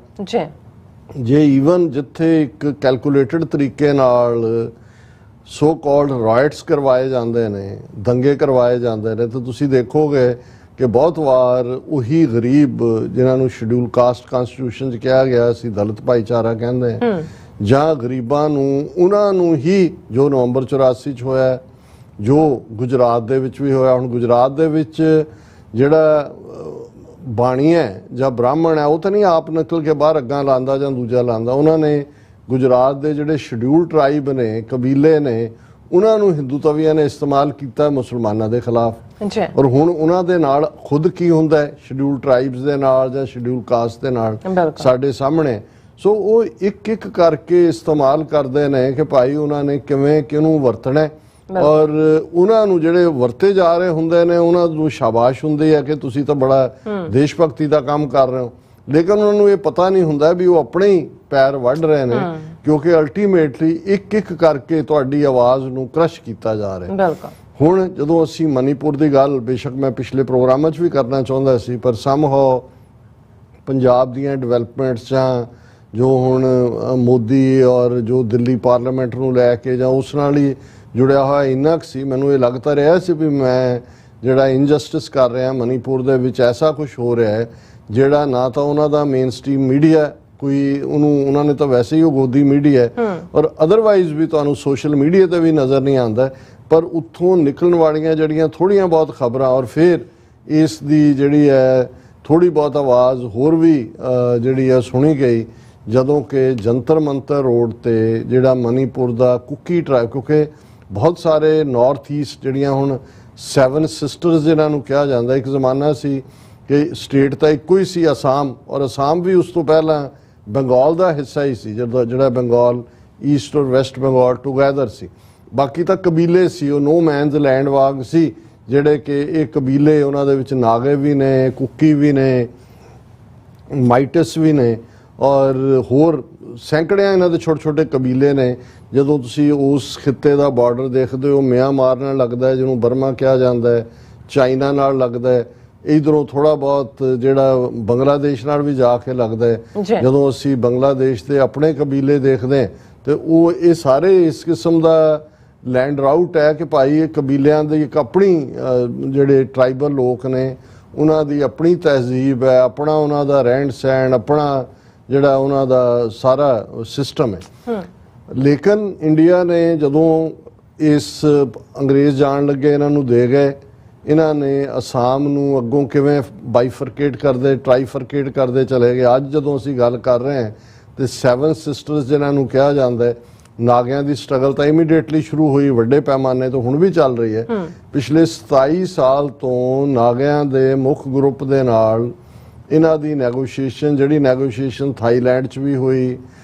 ਜੇ ਈਵਨ ਜਿੱਥੇ ਇੱਕ ਕੈਲਕੂਲੇਟਡ ਤਰੀਕੇ ਨਾਲ ਸੋ ਕਾਲਡ ਰਾਇਟਸ ਕਰਵਾਏ ਜਾਂਦੇ ਨੇ, ਦੰਗੇ ਕਰਵਾਏ ਜਾਂਦੇ ਨੇ, ਤਾਂ ਤੁਸੀਂ ਦੇਖੋਗੇ ਕਿ ਬਹੁਤ ਵਾਰ ਉਹੀ ਗਰੀਬ ਜਿਨ੍ਹਾਂ ਨੂੰ ਸ਼ਡਿਊਲ ਕਾਸਟ ਕਨਸਟੀਟਿਊਸ਼ਨ 'ਚ ਕਿਹਾ ਗਿਆ ਸੀ ਦਲਿਤ ਭਾਈਚਾਰਾ ਕਹਿੰਦੇ, ਜਾਂ ਗਰੀਬਾਂ ਨੂੰ ਉਹਨਾਂ ਨੂੰ ਹੀ ਜੋ ਨਵੰਬਰ 84 'ਚ ਹੋਇਆ, ਜੋ ਗੁਜਰਾਤ ਦੇ ਵਿੱਚ ਵੀ ਹੋਇਆ। ਹੁਣ ਗੁਜਰਾਤ ਦੇ ਵਿੱਚ ਜਿਹੜਾ ਬਾਣੀ ਹੈ ਜਾਂ ਬ੍ਰਾਹਮਣ ਹੈ ਉਹ ਤਾਂ ਨਹੀਂ ਆਪ ਨਿਕਲ ਕੇ ਬਾਹਰ ਅੱਗਾਂ ਲਾਉਂਦਾ ਜਾਂ ਦੂਜਾ ਲਾਉਂਦਾ, ਉਹਨਾਂ ਨੇ ਗੁਜਰਾਤ ਦੇ ਜਿਹੜੇ ਸ਼ਡਿਊਲ ਟਰਾਈਬ ਨੇ, ਕਬੀਲੇ ਨੇ, ਉਹਨਾਂ ਨੂੰ ਹਿੰਦੂ ਤਵੀਆਂ ਨੇ ਇਸਤੇਮਾਲ ਕੀਤਾ ਮੁਸਲਮਾਨਾਂ ਦੇ ਖਿਲਾਫ। ਔਰ ਹੁਣ ਉਹਨਾਂ ਦੇ ਨਾਲ ਖੁਦ ਕੀ ਹੁੰਦਾ ਹੈ ਸ਼ਡਿਊਲ ਟਰਾਈਬਸ ਦੇ ਨਾਲ ਜਾਂ ਸ਼ਡਿਊਲ ਕਾਸਟ ਦੇ ਨਾਲ ਸਾਡੇ ਸਾਹਮਣੇ। ਸੋ ਉਹ ਇੱਕ ਇੱਕ ਕਰਕੇ ਇਸਤੇਮਾਲ ਕਰਦੇ ਨੇ ਕਿ ਭਾਈ ਉਹਨਾਂ ਨੇ ਕਿਵੇਂ ਕਿਹਨੂੰ ਵਰਤਣਾ, ਔਰ ਉਹਨਾਂ ਨੂੰ ਜਿਹੜੇ ਵਰਤੇ ਜਾ ਰਹੇ ਹੁੰਦੇ ਨੇ ਉਹਨਾਂ ਨੂੰ ਸ਼ਾਬਾਸ਼ ਹੁੰਦੀ ਹੈ ਕਿ ਤੁਸੀਂ ਤਾਂ ਬੜਾ ਦੇਸ਼ ਭਗਤੀ ਦਾ ਕੰਮ ਕਰ ਰਹੇ ਹੋ, ਲੇਕਿਨ ਉਹਨਾਂ ਨੂੰ ਇਹ ਪਤਾ ਨਹੀਂ ਹੁੰਦਾ ਵੀ ਉਹ ਆਪਣੇ ਹੀ ਪੈਰ ਵੱਢ ਰਹੇ ਨੇ, ਕਿਉਂਕਿ ਅਲਟੀਮੇਟਲੀ ਇੱਕ ਇੱਕ ਕਰਕੇ ਤੁਹਾਡੀ ਆਵਾਜ਼ ਨੂੰ ਕ੍ਰਸ਼ ਕੀਤਾ ਜਾ ਰਿਹਾ। ਹੁਣ ਜਦੋਂ ਅਸੀਂ ਮਨੀਪੁਰ ਦੀ ਗੱਲ ਬੇਸ਼ੱਕ ਮੈਂ ਪਿਛਲੇ ਪ੍ਰੋਗਰਾਮਾਂ 'ਚ ਵੀ ਕਰਨਾ ਚਾਹੁੰਦਾ ਸੀ, ਪਰ ਸਮਹਾਉ ਪੰਜਾਬ ਦੀਆਂ ਡਿਵੈਲਪਮੈਂਟਸ ਜਾਂ ਜੋ ਹੁਣ ਮੋਦੀ ਔਰ ਜੋ ਦਿੱਲੀ ਪਾਰਲੀਮੈਂਟ ਨੂੰ ਲੈ ਕੇ ਜਾਂ ਉਸ ਨਾਲ ਹੀ ਜੁੜਿਆ ਹੋਇਆ ਇੰਨਾ ਕੁ ਸੀ, ਮੈਨੂੰ ਇਹ ਲੱਗਦਾ ਰਿਹਾ ਸੀ ਵੀ ਮੈਂ ਜਿਹੜਾ ਇਨਜਸਟਿਸ ਕਰ ਰਿਹਾ ਮਨੀਪੁਰ ਦੇ ਵਿੱਚ, ਐਸਾ ਕੁਝ ਹੋ ਰਿਹਾ ਹੈ ਜਿਹੜਾ ਨਾ ਤਾਂ ਉਹਨਾਂ ਦਾ ਮੇਨ ਸਟ੍ਰੀਮ ਮੀਡੀਆ ਕੋਈ ਉਹਨਾਂ ਨੇ ਤਾਂ ਵੈਸੇ ਹੀ ਉਹ ਗੋਦੀ ਮੀਡੀਆ ਹੈ, ਔਰ ਅਦਰਵਾਈਜ਼ ਵੀ ਤੁਹਾਨੂੰ ਸੋਸ਼ਲ ਮੀਡੀਆ ਤੇ ਵੀ ਨਜ਼ਰ ਨਹੀਂ ਆਉਂਦਾ, ਪਰ ਉੱਥੋਂ ਨਿਕਲਣ ਵਾਲੀਆਂ ਜਿਹੜੀਆਂ ਥੋੜ੍ਹੀਆਂ ਬਹੁਤ ਖਬਰਾਂ, ਔਰ ਫਿਰ ਇਸ ਦੀ ਜਿਹੜੀ ਹੈ ਥੋੜ੍ਹੀ ਬਹੁਤ ਆਵਾਜ਼ ਹੋਰ ਵੀ ਜਿਹੜੀ ਹੈ ਸੁਣੀ ਗਈ ਜਦੋਂ ਕਿ ਜੰਤਰ ਮੰਤਰ ਰੋਡ ਤੇ ਜਿਹੜਾ ਮਨੀਪੁਰ ਦਾ ਕੁੱਕੀ ਟਰਾਈਬ, ਕਿਉਂਕਿ ਬਹੁਤ ਸਾਰੇ ਨਾਰਥ ਈਸਟ ਜਿਹੜੀਆਂ ਹੁਣ 7 ਸਿਸਟਰਸ ਜਿਨ੍ਹਾਂ ਨੂੰ ਕਿਹਾ ਜਾਂਦਾ, ਇੱਕ ਜ਼ਮਾਨਾ ਸੀ ਕਿ ਸਟੇਟ ਤਾਂ ਇੱਕੋ ਹੀ ਸੀ ਅਸਾਮ, ਔਰ ਅਸਾਮ ਵੀ ਉਸ ਤੋਂ ਪਹਿਲਾਂ ਬੰਗਾਲ ਦਾ ਹਿੱਸਾ ਹੀ ਸੀ, ਜਿਹੜਾ ਬੰਗਾਲ ਈਸਟ ਔਰ ਵੈਸਟ ਬੰਗਾਲ ਟੂਗੈਦਰ ਸੀ, ਬਾਕੀ ਤਾਂ ਕਬੀਲੇ ਸੀ, ਉਹ ਨੋ ਮੈਨਸ ਲੈਂਡ ਵਾਂਗ ਸੀ, ਜਿਹੜੇ ਕਿ ਇਹ ਕਬੀਲੇ ਉਹਨਾਂ ਦੇ ਵਿੱਚ ਨਾਗੇ ਵੀ ਨੇ, ਕੁੱਕੀ ਵੀ ਨੇ, ਮਾਈਟਸ ਵੀ ਨੇ, ਔਰ ਹੋਰ ਸੈਂਕੜਿਆਂ ਇਹਨਾਂ ਦੇ ਛੋਟੇ ਛੋਟੇ ਕਬੀਲੇ ਨੇ। ਜਦੋਂ ਤੁਸੀਂ ਉਸ ਖਿੱਤੇ ਦਾ ਬਾਰਡਰ ਦੇਖਦੇ ਹੋ, ਮਿਆਂਮਾਰ ਨਾਲ ਲੱਗਦਾ ਹੈ, ਜਿਹਨੂੰ ਬਰਮਾ ਕਿਹਾ ਜਾਂਦਾ ਹੈ, ਚਾਈਨਾ ਨਾਲ ਲੱਗਦਾ ਹੈ, ਇਧਰੋਂ ਥੋੜਾ ਬਹੁਤ ਜਿਹੜਾ ਬੰਗਲਾਦੇਸ਼ ਨਾਲ ਵੀ ਜਾ ਕੇ ਲੱਗਦਾ ਹੈ। ਜਦੋਂ ਅਸੀਂ ਬੰਗਲਾਦੇਸ਼ ਦੇ ਆਪਣੇ ਕਬੀਲੇ ਦੇਖਦੇ ਹਾਂ ਤੇ ਉਹ ਇਹ ਸਾਰੇ ਇਸ ਕਿਸਮ ਦਾ ਲੈਂਡ ਰਾਊਟ ਹੈ ਕਿ ਭਾਈ ਇਹ ਕਬੀਲਿਆਂ ਦੀ ਇੱਕ ਆਪਣੀ ਜਿਹੜੇ ਟਰਾਈਬਲ ਲੋਕ ਨੇ ਉਹਨਾਂ ਦੀ ਆਪਣੀ ਤਹਿਜ਼ੀਬ ਹੈ, ਆਪਣਾ ਉਹਨਾਂ ਦਾ ਰਹਿਣ ਸਹਿਣ, ਆਪਣਾ ਜਿਹੜਾ ਉਹਨਾਂ ਦਾ ਸਾਰਾ ਸਿਸਟਮ ਹੈ। ਲੇਕਿਨ ਇੰਡੀਆ ਨੇ ਜਦੋਂ ਇਸ ਅੰਗਰੇਜ਼ ਜਾਣ ਲੱਗੇ ਇਹਨਾਂ ਨੂੰ ਦੇ ਗਏ, ਇਹਨਾਂ ਨੇ ਅਸਾਮ ਨੂੰ ਅੱਗੋਂ ਕਿਵੇਂ ਬਾਈਫਰਕੇਟ ਕਰਦੇ, ਟਰਾਈਫਰਕੇਟ ਕਰਦੇ ਚਲੇ ਗਏ। ਅੱਜ ਜਦੋਂ ਅਸੀਂ ਗੱਲ ਕਰ ਰਹੇ ਹਾਂ ਤੇ 7 ਸਿਸਟਰਸ ਜਿਨ੍ਹਾਂ ਨੂੰ ਕਿਹਾ ਜਾਂਦਾ ਹੈ, ਨਾਗਿਆਂ ਦੀ ਸਟਰਗਲ ਤਾਂ ਇਮੀਡੀਏਟਲੀ ਸ਼ੁਰੂ ਹੋਈ ਵੱਡੇ ਪੈਮਾਨੇ ਤੋਂ, ਹੁਣ ਵੀ ਚੱਲ ਰਹੀ ਹੈ। ਪਿਛਲੇ 27 ਸਾਲ ਤੋਂ ਨਾਗਿਆਂ ਦੇ ਮੁੱਖ ਗਰੁੱਪ ਦੇ ਨਾਲ ਇਹਨਾਂ ਦੀ ਨੈਗੋਸ਼ੀਏਸ਼ਨ, ਜਿਹੜੀ ਨੈਗੋਸ਼ੀਏਸ਼ਨ ਥਾਈਲੈਂਡ 'ਚ ਵੀ ਹੋਈ,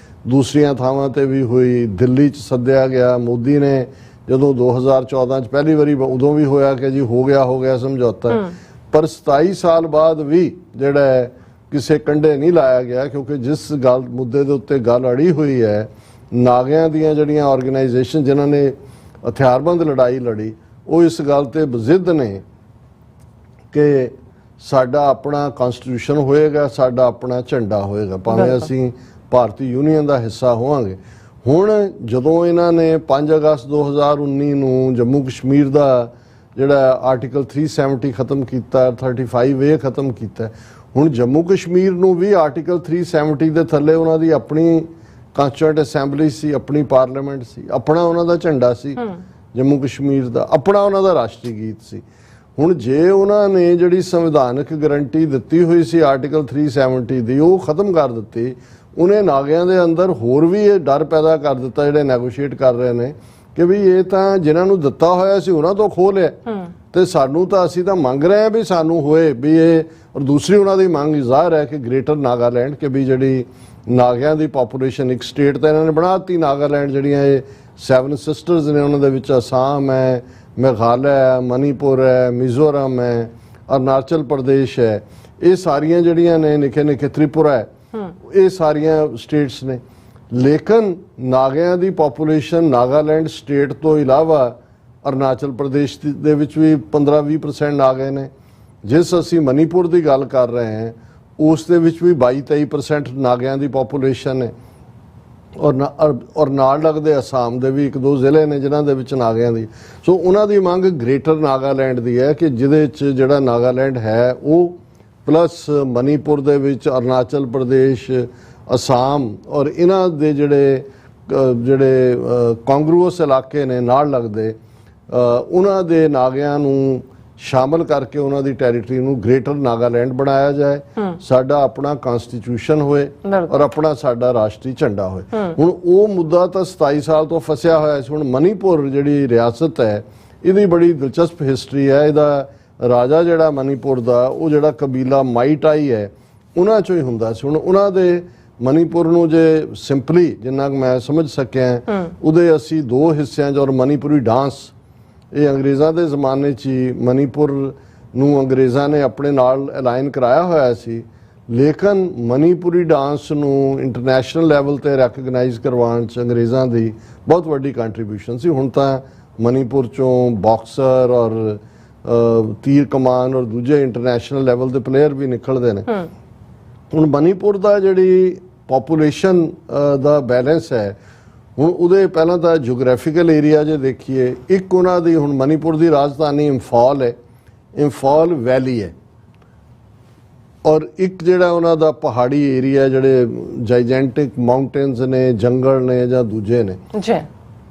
ਦੂਸਰੀਆਂ ਥਾਵਾਂ ਤੇ ਵੀ ਹੋਈ, ਦਿੱਲੀ 'ਚ ਸੱਦਿਆ ਗਿਆ। ਮੋਦੀ ਨੇ ਜਦੋਂ 2014 'ਚ ਪਹਿਲੀ ਵਾਰੀ ਉਦੋਂ ਵੀ ਹੋਇਆ ਕਿ ਜੀ ਹੋ ਗਿਆ ਸਮਝੌਤਾ, ਪਰ 27 ਸਾਲ ਬਾਅਦ ਵੀ ਜਿਹੜਾ ਕਿਸੇ ਕੰਢੇ ਨਹੀਂ ਲਾਇਆ ਗਿਆ, ਕਿਉਂਕਿ ਜਿਸ ਗੱਲ ਮੁੱਦੇ ਦੇ ਉੱਤੇ ਗੱਲ ਅੜੀ ਹੋਈ ਹੈ, ਨਾਗਿਆਂ ਦੀਆਂ ਜਿਹੜੀਆਂ ਆਰਗੇਨਾਈਜੇਸ਼ਨ ਜਿਨ੍ਹਾਂ ਨੇ ਹਥਿਆਰਬੰਦ ਲੜਾਈ ਲੜੀ, ਉਹ ਇਸ ਗੱਲ ਤੇ ਬਜ਼ਿੱਦ ਨੇ ਕਿ ਸਾਡਾ ਆਪਣਾ ਕਨਸਟੀਟਿਊਸ਼ਨ ਹੋਏਗਾ, ਸਾਡਾ ਆਪਣਾ ਝੰਡਾ ਹੋਏਗਾ, ਭਾਵੇਂ ਅਸੀਂ ਭਾਰਤੀ ਯੂਨੀਅਨ ਦਾ ਹਿੱਸਾ ਹੋਵਾਂਗੇ। ਹੁਣ ਜਦੋਂ ਇਹਨਾਂ ਨੇ 5 ਅਗਸਤ 2019 ਨੂੰ ਜੰਮੂ ਕਸ਼ਮੀਰ ਦਾ ਜਿਹੜਾ ਆਰਟੀਕਲ 370 ਖਤਮ ਕੀਤਾ, 35A ਖਤਮ ਕੀਤਾ, ਹੁਣ ਜੰਮੂ ਕਸ਼ਮੀਰ ਨੂੰ ਵੀ ਆਰਟੀਕਲ 370 ਦੇ ਥੱਲੇ ਉਹਨਾਂ ਦੀ ਆਪਣੀ ਕਾਂਸਟੀਟਿਊਐਂਟ ਅਸੈਂਬਲੀ ਸੀ, ਆਪਣੀ ਪਾਰਲੀਮੈਂਟ ਸੀ, ਆਪਣਾ ਉਹਨਾਂ ਦਾ ਝੰਡਾ ਸੀ ਜੰਮੂ ਕਸ਼ਮੀਰ ਦਾ, ਆਪਣਾ ਉਹਨਾਂ ਦਾ ਰਾਸ਼ਟਰੀ ਗੀਤ ਸੀ। ਹੁਣ ਜੇ ਉਹਨਾਂ ਨੇ ਜਿਹੜੀ ਸੰਵਿਧਾਨਕ ਗਰੰਟੀ ਦਿੱਤੀ ਹੋਈ ਸੀ ਆਰਟੀਕਲ 370 ਦੀ, ਉਹ ਖਤਮ ਕਰ ਦਿੱਤੀ, ਉਹਨੇ ਨਾਗਿਆਂ ਦੇ ਅੰਦਰ ਹੋਰ ਵੀ ਇਹ ਡਰ ਪੈਦਾ ਕਰ ਦਿੱਤਾ ਜਿਹੜੇ ਨੈਗੋਸ਼ੀਏਟ ਕਰ ਰਹੇ ਨੇ ਕਿ ਵੀ ਇਹ ਤਾਂ ਜਿਨ੍ਹਾਂ ਨੂੰ ਦਿੱਤਾ ਹੋਇਆ ਸੀ ਉਹਨਾਂ ਤੋਂ ਖੋਹ ਲਿਆ, ਤੇ ਸਾਨੂੰ ਤਾਂ ਅਸੀਂ ਤਾਂ ਮੰਗ ਰਹੇ ਹਾਂ ਵੀ ਸਾਨੂੰ ਹੋਏ ਵੀ ਇਹ। ਔਰ ਦੂਸਰੀ ਉਹਨਾਂ ਦੀ ਮੰਗ ਜ਼ਾਹਰ ਹੈ ਕਿ ਗ੍ਰੇਟਰ ਨਾਗਾਲੈਂਡ, ਕਿ ਵੀ ਜਿਹੜੀ ਨਾਗਿਆਂ ਦੀ ਪਾਪੂਲੇਸ਼ਨ ਇੱਕ ਸਟੇਟ ਤਾਂ ਇਹਨਾਂ ਨੇ ਬਣਾ ਦਿੱਤੀ ਨਾਗਾਲੈਂਡ, ਜਿਹੜੀਆਂ ਇਹ 7 ਸਿਸਟਰਸ ਨੇ ਉਹਨਾਂ ਦੇ ਵਿੱਚ ਅਸਾਮ ਹੈ, ਮੇਘਾਲਿਆ ਹੈ, ਮਨੀਪੁਰ ਹੈ, ਮਿਜ਼ੋਰਮ ਹੈ, ਅਰੁਣਾਚਲ ਪ੍ਰਦੇਸ਼ ਹੈ, ਇਹ ਸਾਰੀਆਂ ਜਿਹੜੀਆਂ ਨੇ ਨਿੱਕੇ ਨਿੱਕੇ ਤ੍ਰਿਪੁਰਾ ਹੈ, ਇਹ ਸਾਰੀਆਂ ਸਟੇਟਸ ਨੇ। ਲੇਕਿਨ ਨਾਗਿਆਂ ਦੀ ਪਾਪੂਲੇਸ਼ਨ ਨਾਗਾਲੈਂਡ ਸਟੇਟ ਤੋਂ ਇਲਾਵਾ ਅਰੁਣਾਚਲ ਪ੍ਰਦੇਸ਼ ਦੇ ਵਿੱਚ ਵੀ 15-20% ਨਾਗੇ ਨੇ। ਜਿਸ ਅਸੀਂ ਮਨੀਪੁਰ ਦੀ ਗੱਲ ਕਰ ਰਹੇ ਹਾਂ ਉਸ ਦੇ ਵਿੱਚ ਵੀ 22-23% ਨਾਗਿਆਂ ਦੀ ਪਾਪੂਲੇਸ਼ਨ ਹੈ। ਔਰ ਨਾਲ ਲੱਗਦੇ ਅਸਾਮ ਦੇ ਵੀ 1-2 ਜ਼ਿਲ੍ਹੇ ਨੇ ਜਿਨ੍ਹਾਂ ਦੇ ਵਿੱਚ ਨਾਗਿਆਂ ਦੀ। ਸੋ ਉਹਨਾਂ ਦੀ ਮੰਗ ਗ੍ਰੇਟਰ ਨਾਗਾਲੈਂਡ ਦੀ ਹੈ ਕਿ ਜਿਹਦੇ 'ਚ ਜਿਹੜਾ ਨਾਗਾਲੈਂਡ ਹੈ ਉਹ ਪਲੱਸ ਮਨੀਪੁਰ ਦੇ ਵਿੱਚ ਅਰੁਣਾਚਲ ਪ੍ਰਦੇਸ਼, ਅਸਾਮ ਔਰ ਇਹਨਾਂ ਦੇ ਜਿਹੜੇ ਕਾਂਗਰੂਅਸ ਇਲਾਕੇ ਨੇ ਨਾਲ ਲੱਗਦੇ ਉਹਨਾਂ ਦੇ ਨਾਗਿਆਂ ਨੂੰ ਸ਼ਾਮਲ ਕਰਕੇ ਉਹਨਾਂ ਦੀ ਟੈਰੀਟਰੀ ਨੂੰ ਗ੍ਰੇਟਰ ਨਾਗਾਲੈਂਡ ਬਣਾਇਆ ਜਾਏ, ਸਾਡਾ ਆਪਣਾ ਕਨਸਟੀਟਿਊਸ਼ਨ ਹੋਏ ਔਰ ਆਪਣਾ ਸਾਡਾ ਰਾਸ਼ਟਰੀ ਝੰਡਾ ਹੋਏ। ਹੁਣ ਉਹ ਮੁੱਦਾ ਤਾਂ 27 ਸਾਲ ਤੋਂ ਫਸਿਆ ਹੋਇਆ ਸੀ। ਹੁਣ ਮਨੀਪੁਰ ਜਿਹੜੀ ਰਿਆਸਤ ਹੈ ਇਹਦੀ ਬੜੀ ਦਿਲਚਸਪ ਹਿਸਟਰੀ ਹੈ। ਇਹਦਾ ਰਾਜਾ ਜਿਹੜਾ ਮਨੀਪੁਰ ਦਾ ਉਹ ਜਿਹੜਾ ਕਬੀਲਾ ਮਾਈਟਾਈ ਹੈ ਉਹਨਾਂ ਚੋਂ ਹੀ ਹੁੰਦਾ ਸੀ। ਹੁਣ ਉਹਨਾਂ ਦੇ ਮਨੀਪੁਰ ਨੂੰ ਜੇ ਸਿੰਪਲੀ ਜਿੰਨਾ ਮੈਂ ਸਮਝ ਸਕਿਆ ਉਹਦੇ ਅਸੀਂ 2 ਹਿੱਸਿਆਂ 'ਚ ਔਰ ਮਨੀਪੁਰੀ ਡਾਂਸ ਇਹ ਅੰਗਰੇਜ਼ਾਂ ਦੇ ਜ਼ਮਾਨੇ 'ਚ ਹੀ ਮਨੀਪੁਰ ਨੂੰ ਅੰਗਰੇਜ਼ਾਂ ਨੇ ਆਪਣੇ ਨਾਲ ਅਲਾਈਨ ਕਰਾਇਆ ਹੋਇਆ ਸੀ, ਲੇਕਿਨ ਮਨੀਪੁਰੀ ਡਾਂਸ ਨੂੰ ਇੰਟਰਨੈਸ਼ਨਲ ਲੈਵਲ ਤੇ ਰੈਕਗਨਾਈਜ਼ ਕਰਵਾਉਣ 'ਚ ਅੰਗਰੇਜ਼ਾਂ ਦੀ ਬਹੁਤ ਵੱਡੀ ਕੰਟਰੀਬਿਊਸ਼ਨ ਸੀ। ਹੁਣ ਤਾਂ ਮਨੀਪੁਰ 'ਚੋਂ ਬਾਕਸਰ ਔਰ ਤੀਰ ਕਮਾਨ ਔਰ ਦੂਜੇ ਇੰਟਰਨੈਸ਼ਨਲ ਲੈਵਲ ਦੇ ਪਲੇਅਰ ਵੀ ਨਿਕਲਦੇ ਨੇ। ਹੁਣ ਮਨੀਪੁਰ ਦਾ ਜਿਹੜੀ ਪੋਪੂਲੇਸ਼ਨ ਦਾ ਬੈਲੈਂਸ ਹੈ ਹੁਣ ਉਹਦੇ ਪਹਿਲਾਂ ਤਾਂ ਜਿਓਗ੍ਰਾਫੀਕਲ ਏਰੀਆ ਜੇ ਦੇਖੀਏ, ਇੱਕ ਉਹਨਾਂ ਦੀ ਹੁਣ ਮਨੀਪੁਰ ਦੀ ਰਾਜਧਾਨੀ ਇੰਫਾਲ ਹੈ, ਇੰਫਾਲ ਵੈਲੀ ਹੈ, ਔਰ ਇੱਕ ਜਿਹੜਾ ਉਹਨਾਂ ਦਾ ਪਹਾੜੀ ਏਰੀਆ ਜਿਹੜੇ ਜਾਈਜੈਂਟਿਕ ਮਾਊਂਟੇਨਸ ਨੇ, ਜੰਗਲ ਨੇ ਜਾਂ ਦੂਜੇ ਨੇ।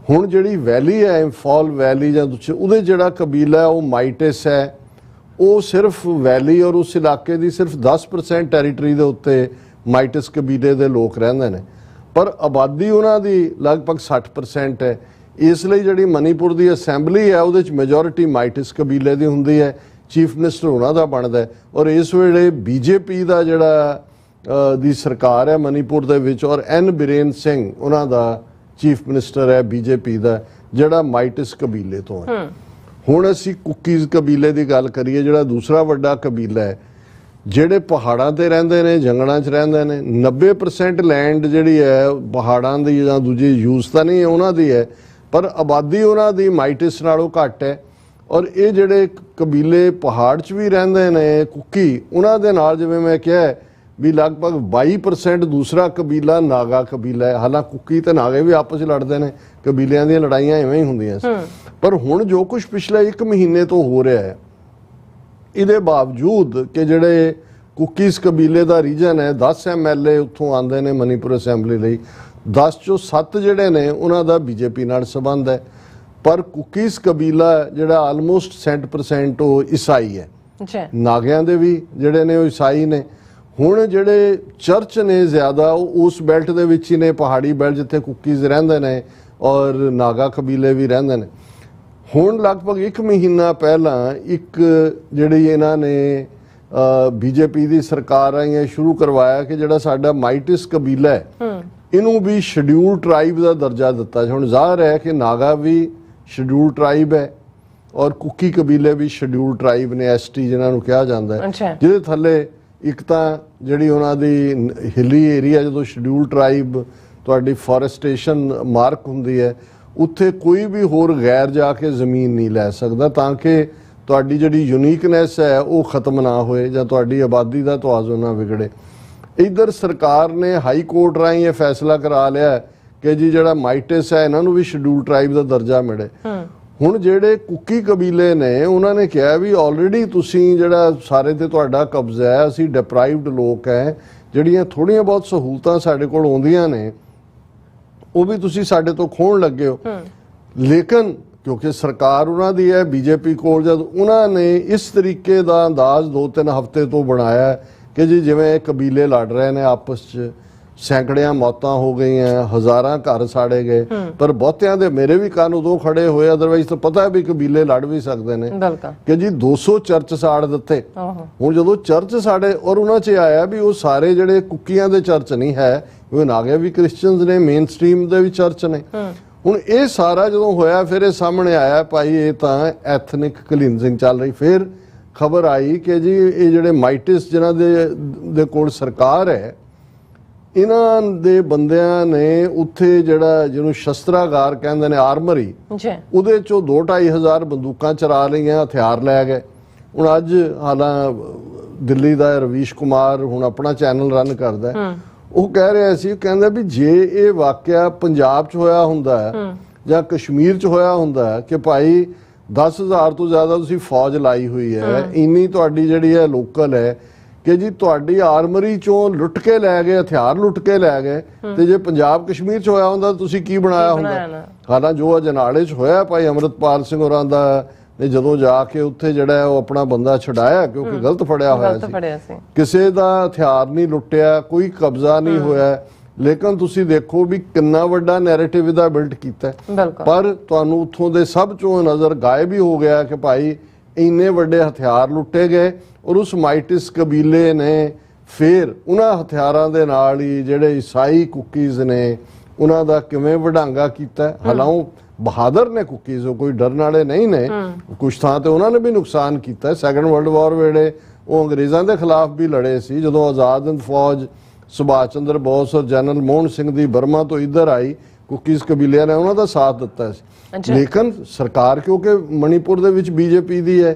ਹੁਣ ਜਿਹੜੀ ਵੈਲੀ ਹੈ ਇੰਫਾਲ ਵੈਲੀ ਜਾਂ ਦੂਜੇ ਉਹਦੇ ਜਿਹੜਾ ਕਬੀਲਾ ਉਹ ਮਾਈਟਿਸ ਹੈ, ਉਹ ਸਿਰਫ ਵੈਲੀ ਔਰ ਉਸ ਇਲਾਕੇ ਦੀ ਸਿਰਫ 10% ਟੈਰੀਟਰੀ ਦੇ ਉੱਤੇ ਮਾਈਟਿਸ ਕਬੀਲੇ ਦੇ ਲੋਕ ਰਹਿੰਦੇ ਨੇ, ਪਰ ਆਬਾਦੀ ਉਹਨਾਂ ਦੀ ਲਗਭਗ 60% ਹੈ। ਇਸ ਲਈ ਜਿਹੜੀ ਮਨੀਪੁਰ ਦੀ ਅਸੈਂਬਲੀ ਹੈ ਉਹਦੇ 'ਚ ਮੈਜੋਰਿਟੀ ਮਾਈਟਿਸ ਕਬੀਲੇ ਦੀ ਹੁੰਦੀ ਹੈ, ਚੀਫ ਮਿਨਿਸਟਰ ਉਹਨਾਂ ਦਾ ਬਣਦਾ ਹੈ। ਔਰ ਇਸ ਵੇਲੇ ਬੀਜੇਪੀ ਦਾ ਜਿਹੜਾ ਦੀ ਸਰਕਾਰ ਹੈ ਮਨੀਪੁਰ ਦੇ ਵਿੱਚ ਔਰ ਐਨ ਬਿਰੇਨ ਸਿੰਘ ਉਹਨਾਂ ਦਾ ਚੀਫ ਮਿਨਿਸਟਰ ਹੈ ਬੀਜੇਪੀ ਦਾ, ਜਿਹੜਾ ਮਾਈਟਿਸ ਕਬੀਲੇ ਤੋਂ ਹੈ। ਹੁਣ ਅਸੀਂ ਕੁਕੀਜ਼ ਕਬੀਲੇ ਦੀ ਗੱਲ ਕਰੀਏ, ਜਿਹੜਾ ਦੂਸਰਾ ਵੱਡਾ ਕਬੀਲਾ ਹੈ, ਜਿਹੜੇ ਪਹਾੜਾਂ ਤੇ ਰਹਿੰਦੇ ਨੇ, ਜੰਗਲਾਂ 'ਚ ਰਹਿੰਦੇ ਨੇ। 90% ਲੈਂਡ ਜਿਹੜੀ ਹੈ ਪਹਾੜਾਂ ਦੀ ਜਾਂ ਦੂਜੀ ਯੂਜ਼ ਤਾਂ ਨਹੀਂ ਉਹਨਾਂ ਦੀ ਹੈ, ਪਰ ਆਬਾਦੀ ਉਹਨਾਂ ਦੀ ਮਾਈਟਿਸ ਨਾਲੋਂ ਘੱਟ ਹੈ। ਔਰ ਇਹ ਜਿਹੜੇ ਕਬੀਲੇ ਪਹਾੜ 'ਚ ਵੀ ਰਹਿੰਦੇ ਨੇ ਕੁਕੀ, ਉਹਨਾਂ ਦੇ ਨਾਲ ਜਿਵੇਂ ਮੈਂ ਕਿਹਾ ਵੀ ਲਗਭਗ 22% ਦੂਸਰਾ ਕਬੀਲਾ ਨਾਗਾ ਕਬੀਲਾ ਹੈ। ਹਾਲਾਂਕਿ ਕੁਕੀ ਤੇ ਨਾਗੇ ਵੀ ਆਪਸ 'ਚ ਲੜਦੇ ਨੇ, ਕਬੀਲਿਆਂ ਦੀਆਂ ਲੜਾਈਆਂ ਐਵੇਂ ਹੀ ਹੁੰਦੀਆਂ ਸੀ। ਪਰ ਹੁਣ ਜੋ ਕੁਝ ਪਿਛਲੇ 1 ਮਹੀਨੇ ਤੋਂ ਹੋ ਰਿਹਾ ਹੈ, ਇਹਦੇ ਬਾਵਜੂਦ ਕਿ ਜਿਹੜੇ ਕੁਕੀਜ਼ ਕਬੀਲੇ ਦਾ ਰੀਜਨ ਹੈ 10 MLA ਉੱਥੋਂ ਆਉਂਦੇ ਨੇ ਮਨੀਪੁਰ ਅਸੈਂਬਲੀ ਲਈ, 10 ਚੋਂ 7 ਜਿਹੜੇ ਨੇ ਉਹਨਾਂ ਦਾ ਬੀਜੇਪੀ ਨਾਲ ਸੰਬੰਧ ਹੈ। ਪਰ ਕੁਕੀਜ਼ ਕਬੀਲਾ ਜਿਹੜਾ ਆਲਮੋਸਟ 60% ਉਹ ਈਸਾਈ ਹੈ, ਨਾਗਿਆਂ ਦੇ ਵੀ ਜਿਹੜੇ ਨੇ ਉਹ ਈਸਾਈ ਨੇ। ਹੁਣ ਜਿਹੜੇ ਚਰਚ ਨੇ ਜ਼ਿਆਦਾ ਉਹ ਉਸ ਬੈਲਟ ਦੇ ਵਿੱਚ ਹੀ ਨੇ, ਪਹਾੜੀ ਬੈਲਟ ਜਿੱਥੇ ਕੁਕੀਜ਼ ਰਹਿੰਦੇ ਨੇ ਔਰ ਨਾਗਾ ਕਬੀਲੇ ਵੀ ਰਹਿੰਦੇ ਨੇ। ਹੁਣ ਲਗਭਗ 1 ਮਹੀਨਾ ਪਹਿਲਾਂ ਇੱਕ ਜਿਹੜੀ ਇਹਨਾਂ ਨੇ ਬੀਜੇਪੀ ਦੀ ਸਰਕਾਰ ਆਈ ਸ਼ੁਰੂ ਕਰਵਾਇਆ ਕਿ ਜਿਹੜਾ ਸਾਡਾ ਮਾਈਟਿਸ ਕਬੀਲਾ ਹੈ ਇਹਨੂੰ ਵੀ ਸ਼ਡਿਊਲ ਟਰਾਈਬ ਦਾ ਦਰਜਾ ਦਿੱਤਾ। ਹੁਣ ਜ਼ਾਹਰ ਹੈ ਕਿ ਨਾਗਾ ਵੀ ਸ਼ਡਿਊਲ ਟਰਾਈਬ ਹੈ ਔਰ ਕੁਕੀ ਕਬੀਲੇ ਵੀ ਸ਼ਡਿਊਲ ਟਰਾਈਬ ਨੇ, ST ਜਿਹਨਾਂ ਨੂੰ ਕਿਹਾ ਜਾਂਦਾ ਹੈ, ਜਿਹਦੇ ਥੱਲੇ ਇੱਕ ਤਾਂ ਜਿਹੜੀ ਉਹਨਾਂ ਦੀ ਹਿੱਲੀ ਏਰੀਆ ਜਦੋਂ ਸ਼ਡਿਊਲ ਟਰਾਈਬ ਤੁਹਾਡੀ ਫੋਰੈਸਟੇਸ਼ਨ ਮਾਰਕ ਹੁੰਦੀ ਹੈ, ਉੱਥੇ ਕੋਈ ਵੀ ਹੋਰ ਗੈਰ ਜਾ ਕੇ ਜ਼ਮੀਨ ਨਹੀਂ ਲੈ ਸਕਦਾ ਤਾਂ ਕਿ ਤੁਹਾਡੀ ਜਿਹੜੀ ਯੂਨੀਕਨੈਸ ਹੈ ਉਹ ਖਤਮ ਨਾ ਹੋਏ ਜਾਂ ਤੁਹਾਡੀ ਆਬਾਦੀ ਦਾ ਤਵਾਜ਼ੁਨ ਨਾ ਵਿਗੜੇ। ਇੱਧਰ ਸਰਕਾਰ ਨੇ ਹਾਈ ਕੋਰਟ ਰਾਹੀਂ ਇਹ ਫੈਸਲਾ ਕਰਾ ਲਿਆ ਕਿ ਜੀ ਜਿਹੜਾ ਮਾਈਟਿਸ ਹੈ ਇਹਨਾਂ ਨੂੰ ਵੀ ਸ਼ਡਿਊਲ ਟਰਾਈਬ ਦਾ ਦਰਜਾ ਮਿਲੇ। ਹੁਣ ਜਿਹੜੇ ਕੁਕੀ ਕਬੀਲੇ ਨੇ ਉਹਨਾਂ ਨੇ ਕਿਹਾ ਵੀ ਆਲਰੇਡੀ ਤੁਸੀਂ ਜਿਹੜਾ ਸਾਰੇ ਤੇ ਤੁਹਾਡਾ ਕਬਜ਼ਾ ਹੈ, ਅਸੀਂ ਡਿਪਰਾਈਵਡ ਲੋਕ ਹੈ, ਜਿਹੜੀਆਂ ਥੋੜੀਆਂ ਬਹੁਤ ਸਹੂਲਤਾਂ ਸਾਡੇ ਕੋਲ ਆਉਂਦੀਆਂ ਨੇ ਉਹ ਵੀ ਤੁਸੀਂ ਸਾਡੇ ਤੋਂ ਖੋਹਣ ਲੱਗੇ ਹੋ। ਲੇਕਿਨ ਕਿਉਂਕਿ ਸਰਕਾਰ ਉਹਨਾਂ ਦੀ ਹੈ ਬੀਜੇਪੀ ਕੋਲ, ਜਦ ਉਹਨਾਂ ਨੇ ਇਸ ਤਰੀਕੇ ਦਾ ਅੰਦਾਜ਼ 2-3 ਹਫ਼ਤੇ ਤੋਂ ਬਣਾਇਆ ਕਿ ਜੀ ਜਿਵੇਂ ਕਬੀਲੇ ਲੜ ਰਹੇ ਨੇ ਆਪਸ 'ਚ, ਸੈਂਕੜਿਆਂ ਮੌਤਾਂ ਹੋ ਗਈਆਂ, ਹਜ਼ਾਰਾਂ ਘਰ ਸਾੜੇ ਗਏ, ਪਰ ਬਹੁਤਿਆਂ ਦੇ ਮੇਰੇ ਵੀ ਕੰਨ ਉਦੋਂ ਖੜੇ ਹੋਏ, ਅਦਰਵਾਈਜ਼ ਤਾਂ ਪਤਾ ਹੈ ਵੀ ਕਬੀਲੇ ਲੜ ਵੀ ਸਕਦੇ ਨੇ ਕਿ ਜੀ 200 ਚਰਚ ਸਾੜ ਦਿੱਤੇ। ਹੁਣ ਜਦੋਂ ਚਰਚ ਸਾੜੇ ਔਰ ਉਹਨਾਂ 'ਚ ਆਇਆ ਵੀ ਉਹ ਸਾਰੇ ਜਿਹੜੇ ਕੁੱਕੀਆਂ ਦੇ ਚਰਚ ਨਹੀਂ ਹੈ, ਉਹ ਨਾਗੇ ਵੀ ਕ੍ਰਿਸਚੀਅਨਸ ਨੇ, ਮੇਨ ਸਟ੍ਰੀਮ ਦੇ ਵੀ ਚਰਚ ਨੇ। ਹੁਣ ਇਹ ਸਾਰਾ ਜਦੋਂ ਹੋਇਆ ਫਿਰ ਇਹ ਸਾਹਮਣੇ ਆਇਆ ਭਾਈ ਇਹ ਤਾਂ ਐਥਨਿਕ ਕਲੀਨਜ਼ਿੰਗ ਚੱਲ ਰਹੀ। ਫਿਰ ਖਬਰ ਆਈ ਕਿ ਜੀ ਇਹ ਜਿਹੜੇ ਮਾਈਟਿਸ ਜਿਨ੍ਹਾਂ ਦੇ ਕੋਲ ਸਰਕਾਰ ਹੈ, ਇਹਨਾਂ ਦੇ ਬੰਦਿਆਂ ਨੇ ਉੱਥੇ ਜਿਹੜਾ ਜਿਹਨੂੰ ਸ਼ਸਤਰਾਗਾਰ ਕਹਿੰਦੇ ਨੇ, ਆਰਮਰੀ, ਉਹਦੇ ਚੋਂ 2-2.5 ਹਜ਼ਾਰ ਬੰਦੂਕਾਂ ਚਰਾ ਲਈਆਂ, ਹਥਿਆਰ ਲੈ ਗਏ। ਹੁਣ ਅੱਜ ਹਾਲਾਂ ਦਿੱਲੀ ਦਾ ਰਵੀਸ਼ ਕੁਮਾਰ ਹੁਣ ਆਪਣਾ ਚੈਨਲ ਰਨ ਕਰਦਾ, ਉਹ ਕਹਿ ਰਿਹਾ ਸੀ, ਕਹਿੰਦਾ ਵੀ ਜੇ ਇਹ ਵਾਕਿਆ ਪੰਜਾਬ 'ਚ ਹੋਇਆ ਹੁੰਦਾ ਹੈ ਜਾਂ ਕਸ਼ਮੀਰ 'ਚ ਹੋਇਆ ਹੁੰਦਾ ਹੈ ਕਿ ਭਾਈ 10,000 ਤੋਂ ਜ਼ਿਆਦਾ ਤੁਸੀਂ ਫੌਜ ਲਾਈ ਹੋਈ ਹੈ, ਇੰਨੀ ਤੁਹਾਡੀ ਜਿਹੜੀ ਹੈ ਲੋਕਲ ਹੈ ਕਿ ਜੀ ਤੁਹਾਡੀ ਆਰਮਰੀ ਚੋਂ ਲੁੱਟ ਕੇ ਲੈ ਗਏ, ਹਥਿਆਰ ਲੁੱਟ ਕੇ ਲੈ ਗਏ, ਤੇ ਜੇ ਪੰਜਾਬ ਕਸ਼ਮੀਰ 'ਚ ਹੋਇਆ ਹੁੰਦਾ ਤੁਸੀਂ ਕੀ ਬਣਾਇਆ ਹੁੰਦਾ। ਹਾਲਾਂ ਜੋ ਅਜਨਾਲੇ 'ਚ ਹੋਇਆ ਭਾਈ ਅੰਮ੍ਰਿਤਪਾਲ ਸਿੰਘ ਹੋਰਾਂ ਦਾ ਨੇ ਜਦੋਂ ਜਾ ਕੇ ਉੱਥੇ ਜਿਹੜਾ ਉਹ ਆਪਣਾ ਬੰਦਾ ਛਡਾਇਆ, ਕਿਉਂਕਿ ਗਲਤ ਫੜਿਆ ਹੋਇਆ ਸੀ, ਕਿਸੇ ਦਾ ਹਥਿਆਰ ਨਹੀਂ ਲੁੱਟਿਆ, ਕੋਈ ਕਬਜ਼ਾ ਨਹੀਂ ਹੋਇਆ, ਲੇਕਿਨ ਤੁਸੀਂ ਦੇਖੋ ਵੀ ਕਿੰਨਾ ਵੱਡਾ ਨੈਰੇਟਿਵ ਇਹਦਾ ਬਿਲਡ ਕੀਤਾ, ਪਰ ਤੁਹਾਨੂੰ ਉੱਥੋਂ ਦੇ ਸਭ ਚੋਂ ਨਜ਼ਰ ਗਾਇਬ ਹੀ ਹੋ ਗਿਆ ਕਿ ਭਾਈ ਇੰਨੇ ਵੱਡੇ ਹਥਿਆਰ ਲੁੱਟੇ ਗਏ। ਔਰ ਉਸ ਮਾਈਟਿਸ ਕਬੀਲੇ ਨੇ ਫਿਰ ਉਹਨਾਂ ਹਥਿਆਰਾਂ ਦੇ ਨਾਲ ਹੀ ਜਿਹੜੇ ਈਸਾਈ ਕੁਕੀਜ਼ ਨੇ ਉਹਨਾਂ ਦਾ ਕਿਵੇਂ ਵਡਾਂਗਾ ਕੀਤਾ। ਹਾਲਾਂਕਿ ਬਹਾਦਰ ਨੇ ਕੁਕੀਜ਼, ਉਹ ਕੋਈ ਡਰਨ ਵਾਲੇ ਨਹੀਂ ਨੇ, ਕੁਛ ਥਾਂ ਤੇ ਉਹਨਾਂ ਨੇ ਵੀ ਨੁਕਸਾਨ ਕੀਤਾ। ਸੈਕੰਡ ਵਰਲਡ ਵਾਰ ਵੇਲੇ ਉਹ ਅੰਗਰੇਜ਼ਾਂ ਦੇ ਖਿਲਾਫ ਵੀ ਲੜੇ ਸੀ, ਜਦੋਂ ਆਜ਼ਾਦ ਹਿੰਦ ਫੌਜ ਸੁਭਾਸ਼ ਚੰਦਰ ਬੋਸ ਔਰ ਜਨਰਲ ਮੋਹਨ ਸਿੰਘ ਦੀ ਬਰਮਾ ਤੋਂ ਇੱਧਰ ਆਈ, ਕੁਕੀਜ਼ ਕਬੀਲਿਆਂ ਨੇ ਉਹਨਾਂ ਦਾ ਸਾਥ ਦਿੱਤਾ ਸੀ। ਲੇਕਿਨ ਸਰਕਾਰ ਕਿਉਂਕਿ ਮਣੀਪੁਰ ਦੇ ਵਿੱਚ ਬੀਜੇਪੀ ਦੀ ਹੈ,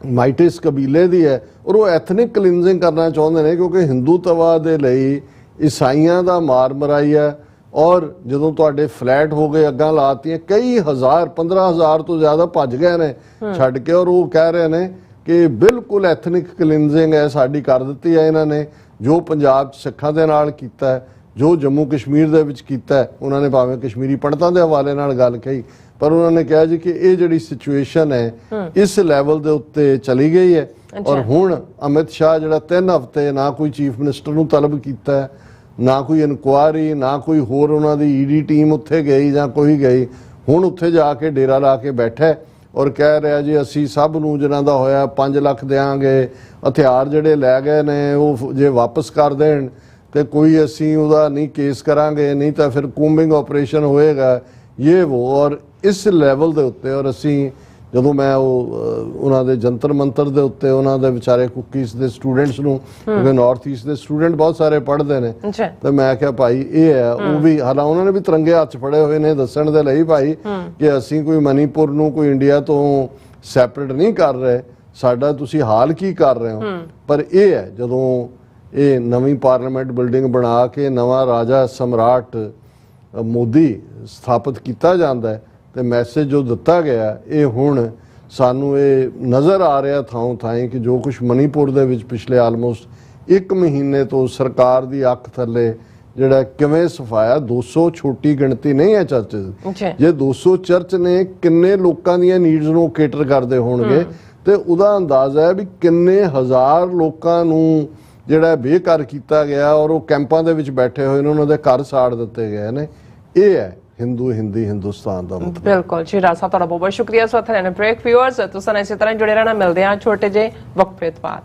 ਮਾਈਟਿਸ ਕਬੀਲੇ ਦੀ ਹੈ, ਔਰ ਉਹ ਐਥਨਿਕ ਕਲੀਨਜ਼ਿੰਗ ਕਰਨਾ ਚਾਹੁੰਦੇ ਨੇ ਕਿਉਂਕਿ ਹਿੰਦੂਤਵਾ ਦੇ ਲਈ ਈਸਾਈਆਂ ਦਾ ਮਾਰ ਮਰਾਈ ਹੈ। ਔਰ ਜਦੋਂ ਤੁਹਾਡੇ ਫਲੈਟ ਹੋ ਗਏ, ਅੱਗਾਂ ਲਾਤੀਆਂ, ਕਈ ਹਜ਼ਾਰ 15,000 ਤੋਂ ਜ਼ਿਆਦਾ ਭੱਜ ਗਏ ਨੇ ਛੱਡ ਕੇ, ਔਰ ਉਹ ਕਹਿ ਰਹੇ ਨੇ ਕਿ ਬਿਲਕੁਲ ਐਥਨਿਕ ਕਲੀਨਜ਼ਿੰਗ ਹੈ ਸਾਡੀ ਕਰ ਦਿੱਤੀ ਹੈ ਇਹਨਾਂ ਨੇ। ਜੋ ਪੰਜਾਬ 'ਚ ਸਿੱਖਾਂ ਦੇ ਨਾਲ ਕੀਤਾ, ਜੋ ਜੰਮੂ ਕਸ਼ਮੀਰ ਦੇ ਵਿੱਚ ਕੀਤਾ, ਉਹਨਾਂ ਨੇ ਭਾਵੇਂ ਕਸ਼ਮੀਰੀ ਪੰਡਤਾਂ ਦੇ ਹਵਾਲੇ ਨਾਲ ਗੱਲ ਕਹੀ, ਪਰ ਉਹਨਾਂ ਨੇ ਕਿਹਾ ਜੀ ਕਿ ਇਹ ਜਿਹੜੀ ਸਿਚੁਏਸ਼ਨ ਹੈ ਇਸ ਲੈਵਲ ਦੇ ਉੱਤੇ ਚਲੀ ਗਈ ਹੈ। ਔਰ ਹੁਣ ਅਮਿਤ ਸ਼ਾਹ ਜਿਹੜਾ 3 ਹਫ਼ਤੇ ਨਾ ਕੋਈ ਚੀਫ ਮਿਨਿਸਟਰ ਨੂੰ ਤਲਬ ਕੀਤਾ, ਨਾ ਕੋਈ ਇਨਕੁਆਇਰੀ, ਨਾ ਕੋਈ ਹੋਰ ਉਹਨਾਂ ਦੀ ਈਡੀ ਟੀਮ ਉੱਥੇ ਗਈ ਜਾਂ ਕੋਈ ਗਈ, ਹੁਣ ਉੱਥੇ ਜਾ ਕੇ ਡੇਰਾ ਲਾ ਕੇ ਬੈਠਾ ਔਰ ਕਹਿ ਰਿਹਾ ਜੀ ਅਸੀਂ ਸਭ ਨੂੰ ਜਿਨ੍ਹਾਂ ਦਾ ਹੋਇਆ 5 ਲੱਖ ਦੇਵਾਂਗੇ, ਹਥਿਆਰ ਜਿਹੜੇ ਲੈ ਗਏ ਨੇ ਉਹ ਜੇ ਵਾਪਸ ਕਰ ਦੇਣ ਤੇ ਕੋਈ ਅਸੀਂ ਉਹਦਾ ਨਹੀਂ ਕੇਸ ਕਰਾਂਗੇ, ਨਹੀਂ ਤਾਂ ਫਿਰ ਕੂੰਬਿੰਗ ਆਪਰੇਸ਼ਨ ਹੋਏਗਾ, ਇਹ ਉਹ। ਔਰ ਇਸ ਲੈਵਲ ਦੇ ਉੱਤੇ, ਔਰ ਅਸੀਂ ਜਦੋਂ ਮੈਂ ਉਹਨਾਂ ਦੇ ਜੰਤਰ ਮੰਤਰ ਦੇ ਉੱਤੇ ਉਹਨਾਂ ਦੇ ਵਿਚਾਰੇ ਕੁਕੀਜ਼ ਦੇ ਸਟੂਡੈਂਟਸ ਨੂੰ, ਕਿਉਂਕਿ ਨਾਰਥ ਈਸਟ ਦੇ ਸਟੂਡੈਂਟ ਬਹੁਤ ਸਾਰੇ ਪੜ੍ਹਦੇ ਨੇ, ਤੇ ਮੈਂ ਕਿਹਾ ਭਾਈ ਇਹ ਹੈ ਉਹ ਵੀ, ਹਾਲਾਂ ਉਹਨਾਂ ਨੇ ਵੀ ਤਿਰੰਗੇ ਹੱਥ ਫੜੇ ਹੋਏ ਨੇ ਦੱਸਣ ਦੇ ਲਈ ਭਾਈ ਕਿ ਅਸੀਂ ਕੋਈ ਮਨੀਪੁਰ ਨੂੰ ਕੋਈ ਇੰਡੀਆ ਤੋਂ ਸੈਪਰੇਟ ਨਹੀਂ ਕਰ ਰਹੇ, ਸਾਡਾ ਤੁਸੀਂ ਹਾਲ ਕੀ ਕਰ ਰਹੇ ਹੋ। ਪਰ ਇਹ ਹੈ ਜਦੋਂ ਇਹ ਨਵੀਂ ਪਾਰਲੀਮੈਂਟ ਬਿਲਡਿੰਗ ਬਣਾ ਕੇ ਨਵਾਂ ਰਾਜਾ ਸਮਰਾਟ ਮੋਦੀ ਸਥਾਪਿਤ ਕੀਤਾ ਜਾਂਦਾ ਹੈ ਤੇ ਮੈਸੇਜ ਜੋ ਦਿੱਤਾ ਗਿਆ, ਇਹ ਹੁਣ ਸਾਨੂੰ ਇਹ ਨਜ਼ਰ ਆ ਰਿਹਾ ਥਾਂ ਥਾਂ ਕਿ ਜੋ ਕੁਝ ਮਣੀਪੁਰ ਦੇ ਵਿੱਚ ਪਿਛਲੇ ਆਲਮੋਸਟ 1 ਮਹੀਨੇ ਤੋਂ ਸਰਕਾਰ ਦੀ ਅੱਖ ਥੱਲੇ ਜਿਹੜਾ ਕਿਵੇਂ ਸਫਾਇਆ। 200 ਛੋਟੀ ਗਿਣਤੀ ਨਹੀਂ ਹੈ ਚਰਚ, ਜੇ 200 ਚਰਚ ਨੇ ਕਿੰਨੇ ਲੋਕਾਂ ਦੀਆਂ ਨੀਡਸ ਨੂੰ ਕੇਟਰ ਕਰਦੇ ਹੋਣਗੇ, ਤੇ ਉਹਦਾ ਅੰਦਾਜ਼ਾ ਹੈ ਵੀ ਕਿੰਨੇ ਹਜ਼ਾਰ ਲੋਕਾਂ ਨੂੰ ਜਿਹੜਾ ਬੇਘਰ ਕੀਤਾ ਗਿਆ ਔਰ ਉਹ ਕੈਂਪਾਂ ਦੇ ਵਿੱਚ ਬੈਠੇ ਹੋਏ ਨੇ, ਉਹਨਾਂ ਦੇ ਘਰ ਸਾੜ ਦਿੱਤੇ ਗਏ ਨੇ। ਇਹ ਹੈ ਹਿੰਦੁਸਤਾਨ ਦਾ ਮਤਲਬ। ਬਿਲਕੁਲ ਜੀ, ਰਾਜ ਸਾਹਿਬ ਤੁਹਾਡਾ ਬਹੁਤ ਬਹੁਤ ਸ਼ੁਕਰੀਆ। ਸੋ ਇੱਥੇ ਬ੍ਰੇਕ ਵਿਊਅਰਸ, ਤੁਸੀਂ ਇਸੇ ਤਰ੍ਹਾਂ ਜੁੜੇ ਰਹਿਣਾ। ਮਿਲਦੇ ਹਾਂ ਛੋਟੇ ਜਿਹੇ ਵਕਫੇ ਤੋਂ ਬਾਅਦ।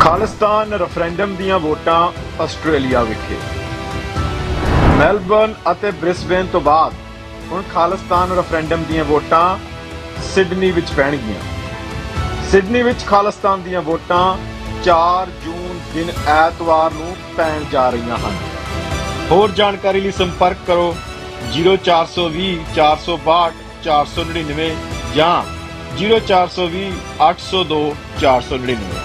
ਖਾਲਿਸਤਾਨ ਰੈਫਰੈਂਡਮ ਦੀਆਂ ਵੋਟਾਂ ਆਸਟ੍ਰੇਲੀਆ ਵਿਖੇ। ਮੈਲਬਰਨ ਅਤੇ ਬ੍ਰਿਸਬੇਨ ਤੋਂ ਬਾਅਦ ਹੁਣ ਖਾਲਿਸਤਾਨ ਰੈਫਰੈਂਡਮ ਦੀਆਂ ਵੋਟਾਂ ਸਿਡਨੀ ਵਿੱਚ ਪੈਣਗੀਆਂ। ਸਿਡਨੀ ਵਿੱਚ ਖਾਲਿਸਤਾਨ ਦੀਆਂ ਵੋਟਾਂ 4 ਜੂਨ ਦਿਨ ਐਤਵਾਰ ਨੂੰ ਪੈਣ ਜਾ ਰਹੀਆਂ ਹਨ। ਹੋਰ ਜਾਣਕਾਰੀ ਲਈ ਸੰਪਰਕ ਕਰੋ 0420 462 499 ਜਾਂ 0420 802 499।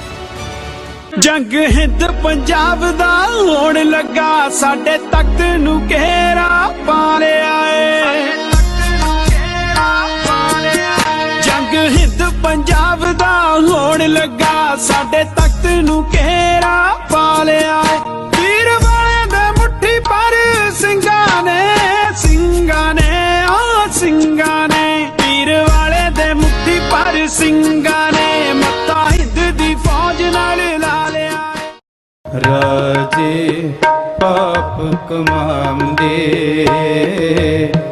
ਜੰਗ ਹਿੰਦ ਪੰਜਾਬ ਦਾ ਹੋਣ ਲੱਗਾ, ਸਾਡੇ ਤਖਤ ਨੂੰ ਘੇਰਾ ਪਾ ਲਿਆ ਏ। ਜੰਗ ਹਿੰਦ ਪੰਜਾਬ ਦਾ ਹੋਣ ਲੱਗਾ, ਸਾਡੇ ਤਖਤ ਨੂੰ ਘੇਰਾ ਪਾ ਲਿਆ ਏ। ਵੀਰ ਵਾਲੇ ਦੇ ਮੁੱਠੀ ਪਰ ਸਿੰਘਾਂ ਨੇ, ਸਿੰਘਾਂ ਨੇ, ਆ ਸਿੰਘਾਂ ਨੇ, ਵੀਰ ਵਾਲੇ ਦੇ ਮੁੱਠੀ ਪਰ ਸਿੰਘਾਂ ਨੇ, ਮੱਤਾ ਹਿੰਦ ਦੀ ਫੌਜ ਨਾਲ ਲਾ ਲਿਆ। ਰਾਜੇ ਪਾਪ ਕਮਾਉਂਦੇ।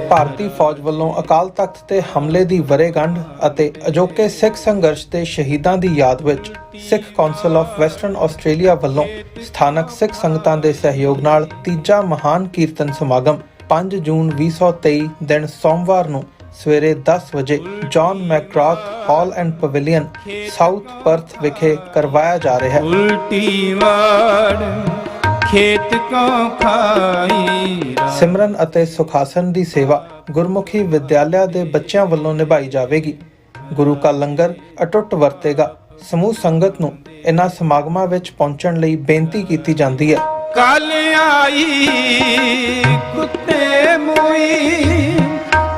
ਭਾਰਤੀ ਫੌਜ ਵੱਲੋਂ ਅਕਾਲ ਤਖਤ ਤੇ ਹਮਲੇ ਦੀ ਵਰ੍ਹੇਗੰਢ ਅਤੇ ਅਜੋਕੇ ਸਿੱਖ ਸੰਘਰਸ਼ ਦੇ ਸ਼ਹੀਦਾਂ ਦੀ ਯਾਦ ਵਿੱਚ ਸਿੱਖ ਕੌਂਸਲ ਆਫ ਵੈਸਟਰਨ ਆਸਟ੍ਰੇਲੀਆ ਵੱਲੋਂ ਸਥਾਨਕ ਸਿੱਖ ਸੰਗਤਾਂ ਦੇ ਸਹਿਯੋਗ ਨਾਲ ਤੀਜਾ ਮਹਾਨ ਕੀਰਤਨ ਸਮਾਗਮ 5 ਜੂਨ 2023 ਦਿਨ ਸੋਮਵਾਰ ਨੂੰ ਸਵੇਰੇ 10 ਵਜੇ John McGrath Hall and Pavilion South Perth ਵਿਖੇ ਕਰਵਾਇਆ ਜਾ ਰਿਹਾ ਹੈ। ਉਲਟੀ ਵਾੜ ਖੇਤ ਕੋ ਖਾਈ। ਸਿਮਰਨ ਅਤੇ ਸੁਖਾਸਨ ਦੀ ਸੇਵਾ ਗੁਰਮੁਖੀ ਵਿਦਿਆਲਿਆ ਦੇ ਬੱਚਿਆਂ ਵੱਲੋਂ ਨਿਭਾਈ ਜਾਵੇਗੀ। ਗੁਰੂ ਕਾ ਲੰਗਰ ਅਟੁੱਟ ਵਰਤੇਗਾ। ਸਮੂਹ ਸੰਗਤ ਨੂੰ ਇਨ੍ਹਾਂ ਸਮਾਗਮਾਂ ਵਿੱਚ ਪਹੁੰਚਣ ਲਈ ਬੇਨਤੀ ਕੀਤੀ ਜਾਂਦੀ ਹੈ। ਕੱਲ ਆਈ ਕੁੱਤੇ ਮੂਈ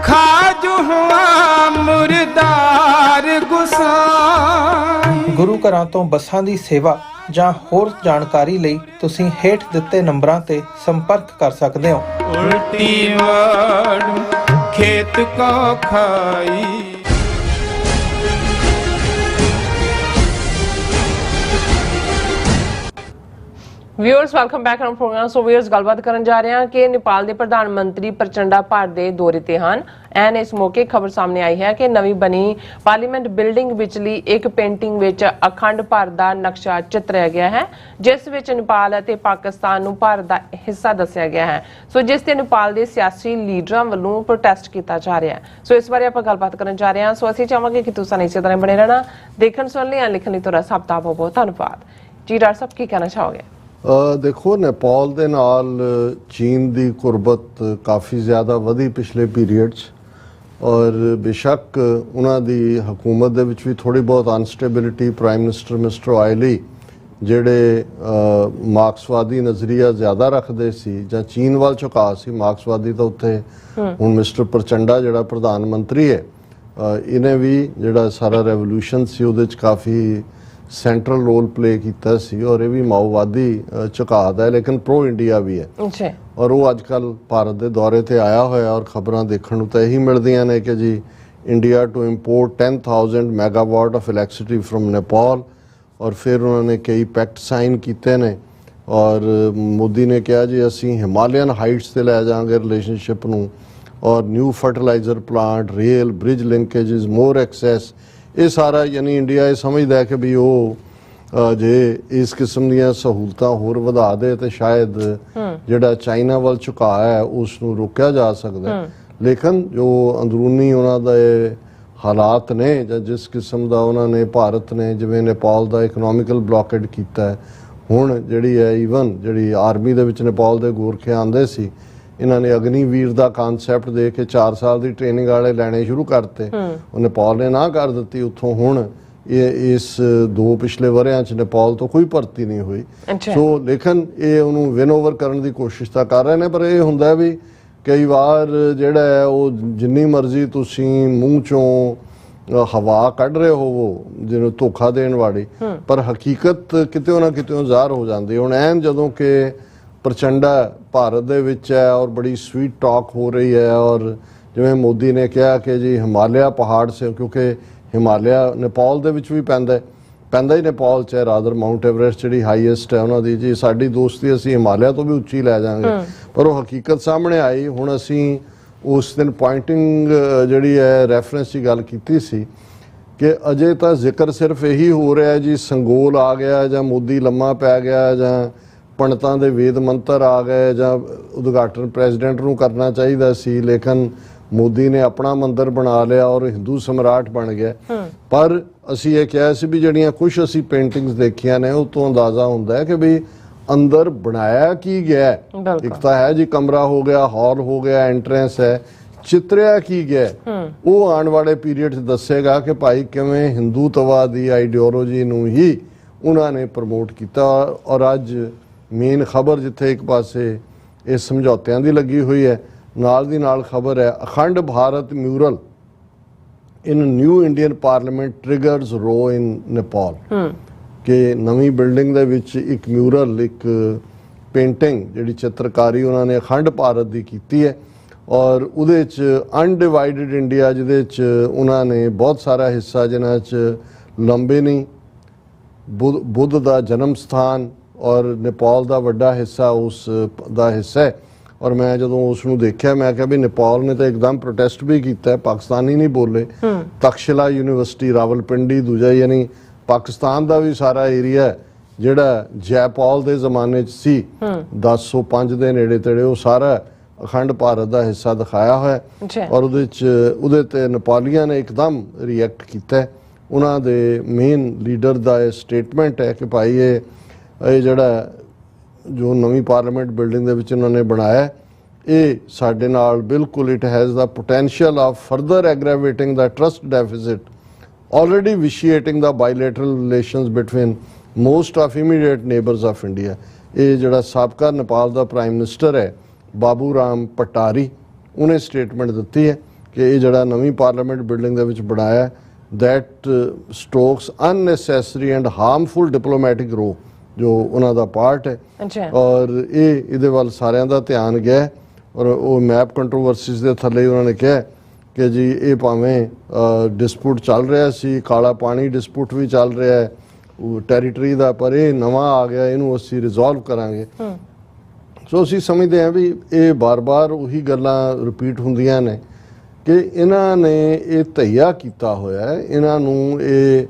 ਖਾਜੂ ਹੁਆ ਮੁਰਦਾਰ ਗੁਸਾਈ। ਗੁਰੂ ਘਰਾਂ ਤੋਂ ਬੱਸਾਂ ਦੀ ਸੇਵਾ ਜਾਂ ਹੋਰ ਜਾਣਕਾਰੀ ਲਈ ਤੁਸੀਂ ਹੇਠ ਦਿੱਤੇ ਨੰਬਰਾਂ ਤੇ ਸੰਪਰਕ ਕਰ ਸਕਦੇ ਹੋ। ਉਲਟੀ ਵਾੜ ਖੇਤ ਕੋ ਖਾਈ। Viewers welcome back on programme. So viewers ਗੱਲਬਾਤ ਕਰਨ ਜਾ ਰਹੇ ਹਾਂ ਕਿ ਨੇਪਾਲ ਦੇ ਪ੍ਰਧਾਨ ਮੰਤਰੀ ਪ੍ਰਚੰਡਾ ਭਾਰਤ ਦੇ ਦੌਰੇ ਤੇ ਹਨ। ਐਨ ਇਸ ਮੌਕੇ ਖਬਰ ਸਾਹਮਣੇ ਆਈ ਹੈ ਕਿ ਨਵੀਂ ਬਣੀ ਪਾਰਲੀਮੈਂਟ ਬਿਲਡਿੰਗ ਵਿਚਲੀ ਇੱਕ ਪੇਂਟਿੰਗ ਵਿੱਚ ਅਖੰਡ ਭਾਰਤ ਦਾ ਨਕਸ਼ਾ ਚਿੱਤਰਿਆ ਗਿਆ ਹੈ, ਜਿਸ ਵਿੱਚ ਨੇਪਾਲ ਅਤੇ ਪਾਕਿਸਤਾਨ ਨੂੰ ਭਾਰਤ ਦਾ ਹਿੱਸਾ ਦੱਸਿਆ ਗਿਆ ਹੈ। ਸੋ ਜਿਸ ਤੇ ਨੇਪਾਲ ਦੇ ਸਿਆਸੀ ਲੀਡਰਾਂ ਵੱਲੋਂ ਪ੍ਰੋਟੈਸਟ ਕੀਤਾ ਜਾ ਰਿਹਾ ਹੈ। ਸੋ ਇਸ ਬਾਰੇ ਆਪਾਂ ਗੱਲਬਾਤ ਕਰਨ ਜਾ ਰਹੇ ਹਾਂ। ਸੋ ਅਸੀਂ ਚਾਹਾਂਗੇ ਕਿ ਤੁਸੀਂ ਇਸੇ ਤਰ੍ਹਾਂ ਬਣੇ ਰਹਿਣਾ। ਦੇਖਣ ਸੁਣਨ ਲਈ ਲਿਖਣ ਲਈ ਤੁਹਾਡਾ ਸਭ ਦਾ ਬਹੁਤ ਬਹੁਤ ਧੰਨਵਾਦ ਜੀ। ਡਾਕਟਰ ਸਾਹਿਬ ਕੀ ਕਹਿਣਾ ਚਾਹੋਗੇ? ਦੇਖੋ, ਨੇਪਾਲ ਦੇ ਨਾਲ ਚੀਨ ਦੀ ਕੁਰਬਤ ਕਾਫੀ ਜ਼ਿਆਦਾ ਵਧੀ ਪਿਛਲੇ ਪੀਰੀਅਡ 'ਚ, ਔਰ ਬੇਸ਼ੱਕ ਉਹਨਾਂ ਦੀ ਹਕੂਮਤ ਦੇ ਵਿੱਚ ਵੀ ਥੋੜੀ ਬਹੁਤ ਅਨਸਟੇਬਿਲਿਟੀ, ਪ੍ਰਾਈਮ ਮਿਨਿਸਟਰ ਮਿਸਟਰ ਆਇਲੀ ਜਿਹੜੇ ਮਾਰਕਸਵਾਦੀ ਨਜ਼ਰੀਆ ਜ਼ਿਆਦਾ ਰੱਖਦੇ ਸੀ ਜਾਂ ਚੀਨ ਵੱਲ ਝੁਕਾਅ ਸੀ, ਮਾਰਕਸਵਾਦੀ ਤਾਂ ਉੱਥੇ ਹੁਣ ਮਿਸਟਰ ਪ੍ਰਚੰਡਾ ਜਿਹੜਾ ਪ੍ਰਧਾਨ ਮੰਤਰੀ ਹੈ, ਇਹਨੇ ਵੀ ਜਿਹੜਾ ਸਾਰਾ ਰੈਵੋਲੂਸ਼ਨ ਸੀ ਉਹਦੇ 'ਚ ਕਾਫੀ ਸੈਂਟਰਲ ਰੋਲ ਪਲੇ ਕੀਤਾ ਸੀ, ਔਰ ਇਹ ਵੀ ਮਾਓਵਾਦੀ ਝੁਕਾਅ ਦਾ ਹੈ, ਲੇਕਿਨ ਪ੍ਰੋ ਇੰਡੀਆ ਵੀ ਹੈ। ਔਰ ਉਹ ਅੱਜ ਕੱਲ੍ਹ ਭਾਰਤ ਦੇ ਦੌਰੇ ਤੇ ਆਇਆ ਹੋਇਆ, ਔਰ ਖਬਰਾਂ ਦੇਖਣ ਨੂੰ ਤਾਂ ਇਹੀ ਮਿਲਦੀਆਂ ਨੇ ਕਿ ਜੀ India to import 10,000 megawatt of electricity from Nepal. ਔਰ ਫਿਰ ਉਹਨਾਂ ਨੇ ਕਈ ਪੈਕਟ ਸਾਈਨ ਕੀਤੇ ਨੇ, ਔਰ ਮੋਦੀ ਨੇ ਕਿਹਾ ਜੀ ਅਸੀਂ ਹਿਮਾਲਿਅਨ ਹਾਈਟਸ ਤੇ ਲੈ ਜਾਵਾਂਗੇ ਰਿਲੇਸ਼ਨਸ਼ਿਪ ਨੂੰ, ਔਰ new fertiliser plant, rail, bridge linkages, more access, ਇਹ ਸਾਰਾ ਯਾਨੀ ਇੰਡੀਆ ਇਹ ਸਮਝਦਾ ਹੈ ਕਿ ਵੀ ਉਹ ਜੇ ਇਸ ਕਿਸਮ ਦੀਆਂ ਸਹੂਲਤਾਂ ਹੋਰ ਵਧਾ ਦੇ ਤੇ ਸ਼ਾਇਦ ਜਿਹੜਾ ਚਾਈਨਾ ਵੱਲ ਝੁਕਾਅ ਹੈ ਉਸ ਨੂੰ ਰੋਕਿਆ ਜਾ ਸਕਦਾ। ਲੇਕਿਨ ਜੋ ਅੰਦਰੂਨੀ ਉਹਨਾਂ ਦਾ ਹਾਲਾਤ ਨੇ ਜਾਂ ਜਿਸ ਕਿਸਮ ਦਾ ਉਹਨਾਂ ਨੇ ਭਾਰਤ ਨੇ ਜਿਵੇਂ ਨੇਪਾਲ ਦਾ ਇਕਨੋਮਿਕਲ ਬਲੌਕੇਡ ਕੀਤਾ ਹੈ, ਹੁਣ ਜਿਹੜੀ ਹੈ ਈਵਨ ਜਿਹੜੀ ਆਰਮੀ ਦੇ ਵਿੱਚ ਨੇਪਾਲ ਦੇ ਗੋਰਖੇ ਆਉਂਦੇ ਸੀ, ਇਹਨਾਂ ਨੇ ਅਗਨੀਵੀਰ ਦਾ ਕਾਨਸੈਪਟ ਦੇ ਕੇ 4 ਸਾਲ ਦੀ ਟ੍ਰੇਨਿੰਗ ਵਾਲੇ ਲੈਣੇ ਸ਼ੁਰੂ ਕਰਤੇ। ਉਹ ਨੇਪਾਲ ਨੇ ਨਾ ਕਰ ਦਿੱਤੀ। ਉੱਥੋਂ ਹੁਣ ਇਸ 2 ਪਿਛਲੇ ਵਰ੍ਹਿਆਂ 'ਚ ਨੇਪਾਲ ਤੋਂ ਕੋਈ ਭਰਤੀ ਨਹੀਂ ਹੋਈ। ਸੋ ਲੇਕਿਨ ਇਹ ਉਹਨੂੰ ਵਿਨ ਓਵਰ ਕਰਨ ਦੀ ਕੋਸ਼ਿਸ਼ ਤਾਂ ਕਰ ਰਹੇ ਨੇ, ਪਰ ਇਹ ਹੁੰਦਾ ਵੀ ਕਈ ਵਾਰ ਜਿਹੜਾ ਹੈ ਉਹ ਜਿੰਨੀ ਮਰਜ਼ੀ ਤੁਸੀਂ ਮੂੰਹ 'ਚੋਂ ਹਵਾ ਕੱਢ ਰਹੇ ਹੋਵੋ ਜਿਹਨੂੰ ਧੋਖਾ ਦੇਣ ਵਾਲੀ, ਪਰ ਹਕੀਕਤ ਕਿਤੇ ਨਾ ਕਿਤੇ ਜ਼ਾਹਰ ਹੋ ਜਾਂਦੀ। ਹੁਣ ਐਨ ਜਦੋਂ ਕਿ ਪ੍ਰਚੰਡਾ ਭਾਰਤ ਦੇ ਵਿੱਚ ਹੈ ਔਰ ਬੜੀ ਸਵੀਟ ਟਾਕ ਹੋ ਰਹੀ ਹੈ, ਔਰ ਜਿਵੇਂ ਮੋਦੀ ਨੇ ਕਿਹਾ ਕਿ ਜੀ ਹਿਮਾਲਿਆ ਪਹਾੜ ਸੇ, ਕਿਉਂਕਿ ਹਿਮਾਲਿਆ ਨੇਪਾਲ ਦੇ ਵਿੱਚ ਵੀ ਪੈਂਦਾ ਹੀ ਨੇਪਾਲ 'ਚ ਹੈ, ਰਾਦਰ ਮਾਊਂਟ ਐਵਰੈਸਟ ਜਿਹੜੀ ਹਾਈਐਸਟ ਹੈ ਉਹਨਾਂ ਦੀ, ਜੀ ਸਾਡੀ ਦੋਸਤੀ ਅਸੀਂ ਹਿਮਾਲਿਆ ਤੋਂ ਵੀ ਉੱਚੀ ਲੈ ਜਾਵਾਂਗੇ। ਪਰ ਉਹ ਹਕੀਕਤ ਸਾਹਮਣੇ ਆਈ। ਹੁਣ ਅਸੀਂ ਉਸ ਦਿਨ ਪੁਆਇੰਟਿੰਗ ਜਿਹੜੀ ਹੈ ਰੈਫਰੈਂਸ ਦੀ ਗੱਲ ਕੀਤੀ ਸੀ ਕਿ ਅਜੇ ਤਾਂ ਜ਼ਿਕਰ ਸਿਰਫ ਇਹੀ ਹੋ ਰਿਹਾ ਜੀ ਸੰਗੋਲ ਆ ਗਿਆ ਜਾਂ ਮੋਦੀ ਲੰਮਾ ਪੈ ਗਿਆ ਜਾਂ ਪੰਡਤਾਂ ਦੇ ਵੇਦ ਮੰਤਰ ਆ ਗਏ ਜਾਂ ਉਦਘਾਟਨ ਪ੍ਰੈਜ਼ੀਡੈਂਟ ਨੂੰ ਕਰਨਾ ਚਾਹੀਦਾ ਸੀ, ਲੇਕਿਨ ਮੋਦੀ ਨੇ ਆਪਣਾ ਮੰਦਰ ਬਣਾ ਲਿਆ ਔਰ ਹਿੰਦੂ ਸਮਰਾਟ ਬਣ ਗਿਆ। ਪਰ ਅਸੀਂ ਇਹ ਕਿਹਾ ਸੀ ਵੀ ਜਿਹੜੀਆਂ ਕੁਝ ਅਸੀਂ ਪੇਂਟਿੰਗਸ ਦੇਖੀਆਂ ਨੇ ਉਹ ਤੋਂ ਅੰਦਾਜ਼ਾ ਹੁੰਦਾ ਹੈ ਕਿ ਵੀ ਅੰਦਰ ਬਣਾਇਆ ਕੀ ਗਿਆ। ਇੱਕ ਤਾਂ ਹੈ ਜੀ ਕਮਰਾ ਹੋ ਗਿਆ, ਹਾਲ ਹੋ ਗਿਆ, ਐਂਟਰੈਂਸ ਹੈ, ਚਿੱਤਰਿਆ ਕੀ ਗਿਆ ਉਹ ਆਉਣ ਵਾਲੇ ਪੀਰੀਅਡ 'ਚ ਦੱਸੇਗਾ ਕਿ ਭਾਈ ਕਿਵੇਂ ਹਿੰਦੂਤਵਾ ਦੀ ਆਈਡੀਓਲੋਜੀ ਨੂੰ ਹੀ ਉਹਨਾਂ ਨੇ ਪ੍ਰਮੋਟ ਕੀਤਾ। ਔਰ ਅੱਜ ਮੇਨ ਖਬਰ ਜਿੱਥੇ ਇੱਕ ਪਾਸੇ ਇਸ ਸਮਝੌਤਿਆਂ ਦੀ ਲੱਗੀ ਹੋਈ ਹੈ, ਨਾਲ ਦੀ ਨਾਲ ਖਬਰ ਹੈ ਅਖੰਡ ਭਾਰਤ ਮਿਊਰਲ ਇਨ ਨਿਊ ਇੰਡੀਅਨ ਪਾਰਲੀਮੈਂਟ ਟ੍ਰਿਗਰਸ ਰੋ ਇਨ ਨੇਪਾਲ, ਕਿ ਨਵੀਂ ਬਿਲਡਿੰਗ ਦੇ ਵਿੱਚ ਇੱਕ ਮਿਊਰਲ, ਇੱਕ ਪੇਂਟਿੰਗ ਜਿਹੜੀ ਚਿੱਤਰਕਾਰੀ ਉਹਨਾਂ ਨੇ ਅਖੰਡ ਭਾਰਤ ਦੀ ਕੀਤੀ ਹੈ, ਔਰ ਉਹਦੇ 'ਚ ਅਨਡਿਵਾਈਡਡ ਇੰਡੀਆ ਜਿਹਦੇ 'ਚ ਉਹਨਾਂ ਨੇ ਬਹੁਤ ਸਾਰਾ ਹਿੱਸਾ ਜਿਨ੍ਹਾਂ 'ਚ ਲੰਬੇਨੀ, ਬੁੱਧ ਦਾ ਜਨਮ ਸਥਾਨ ਔਰ ਨੇਪਾਲ ਦਾ ਵੱਡਾ ਹਿੱਸਾ ਉਸ ਦਾ ਹਿੱਸਾ ਹੈ। ਔਰ ਮੈਂ ਜਦੋਂ ਉਸ ਨੂੰ ਦੇਖਿਆ ਮੈਂ ਕਿਹਾ ਵੀ ਨੇਪਾਲ ਨੇ ਤਾਂ ਇੱਕਦਮ ਪ੍ਰੋਟੈਸਟ ਵੀ ਕੀਤਾ, ਪਾਕਿਸਤਾਨੀ ਨਹੀਂ ਬੋਲੇ। ਤਕਸ਼ਿਲਾ ਯੂਨੀਵਰਸਿਟੀ ਰਾਵਲਪਿੰਡੀ, ਦੂਜਾ ਯਾਨੀ ਪਾਕਿਸਤਾਨ ਦਾ ਵੀ ਸਾਰਾ ਏਰੀਆ ਜਿਹੜਾ ਜੈਪਾਲ ਦੇ ਜ਼ਮਾਨੇ 'ਚ ਸੀ 1005 ਦੇ ਨੇੜੇ ਤੇੜੇ, ਉਹ ਸਾਰਾ ਅਖੰਡ ਭਾਰਤ ਦਾ ਹਿੱਸਾ ਦਿਖਾਇਆ ਹੋਇਆ। ਔਰ ਉਹਦੇ ਤੇ ਨੇਪਾਲੀਆਂ ਨੇ ਇੱਕਦਮ ਰਿਐਕਟ ਕੀਤਾ। ਉਹਨਾਂ ਦੇ ਮੇਨ ਲੀਡਰ ਦਾ ਇਹ ਸਟੇਟਮੈਂਟ ਹੈ ਕਿ ਭਾਈ ਇਹ ਜਿਹੜਾ ਜੋ ਨਵੀਂ ਪਾਰਲੀਮੈਂਟ ਬਿਲਡਿੰਗ ਦੇ ਵਿੱਚ ਉਹਨਾਂ ਨੇ ਬਣਾਇਆ, ਇਹ ਸਾਡੇ ਨਾਲ ਬਿਲਕੁਲ it has the potential of further aggravating the trust deficit already vitiating the bilateral relations between most of immediate neighbors of India. ਇਹ ਜਿਹੜਾ ਸਾਬਕਾ ਨੇਪਾਲ ਦਾ ਪ੍ਰਾਈਮ ਮਿਨਿਸਟਰ ਹੈ ਬਾਬੂ ਰਾਮ ਪਟਾਰੀ, ਉਹਨੇ ਸਟੇਟਮੈਂਟ ਦਿੱਤੀ ਹੈ ਕਿ ਇਹ ਜਿਹੜਾ ਨਵੀਂ ਪਾਰਲੀਮੈਂਟ ਬਿਲਡਿੰਗ ਦੇ ਵਿੱਚ ਬਣਾਇਆ that strokes unnecessary and harmful diplomatic row ਜੋ ਉਹਨਾਂ ਦਾ ਪਾਰਟ ਹੈ ਔਰ ਇਹਦੇ ਵੱਲ ਸਾਰਿਆਂ ਦਾ ਧਿਆਨ ਗਿਆ ਔਰ ਉਹ ਮੈਪ ਕੰਟਰੋਵਰਸੀਜ਼ ਦੇ ਥੱਲੇ ਉਹਨਾਂ ਨੇ ਕਿਹਾ ਕਿ ਜੀ ਇਹ ਭਾਵੇਂ ਡਿਸਪਿਊਟ ਚੱਲ ਰਿਹਾ ਸੀ, ਕਾਲਾ ਪਾਣੀ ਡਿਸਪਿਊਟ ਵੀ ਚੱਲ ਰਿਹਾ ਹੈ ਟੈਰੀਟਰੀ ਦਾ, ਪਰ ਇਹ ਨਵਾਂ ਆ ਗਿਆ, ਇਹਨੂੰ ਅਸੀਂ ਰਿਜ਼ੋਲਵ ਕਰਾਂਗੇ। ਸੋ ਅਸੀਂ ਸਮਝਦੇ ਹਾਂ ਵੀ ਇਹ ਬਾਰ-ਬਾਰ ਉਹੀ ਗੱਲਾਂ ਰਿਪੀਟ ਹੁੰਦੀਆਂ ਨੇ ਕਿ ਇਹਨਾਂ ਨੇ ਇਹ ਧਈਆ ਕੀਤਾ ਹੋਇਆ ਹੈ। ਇਹਨਾਂ ਨੂੰ ਇਹ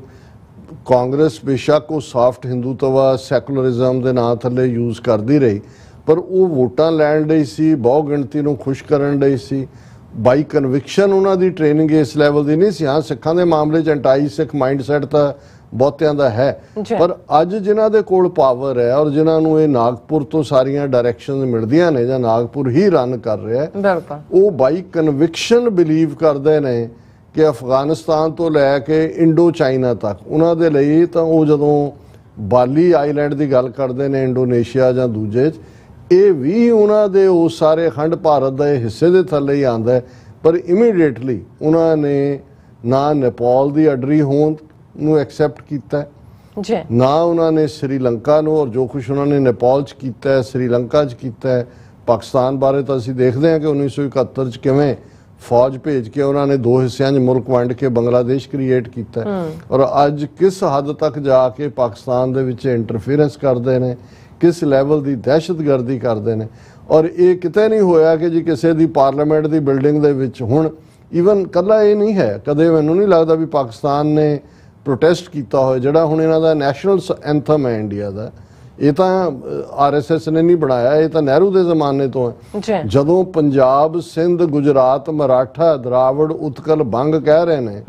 ਕਾਂਗਰਸ ਬੇਸ਼ੱਕ ਉਹ ਸਾਫਟ ਹਿੰਦੂਤਵਾ ਸੈਕੂਲਰਿਜ਼ਮ ਦੇ ਨਾਂ ਥੱਲੇ ਯੂਜ਼ ਕਰਦੀ ਰਹੀ, ਪਰ ਉਹ ਵੋਟਾਂ ਲੈਣ ਲਈ ਸੀ, ਬਹੁ ਗਿਣਤੀ ਨੂੰ ਖੁਸ਼ ਕਰਨ ਲਈ ਸੀ। ਬਾਈ ਕਨਵਿਕਸ਼ਨ ਉਹਨਾਂ ਦੀ ਟ੍ਰੇਨਿੰਗ ਇਸ ਲੈਵਲ ਦੀ ਨਹੀਂ ਸੀ। ਹਾਂ, ਸਿੱਖਾਂ ਦੇ ਮਾਮਲੇ 'ਚ ਐਂਟਾਈ ਸਿੱਖ ਮਾਈਂਡਸੈਟ ਤਾਂ ਬਹੁਤਿਆਂ ਦਾ ਹੈ, ਪਰ ਅੱਜ ਜਿਨ੍ਹਾਂ ਦੇ ਕੋਲ ਪਾਵਰ ਹੈ ਔਰ ਜਿਨ੍ਹਾਂ ਨੂੰ ਇਹ ਨਾਗਪੁਰ ਤੋਂ ਸਾਰੀਆਂ ਡਾਇਰੈਕਸ਼ਨਸ ਮਿਲਦੀਆਂ ਨੇ ਜਾਂ ਨਾਗਪੁਰ ਹੀ ਰਨ ਕਰ ਰਿਹਾ ਹੈ, ਉਹ ਬਾਈ ਕਨਵਿਕਸ਼ਨ ਬਿਲੀਵ ਕਰਦੇ ਨੇ ਕਿ ਅਫਗਾਨਿਸਤਾਨ ਤੋਂ ਲੈ ਕੇ ਇੰਡੋ ਚਾਈਨਾ ਤੱਕ ਉਹਨਾਂ ਦੇ ਲਈ ਤਾਂ ਉਹ ਜਦੋਂ ਬਾਲੀ ਆਈਲੈਂਡ ਦੀ ਗੱਲ ਕਰਦੇ ਨੇ ਇੰਡੋਨੇਸ਼ੀਆ ਜਾਂ ਦੂਜੇ 'ਚ, ਇਹ ਵੀ ਉਹਨਾਂ ਦੇ ਉਹ ਸਾਰੇ ਅਖੰਡ ਭਾਰਤ ਦੇ ਹਿੱਸੇ ਦੇ ਥੱਲੇ ਹੀ ਆਉਂਦਾ ਹੈ। ਪਰ ਇਮੀਡੀਏਟਲੀ ਉਹਨਾਂ ਨੇ ਨਾ ਨੇਪਾਲ ਦੀ ਅਡਰੀ ਹੋਂਦ ਨੂੰ ਐਕਸੈਪਟ ਕੀਤਾ ਨਾ ਉਹਨਾਂ ਨੇ ਸ੍ਰੀਲੰਕਾ ਨੂੰ, ਔਰ ਜੋ ਕੁਛ ਉਹਨਾਂ ਨੇ ਨੇਪਾਲ 'ਚ ਕੀਤਾ ਹੈ, ਸ੍ਰੀਲੰਕਾ 'ਚ ਕੀਤਾ ਹੈ। ਪਾਕਿਸਤਾਨ ਬਾਰੇ ਤਾਂ ਅਸੀਂ ਦੇਖਦੇ ਹਾਂ ਕਿ 1971 'ਚ ਕਿਵੇਂ ਫੌਜ ਭੇਜ ਕੇ ਉਹਨਾਂ ਨੇ ਦੋ ਹਿੱਸਿਆਂ 'ਚ ਮੁਲਕ ਵੰਡ ਕੇ ਬੰਗਲਾਦੇਸ਼ ਕ੍ਰੀਏਟ ਕੀਤਾ ਔਰ ਅੱਜ ਕਿਸ ਹੱਦ ਤੱਕ ਜਾ ਕੇ ਪਾਕਿਸਤਾਨ ਦੇ ਵਿੱਚ ਇੰਟਰਫੀਰੈਂਸ ਕਰਦੇ ਨੇ, ਕਿਸ ਲੈਵਲ ਦੀ ਦਹਿਸ਼ਤਗਰਦੀ ਕਰਦੇ ਨੇ। ਔਰ ਇਹ ਕਿਤੇ ਨਹੀਂ ਹੋਇਆ ਕਿ ਜੀ ਕਿਸੇ ਦੀ ਪਾਰਲੀਮੈਂਟ ਦੀ ਬਿਲਡਿੰਗ ਦੇ ਵਿੱਚ, ਹੁਣ ਈਵਨ ਕੱਲਾ ਇਹ ਨਹੀਂ ਹੈ, ਕਦੇ ਮੈਨੂੰ ਨਹੀਂ ਲੱਗਦਾ ਵੀ ਪਾਕਿਸਤਾਨ ਨੇ ਪ੍ਰੋਟੈਸਟ ਕੀਤਾ ਹੋਇਆ। ਜਿਹੜਾ ਹੁਣ ਇਹਨਾਂ ਦਾ ਨੈਸ਼ਨਲ ਐਂਥਮ ਹੈ ਇੰਡੀਆ ਦਾ, ਇਹ ਤਾਂ RSS ਨੇ ਨਹੀਂ ਬਣਾਇਆ, ਇਹ ਤਾਂ ਨਹਿਰੂ ਦੇ ਜ਼ਮਾਨੇ ਤੋਂ ਹੈ। ਜਦੋਂ ਪੰਜਾਬ, ਸਿੰਧ, ਗੁਜਰਾਤ, ਮਰਾਠਾ, ਦਰਾਵੜ, ਉਤਕਲ, ਬੰਗ ਕਹਿ ਰਹੇ ਨੇ,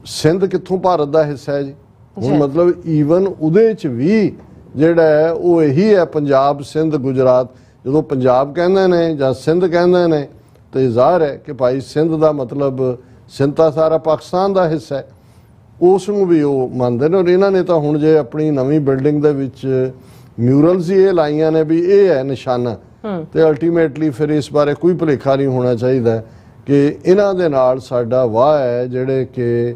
ਸਿੰਧ ਕਿੱਥੋਂ ਭਾਰਤ ਦਾ ਹਿੱਸਾ ਹੈ ਜੀ? ਹੁਣ ਮਤਲਬ ਈਵਨ ਉਹਦੇ 'ਚ ਵੀ ਜਿਹੜਾ ਹੈ ਉਹ ਇਹੀ ਹੈ, ਪੰਜਾਬ, ਸਿੰਧ, ਗੁਜਰਾਤ। ਜਦੋਂ ਪੰਜਾਬ ਕਹਿੰਦੇ ਨੇ ਜਾਂ ਸਿੰਧ ਕਹਿੰਦੇ ਨੇ ਤੇ ਜ਼ਾਹਰ ਹੈ ਕਿ ਭਾਈ ਸਿੰਧ ਦਾ ਮਤਲਬ ਸਿੰਧ ਤਾਂ ਸਾਰਾ ਪਾਕਿਸਤਾਨ ਦਾ ਹਿੱਸਾ ਹੈ, ਉਸ ਨੂੰ ਵੀ ਉਹ ਮੰਨਦੇ ਨੇ। ਔਰ ਇਹਨਾਂ ਨੇ ਤਾਂ ਹੁਣ ਜੇ ਆਪਣੀ ਨਵੀਂ ਬਿਲਡਿੰਗ ਦੇ ਵਿੱਚ ਮਿਊਰਲਸ ਹੀ ਇਹ ਲਾਈਆਂ ਨੇ ਵੀ ਇਹ ਹੈ ਨਿਸ਼ਾਨਾ, ਤੇ ਅਲਟੀਮੇਟਲੀ ਫਿਰ ਇਸ ਬਾਰੇ ਕੋਈ ਭੁਲੇਖਾ ਨਹੀਂ ਹੋਣਾ ਚਾਹੀਦਾ ਕਿ ਇਹਨਾਂ ਦੇ ਨਾਲ ਸਾਡਾ ਵਾਹ ਹੈ ਜਿਹੜੇ ਕਿ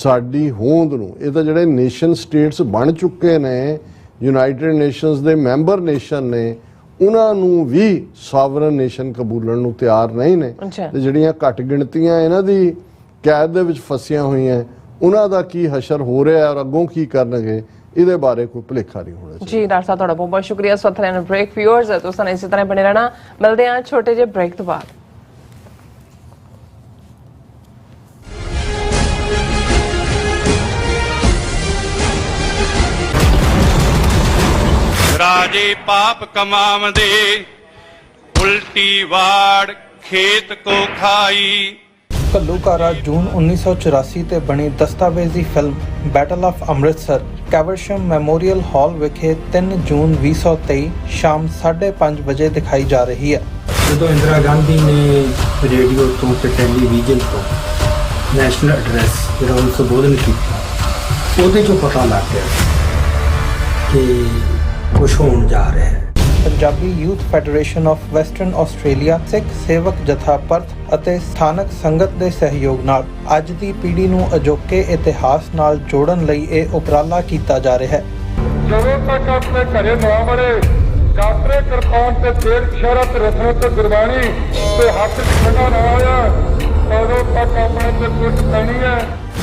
ਸਾਡੀ ਹੋਂਦ ਨੂੰ, ਇਹ ਤਾਂ ਜਿਹੜੇ ਨੇਸ਼ਨ ਸਟੇਟਸ ਬਣ ਚੁੱਕੇ ਨੇ, ਯੂਨਾਈਟਿਡ ਨੇਸ਼ਨਸ ਦੇ ਮੈਂਬਰ ਨੇਸ਼ਨ ਨੇ, ਉਹਨਾਂ ਨੂੰ ਵੀ ਸੋਵਰਨ ਨੇਸ਼ਨ ਕਬੂਲਣ ਨੂੰ ਤਿਆਰ ਨਹੀਂ ਨੇ। ਤੇ ਜਿਹੜੀਆਂ ਘੱਟ ਗਿਣਤੀਆਂ ਇਹਨਾਂ ਦੀ ਕੈਦ ਦੇ ਵਿੱਚ ਫਸੀਆਂ ਹੋਈਆਂ, ਉਹਨਾਂ ਦਾ ਕੀ ਹਸ਼ਰ ਹੋ ਰਿਹਾ ਔਰ ਅੱਗੋਂ ਕੀ ਕਰਨਗੇ, ਇਹਦੇ ਬਾਰੇ ਕੋਈ ਭੁਲੇਖਾ ਨਹੀਂ ਹੋਣਾ ਚਾਹੀਦਾ। ਜੀ ਡਾਕਟਰ ਸਾਹਿਬ, ਤੁਹਾਡਾ ਬਹੁਤ ਬਹੁਤ ਸ਼ੁਕਰੀਆ। ਸਵਥਲੈਨ ਬ੍ਰੇਕ ਵਿਊਅਰਸ ਤੁਸੀਂ ਇਸੇ ਤਰ੍ਹਾਂ ਬਣੇ ਰਹਿਣਾ। ਮਿਲਦੇ ਹਾਂ ਛੋਟੇ ਜਿਹੇ ਬ੍ਰੇਕ ਤੋਂ ਬਾਅਦ। ਰਾਜੇ ਪਾਪ ਕਮਾਵਦੇ, ਉਲਟੀ ਵਾੜ ਖੇਤ ਕੋ ਖਾਈ। ਘੱਲੂਘਾਰਾ ਜੂਨ 1984 ਤੇ ਬਣੀ ਦਸਤਾਵੇਜ਼ੀ film Battle of Amritsar Caversham Memorial Hall ਵਿਖੇ 3 ਜੂਨ 2023 ਸ਼ਾਮ 5:30 ਵਜੇ ਦਿਖਾਈ ਜਾ ਰਹੀ ਹੈ। ਜਦੋਂ ਇੰਦਰਾ ਗਾਂਧੀ ਨੇ ਰੇਡੀਓ ਤੋਂ ਤੇ ਟੈਲੀਵਿਜ਼ਨ ਤੋਂ ਨੈਸ਼ਨਲ ਐਡਰੈਸ ਜਿਹੜਾ ਉਹ ਸੰਬੋਧਨ ਕੀਤਾ, ਉਹਦੇ 'ਚੋਂ ਪਤਾ ਲੱਗ ਗਿਆ ਕਿ ਕੁਝ ਹੋਣ ਜਾ ਰਿਹਾ ਹੈ। Punjabi Youth Federation of Western Australia, Sikh Sevak Jatha Perth ਅਤੇ ਸਥਾਨਕ ਸੰਗਤ ਦੇ ਸਹਿਯੋਗ ਨਾਲ ਅੱਜ ਦੀ ਪੀੜ੍ਹੀ ਨੂੰ ਅਜੋਕੇ ਇਤਿਹਾਸ ਨਾਲ ਜੋੜਨ ਲਈ ਇਹ ਉਪਰਾਲਾ ਕੀਤਾ ਜਾ ਰਿਹਾ ਹੈ। ਜਦੋਂ ਤੱਕ ਆਪਣੇ ਘਰੇ ਨਾ ਵੜੇ, ਕਾਤਰੇ ਕਿਰਪਾਨ ਤੇ ਤੇਰ ਸ਼ਰਤ ਰਸਮ ਤੇ ਗੁਰਬਾਣੀ ਤੇ ਹੱਥ ਖੜਾ ਨਾ ਆਇਆ, ਉਦੋਂ ਤੱਕ ਆਪਣੇ ਤੇ ਕੁੱਟ ਪੈਣੀ ਹੈ।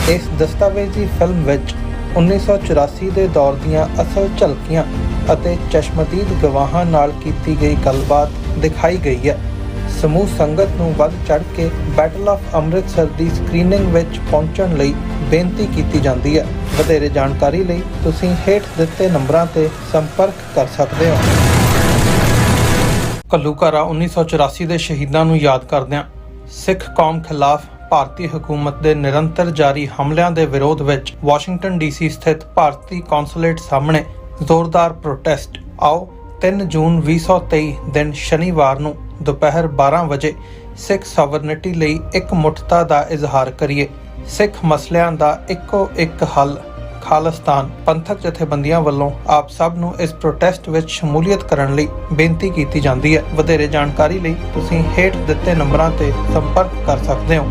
ਇਸ ਦਸਤਾਵੇਜ਼ੀ ਫਿਲਮ ਵਿੱਚ 1984 ਦੇ ਦੌਰ ਦੀਆਂ ਅਸਲ ਝਲਕੀਆਂ ਅਤੇ ਚਸ਼ਮਦੀਦ ਗਵਾਹਾਂ ਨਾਲ ਕੀਤੀ ਗਈ ਗੱਲਬਾਤ ਦਿਖਾਈ ਗਈ ਹੈ। ਸਮੂਹ ਸੰਗਤ ਨੂੰ ਵੱਧ ਚੜ੍ਹ ਕੇ battle of Amritsar the screening ਵਿੱਚ ਪਹੁੰਚਣ ਲਈ ਬੇਨਤੀ ਕੀਤੀ ਜਾਂਦੀ ਹੈ। ਵਧੇਰੇ ਜਾਣਕਾਰੀ ਲਈ ਤੁਸੀਂ ਹੇਠ ਦਿੱਤੇ ਨੰਬਰਾਂ ਤੇ ਸੰਪਰਕ ਕਰ ਸਕਦੇ ਹੋ। ਘੱਲੂਘਾਰਾ 1984 ਦੇ ਸ਼ਹੀਦਾਂ ਨੂੰ ਯਾਦ ਕਰਦਿਆਂ ਸਿੱਖ ਕੌਮ ਖਿਲਾਫ ਭਾਰਤੀ ਹਕੂਮਤ ਦੇ ਨਿਰੰਤਰ ਜਾਰੀ ਹਮਲਿਆਂ ਦੇ ਵਿਰੋਧ ਵਿੱਚ ਵਾਸ਼ਿੰਗਟਨ DC ਸਥਿਤ ਭਾਰਤੀ ਕੌਂਸੂਲੇਟ ਸਾਹਮਣੇ ਜ਼ੋਰਦਾਰ ਪ੍ਰੋਟੈਸਟ। ਆਓ 3 ਜੂਨ 2023 ਦਿਨ ਸ਼ਨੀਵਾਰ ਨੂੰ ਦੁਪਹਿਰ 12 ਵਜੇ ਸਿੱਖ ਸੋਵਰਨਿਟੀ ਲਈ ਇੱਕ ਮੁੱਠਤਾ ਦਾ ਇਜ਼ਹਾਰ ਕਰੀਏ। ਸਿੱਖ ਮਸਲਿਆਂ ਦਾ ਇੱਕੋ ਇੱਕ ਹੱਲ ਖਾਲਿਸਤਾਨ ਪੰਥਕ ਜਥੇਬੰਦੀਆਂ ਵੱਲੋਂ ਆਪ ਸਭ ਨੂੰ ਇਸ ਪ੍ਰੋਟੈਸਟ ਵਿੱਚ ਸ਼ਮੂਲੀਅਤ ਕਰਨ ਲਈ ਬੇਨਤੀ ਕੀਤੀ ਜਾਂਦੀ ਹੈ। ਵਧੇਰੇ ਜਾਣਕਾਰੀ ਲਈ ਤੁਸੀਂ ਹੇਠ ਦਿੱਤੇ ਨੰਬਰਾਂ ਤੇ ਸੰਪਰਕ ਕਰ ਸਕਦੇ ਹੋ।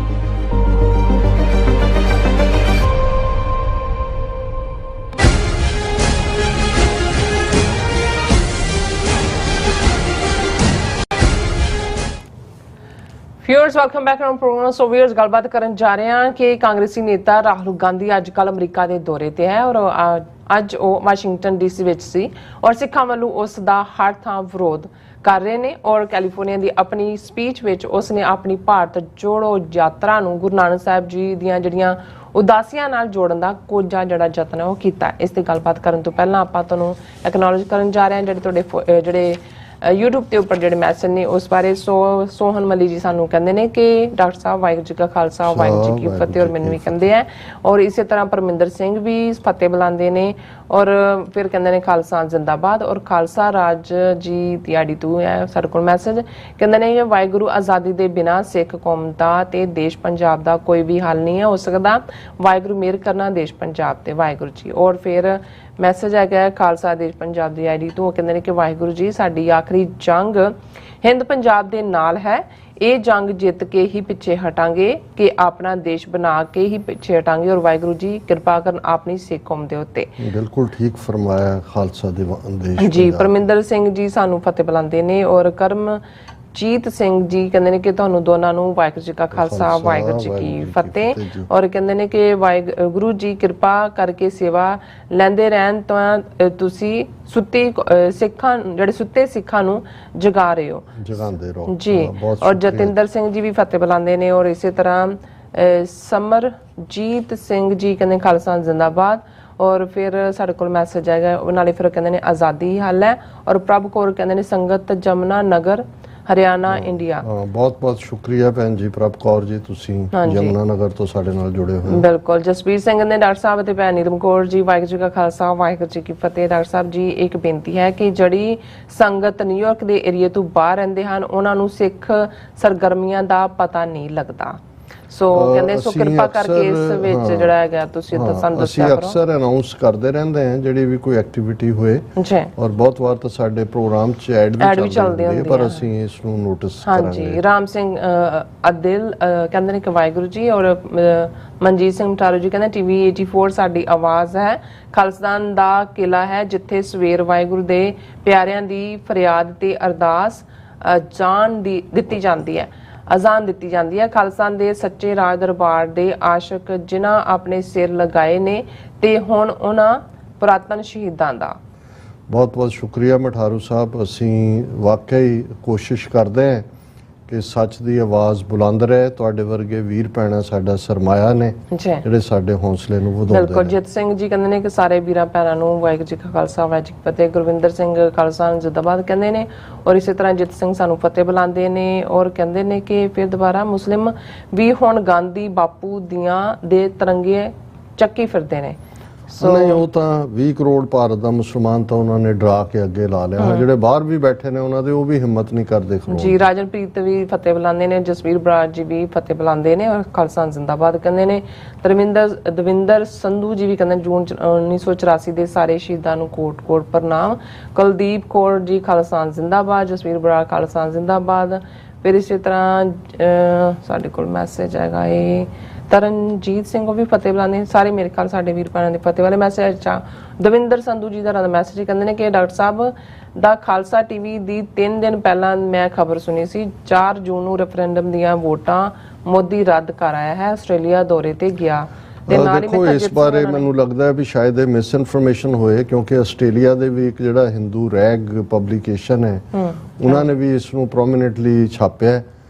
Viewers welcome back on programme. So viewers ਗੱਲਬਾਤ ਕਰਨ ਜਾ ਰਹੇ ਹਾਂ ਕਿ ਕਾਂਗਰਸੀ ਨੇਤਾ ਰਾਹੁਲ ਗਾਂਧੀ ਅੱਜ ਕੱਲ੍ਹ ਅਮਰੀਕਾ ਦੇ ਦੌਰੇ ਤੇ ਹੈ ਔਰ ਅੱਜ ਉਹ ਵਾਸ਼ਿੰਗਟਨ ਡੀਸੀ ਵਿੱਚ ਸੀ ਔਰ ਸਿੱਖਾਂ ਵੱਲੋਂ ਉਸ ਦਾ ਹਰ ਥਾਂ ਵਿਰੋਧ ਕਰ ਰਹੇ ਨੇ ਔਰ ਕੈਲੀਫੋਰਨੀਆ ਦੀ ਆਪਣੀ ਸਪੀਚ ਵਿੱਚ ਉਸਨੇ ਆਪਣੀ ਭਾਰਤ ਜੋੜੋ ਯਾਤਰਾ ਨੂੰ ਗੁਰੂ ਨਾਨਕ ਸਾਹਿਬ ਜੀ ਦੀਆਂ ਜਿਹੜੀਆਂ ਉਦਾਸੀਆਂ ਨਾਲ ਜੋੜਨ ਦਾ ਕੋਝਾ ਜਿਹੜਾ ਯਤਨ ਹੈ ਉਹ ਕੀਤਾ। ਇਸ ਤੇ ਗੱਲਬਾਤ ਕਰਨ ਤੋਂ ਪਹਿਲਾਂ ਆਪਾਂ ਤੁਹਾਨੂੰ ਐਕਨੋਲਜ ਕਰਨ ਜਾ ਰਹੇ ਹਾਂ ਜਿਹੜੇ ਤੁਹਾਡੇ YouTube ਤੇ ਉੱਪਰ ਜਿਹੜੇ ਮੈਸੇਜ ਨੇ ਉਸ ਬਾਰੇ। ਸੋਹਨ ਮਲੀ ਜੀ ਸਾਨੂੰ ਕਹਿੰਦੇ ਨੇ ਕਿ ਡਾਕਟਰ ਸਾਹਿਬ ਵਾਹਿਗੁਰੂ ਜੀ ਕਾ ਖਾਲਸਾ ਵਾਹਿਗੁਰੂ ਜੀ ਕੀ ਫਤਿਹ ਔਰ ਮੈਨੂੰ ਵੀ ਕਹਿੰਦੇ ਆ ਔਰ ਇਸੇ ਤਰ੍ਹਾਂ ਪਰਮਿੰਦਰ ਸਿੰਘ ਵੀ ਫਤਿਹ ਬੁਲਾਉਂਦੇ ਨੇ ਔਰ ਫਿਰ ਕਹਿੰਦੇ ਨੇ ਖਾਲਸਾ ਜ਼ਿੰਦਾਬਾਦ ਔਰ ਖਾਲਸਾ ਰਾਜ ਜੀ ਤਿਆੜੀ ਤੂੰ ਹੈ ਸਾਡੇ ਕੋਲ ਮੈਸੇਜ ਕਹਿੰਦੇ ਨੇ ਵਾਹਿਗੁਰੂ ਆਜ਼ਾਦੀ ਦੇ ਬਿਨਾਂ ਸਿੱਖ ਕੌਮ ਦਾ ਤੇ ਦੇਸ਼ ਪੰਜਾਬ ਦਾ ਕੋਈ ਵੀ ਹੱਲ ਨਹੀਂ ਹੈ ਹੋ ਸਕਦਾ। ਵਾਹਿਗੁਰੂ ਮਿਹਰ ਕਰਨਾ ਦੇਸ਼ ਪੰਜਾਬ ਤੇ ਵਾਹਿਗੁਰੂ ਜੀ। ਔਰ ਫਿਰ ਮੈਸੇਜ ਹੈਗਾ ਖਾਲਸਾ ਦੇਸ਼ ਪੰਜਾਬ ਦੀ ਆਈਡੀ ਤੋਂ ਕਹਿੰਦੇ ਨੇ ਕਿ ਵਾਹਿਗੁਰੂ ਜੀ ਸਾਡੀ ਆਖਰੀ ਜੰਗ ਹਿੰਦ ਪੰਜਾਬ ਦੇ ਨਾਲ ਹੈ। ਇਹ ਜੰਗ ਜਿੱਤ ਕੇ ਹੀ ਪਿੱਛੇ ਹਟਾਂਗੇ ਕਿ ਆਪਣਾ ਦੇਸ਼ ਬਣਾ ਕੇ ਹੀ ਪਿੱਛੇ ਹਟਾਂਗੇ ਔਰ ਵਾਹਿਗੁਰੂ ਜੀ ਕਿਰਪਾ ਕਰਨ ਆਪਣੀ ਸਿੱਖ ਕੌਮ ਦੇ ਉੱਤੇ। ਬਿਲਕੁਲ ਠੀਕ ਫਰਮਾਇਆ ਖਾਲਸਾ ਦੇਸ਼ ਜੀ। ਪਰਮਿੰਦਰ ਸਿੰਘ ਜੀ ਸਾਨੂੰ ਫਤਿਹ ਬੁਲਾਉਂਦੇ ਨੇ ਔਰ ਕਰਮਜੀਤ ਸਿੰਘ ਜੀ ਕਹਿੰਦੇ ਨੇ ਕਿ ਤੁਹਾਨੂੰ ਦੋਨਾਂ ਨੂੰ ਵਾਹਿਗੁਰੂ ਜੀ ਕਾ ਖਾਲਸਾ ਵਾਹਿਗੁਰੂ ਜੀ ਕੀ ਫਤਿਹ ਔਰ ਕਹਿੰਦੇ ਨੇ ਕਿ ਵਾਹਿਗੁਰੂ ਜੀ ਕਿਰਪਾ ਕਰਕੇ ਸੇਵਾ ਲੈਂਦੇ ਰਹਿਣ ਤਾਂ ਤੁਸੀਂ ਸਿੱਖਾਂ ਜਿਹੜੇ ਸੁੱਤੇ ਸਿੱਖਾਂ ਨੂੰ ਜਗਾ ਰਹੇ ਹੋ ਜਗਾਉਂਦੇ ਰਹੋ ਜੀ। ਔਰ ਜਤਿੰਦਰ ਸਿੰਘ ਜੀ ਵੀ ਫਤਿਹ ਬੁਲਾਉਂਦੇ ਨੇ ਔਰ ਇਸੇ ਤਰ੍ਹਾਂ ਸਮਰਜੀਤ ਸਿੰਘ ਜੀ ਕਹਿੰਦੇ ਖਾਲਸਾ ਜ਼ਿੰਦਾਬਾਦ ਔਰ ਫਿਰ ਸਾਡੇ ਕੋਲ ਮੈਸੇਜ ਆਏਗਾ ਨਾਲੇ ਫਿਰ ਕਹਿੰਦੇ ਨੇ ਆਜ਼ਾਦੀ ਹੱਲ ਹੈ ਔਰ ਪ੍ਰਭ ਕੌਰ ਕਹਿੰਦੇ ਨੇ ਸੰਗਤ ਜਮਨਾ ਨਗਰ ਹਰਿਆਣਾ ਇੰਡੀਆ। ਬਹੁਤ ਬਹੁਤ ਸ਼ੁਕਰੀਆ ਭੈਣ ਜੀ ਪ੍ਰਭ ਕੌਰ ਜੀ ਤੁਸੀਂ ਜਮਨਾ ਨਗਰ ਤੋਂ ਸਾਡੇ ਨਾਲ ਜੁੜੇ ਹੋਏ। ਬਿਲਕੁਲ। ਜਸਵੀਰ ਸਿੰਘ ਨੇ ਡਾਕਟਰ ਸਾਹਿਬ ਅਤੇ ਭੈਣ ਨੀਲਮ ਕੌਰ ਜੀ ਵਾਹਿਗੁਰੂ ਜੀ ਕਾ ਖਾਲਸਾ ਵਾਹਿਗੁਰੂ ਜੀ ਕੀ ਫਤਿਹ। ਡਾਕਟਰ ਸਾਹਿਬ ਜੀ ਇੱਕ ਬੇਨਤੀ ਹੈ ਕਿ ਜਿਹੜੀ ਸੰਗਤ ਨਿਊਯਾਰਕ ਦੇ ਏਰੀਏ ਤੋਂ ਬਾਹਰ ਰਹਿੰਦੇ ਹਨ ਉਹਨਾਂ ਨੂੰ ਸਿੱਖ ਸਰਗਰਮੀਆਂ ਦਾ ਪਤਾ ਨਹੀਂ ਲੱਗਦਾ। ਸੋ ਕਹਿੰਦੇ ਸੋ ਕਿਰਪਾ ਕਰਕੇ ਇਸ ਵਿੱਚ ਜਿਹੜਾ ਹੈਗਾ ਤੁਸੀਂ ਸਾਨੂੰ ਦੱਸਿਆ ਕਰੋ। ਅਸੀਂ ਅਕਸਰ ਅਨਾਉਂਸ ਕਰਦੇ ਰਹਿੰਦੇ ਹਾਂ ਜਿਹੜੀ ਵੀ ਕੋਈ ਐਕਟੀਵਿਟੀ ਹੋਏ ਜੀ ਔਰ ਬਹੁਤ ਵਾਰ ਤਾਂ ਸਾਡੇ ਪ੍ਰੋਗਰਾਮ 'ਚ ਐਡ ਵੀ ਚੱਲਦੀ ਹੈ ਪਰ ਅਸੀਂ ਇਸ ਨੂੰ ਨੋਟਿਸ ਕਰਾਂਗੇ। ਹਾਂਜੀ। ਰਾਮ ਸਿੰਘ ਅਦਿਲ ਕਹਿੰਦੇ ਨੇ ਕਿ ਵਾਹਿਗੁਰੂ ਜੀ ਔਰ ਮਨਜੀਤ ਸਿੰਘ ਮਠਾਰੂ ਜੀ ਕਹਿੰਦੇ TV 84 ਸਾਡੀ ਆਵਾਜ਼ ਹੈ ਖਾਲਿਸਤਾਨ ਦਾ ਕਿਲਾ ਹੈ ਜਿੱਥੇ ਸਵੇਰ ਵਾਹਿਗੁਰੂ ਦੇ ਪਿਆਰਿਆਂ ਦੀ ਫਰਿਆਦ ਤੇ ਅਰਦਾਸ ਦਿੱਤੀ ਜਾਂਦੀ ਹੈ ਅਜ਼ਾਨ ਦਿੱਤੀ ਜਾਂਦੀ ਹੈ। ਖਾਲਸਾ ਦੇ ਸੱਚੇ ਰਾਜ ਦਰਬਾਰ ਦੇ ਆਸ਼ਕ ਜਿਨ੍ਹਾਂ ਆਪਣੇ ਸਿਰ ਲਗਾਏ ਨੇ ਤੇ ਹੁਣ ਉਹਨਾਂ ਪੁਰਾਤਨ ਸ਼ਹੀਦਾਂ ਦਾ। ਬਹੁਤ ਬਹੁਤ ਸ਼ੁਕਰੀਆ ਮਠਾਰੂ ਸਾਹਿਬ। ਅਸੀਂ ਵਾਕਈ ਕੋਸ਼ਿਸ਼ ਕਰਦੇ ਹਾਂ ਕਿ ਸੱਚ ਦੀ ਆਵਾਜ਼ ਬੁਲੰਦ ਰਹੇ। ਤੁਹਾਡੇ ਵਰਗੇ ਵੀਰ ਭੈਣਾਂ ਸਾਡਾ ਸਰਮਾਇਆ ਨੇ ਜਿਹੜੇ ਸਾਡੇ ਹੌਸਲੇ ਨੂੰ ਵਧਾਉਂਦੇ ਨੇ। ਬਿਲਕੁਲ। ਜਿਤ ਸਿੰਘ ਜੀ ਕਹਿੰਦੇ ਨੇ ਕਿ ਸਾਰੇ ਵੀਰਾਂ ਭੈਣਾਂ ਨੂੰ ਵਾਹਿਗੁਰੂ ਜੀ ਕਾ ਖਾਲਸਾ ਵਾਹਿਗੁਰੂ ਜੀ ਕੀ ਫਤਿਹ। ਗੁਰਵਿੰਦਰ ਸਿੰਘ ਖਾਲਸਾ ਜ਼ਿੰਦਾਬਾਦ ਕਹਿੰਦੇ ਨੇ ਔਰ ਇਸੇ ਤਰ੍ਹਾਂ ਜਿਤ ਸਿੰਘ ਸਾਨੂੰ ਫਤਿਹ ਬੁਲਾਉਂਦੇ ਨੇ ਔਰ ਕਹਿੰਦੇ ਨੇ ਕਿ ਫਿਰ ਦੁਬਾਰਾ ਮੁਸਲਿਮ ਵੀ ਹੁਣ ਗਾਂਧੀ ਬਾਪੂ ਦੇ ਤਿਰੰਗੇ ਚੱਕੀ ਫਿਰਦੇ ਨੇ। ਨਹੀਂ ਉਹ ਤਾਂ 20 ਕਰੋੜ ਭਾਰਤ ਦਾ ਮੁਸਲਮਾਨ ਤਾਂ ਉਹਨਾਂ ਨੇ ਡਰਾ ਕੇ ਅੱਗੇ ਲਾ ਲਿਆ। ਜਿਹੜੇ ਬਾਹਰ ਵੀ ਬੈਠੇ ਨੇ ਉਹਨਾਂ ਦੇ ਉਹ ਵੀ ਹਿੰਮਤ ਨਹੀਂ ਕਰਦੇ ਜੀ। ਰਾਜਨਪ੍ਰੀਤ ਵੀ ਫਤਿਹ ਬੁਲਾਉਂਦੇ ਨੇ ਜਸਵੀਰ ਬਰਾੜ ਜੀ ਵੀ ਫਤਿਹ ਬੁਲਾਉਂਦੇ ਨੇ ਔਰ ਖਾਲਸਾ ਜ਼ਿੰਦਾਬਾਦ ਕਹਿੰਦੇ ਨੇ। ਦਵਿੰਦਰ ਸੰਧੂ ਜੀ ਵੀ ਕਹਿੰਦੇ ਜੂਨ 1984 ਦੇ ਸਾਰੇ ਸ਼ਹੀਦਾਂ ਨੂੰ ਕੋਟ ਪ੍ਰਣਾਮ। ਕੁਲਦੀਪ ਕੌਰ ਜੀ ਖਾਲਸਾ ਜ਼ਿੰਦਾਬਾਦ। ਜਸਵੀਰ ਬਰਾੜ ਖਾਲਸਾ ਜ਼ਿੰਦਾਬਾਦ। ਫਿਰ ਇਸੇ ਤਰ੍ਹਾਂ ਸਾਡੇ ਕੋਲ ਮੈਸੇਜ ਆਏਗਾ ਇਹ ਤਰਨਜੀਤ ਸਿੰਘ ਉਹ ਵੀ ਫਤਿਹ ਬੁਲਾਉਂਦੇ ਸਾਰੇ ਮੇਰੇ ਖਿਆਲ ਸਾਡੇ ਵੀਰ ਭੈਣਾਂ ਦੇ ਫਤਿਹ ਵਾਲੇ ਮੈਸੇਜ ਆ। ਦਵਿੰਦਰ ਸੰਧੂ ਜੀ ਦਾ ਮੈਸੇਜ ਕਹਿੰਦੇ ਨੇ ਕਿ ਡਾਕਟਰ ਸਾਹਿਬ ਦਾ ਖਾਲਸਾ TV ਦੀ 3 ਦਿਨ ਪਹਿਲਾਂ ਮੈਂ ਖਬਰ ਸੁਣੀ ਸੀ 4 ਜੂਨ ਨੂੰ ਰੈਫਰੈਂਡਮ ਦੀਆਂ ਵੋਟਾਂ ਮੋਦੀ ਰੱਦ ਕਰ ਆਇਆ ਹੈ ਆਸਟ੍ਰੇਲੀਆ ਦੌਰੇ ਤੇ ਗਿਆ ਤੇ ਨਾਲ ਹੀ ਦੇਖੋ ਇਸ ਬਾਰੇ ਮੈਨੂੰ ਲੱਗਦਾ ਹੈ ਵੀ ਸ਼ਾਇਦ ਇਹ ਮਿਸ ਇਨਫੋਰਮੇਸ਼ਨ ਹੋਏ ਕਿਉਂਕਿ ਆਸਟ੍ਰੇਲੀਆ ਦੇ ਵੀ ਇੱਕ ਜਿਹੜਾ ਹਿੰਦੂ ਰੈਗ ਪਬਲੀਕੇਸ਼ਨ ਹੈ ਉਹਨਾਂ ਨੇ ਵੀ ਇਸ ਨੂੰ ਪ੍ਰੋਮਿਨੈਂਟਲੀ ਛਾਪਿਆ।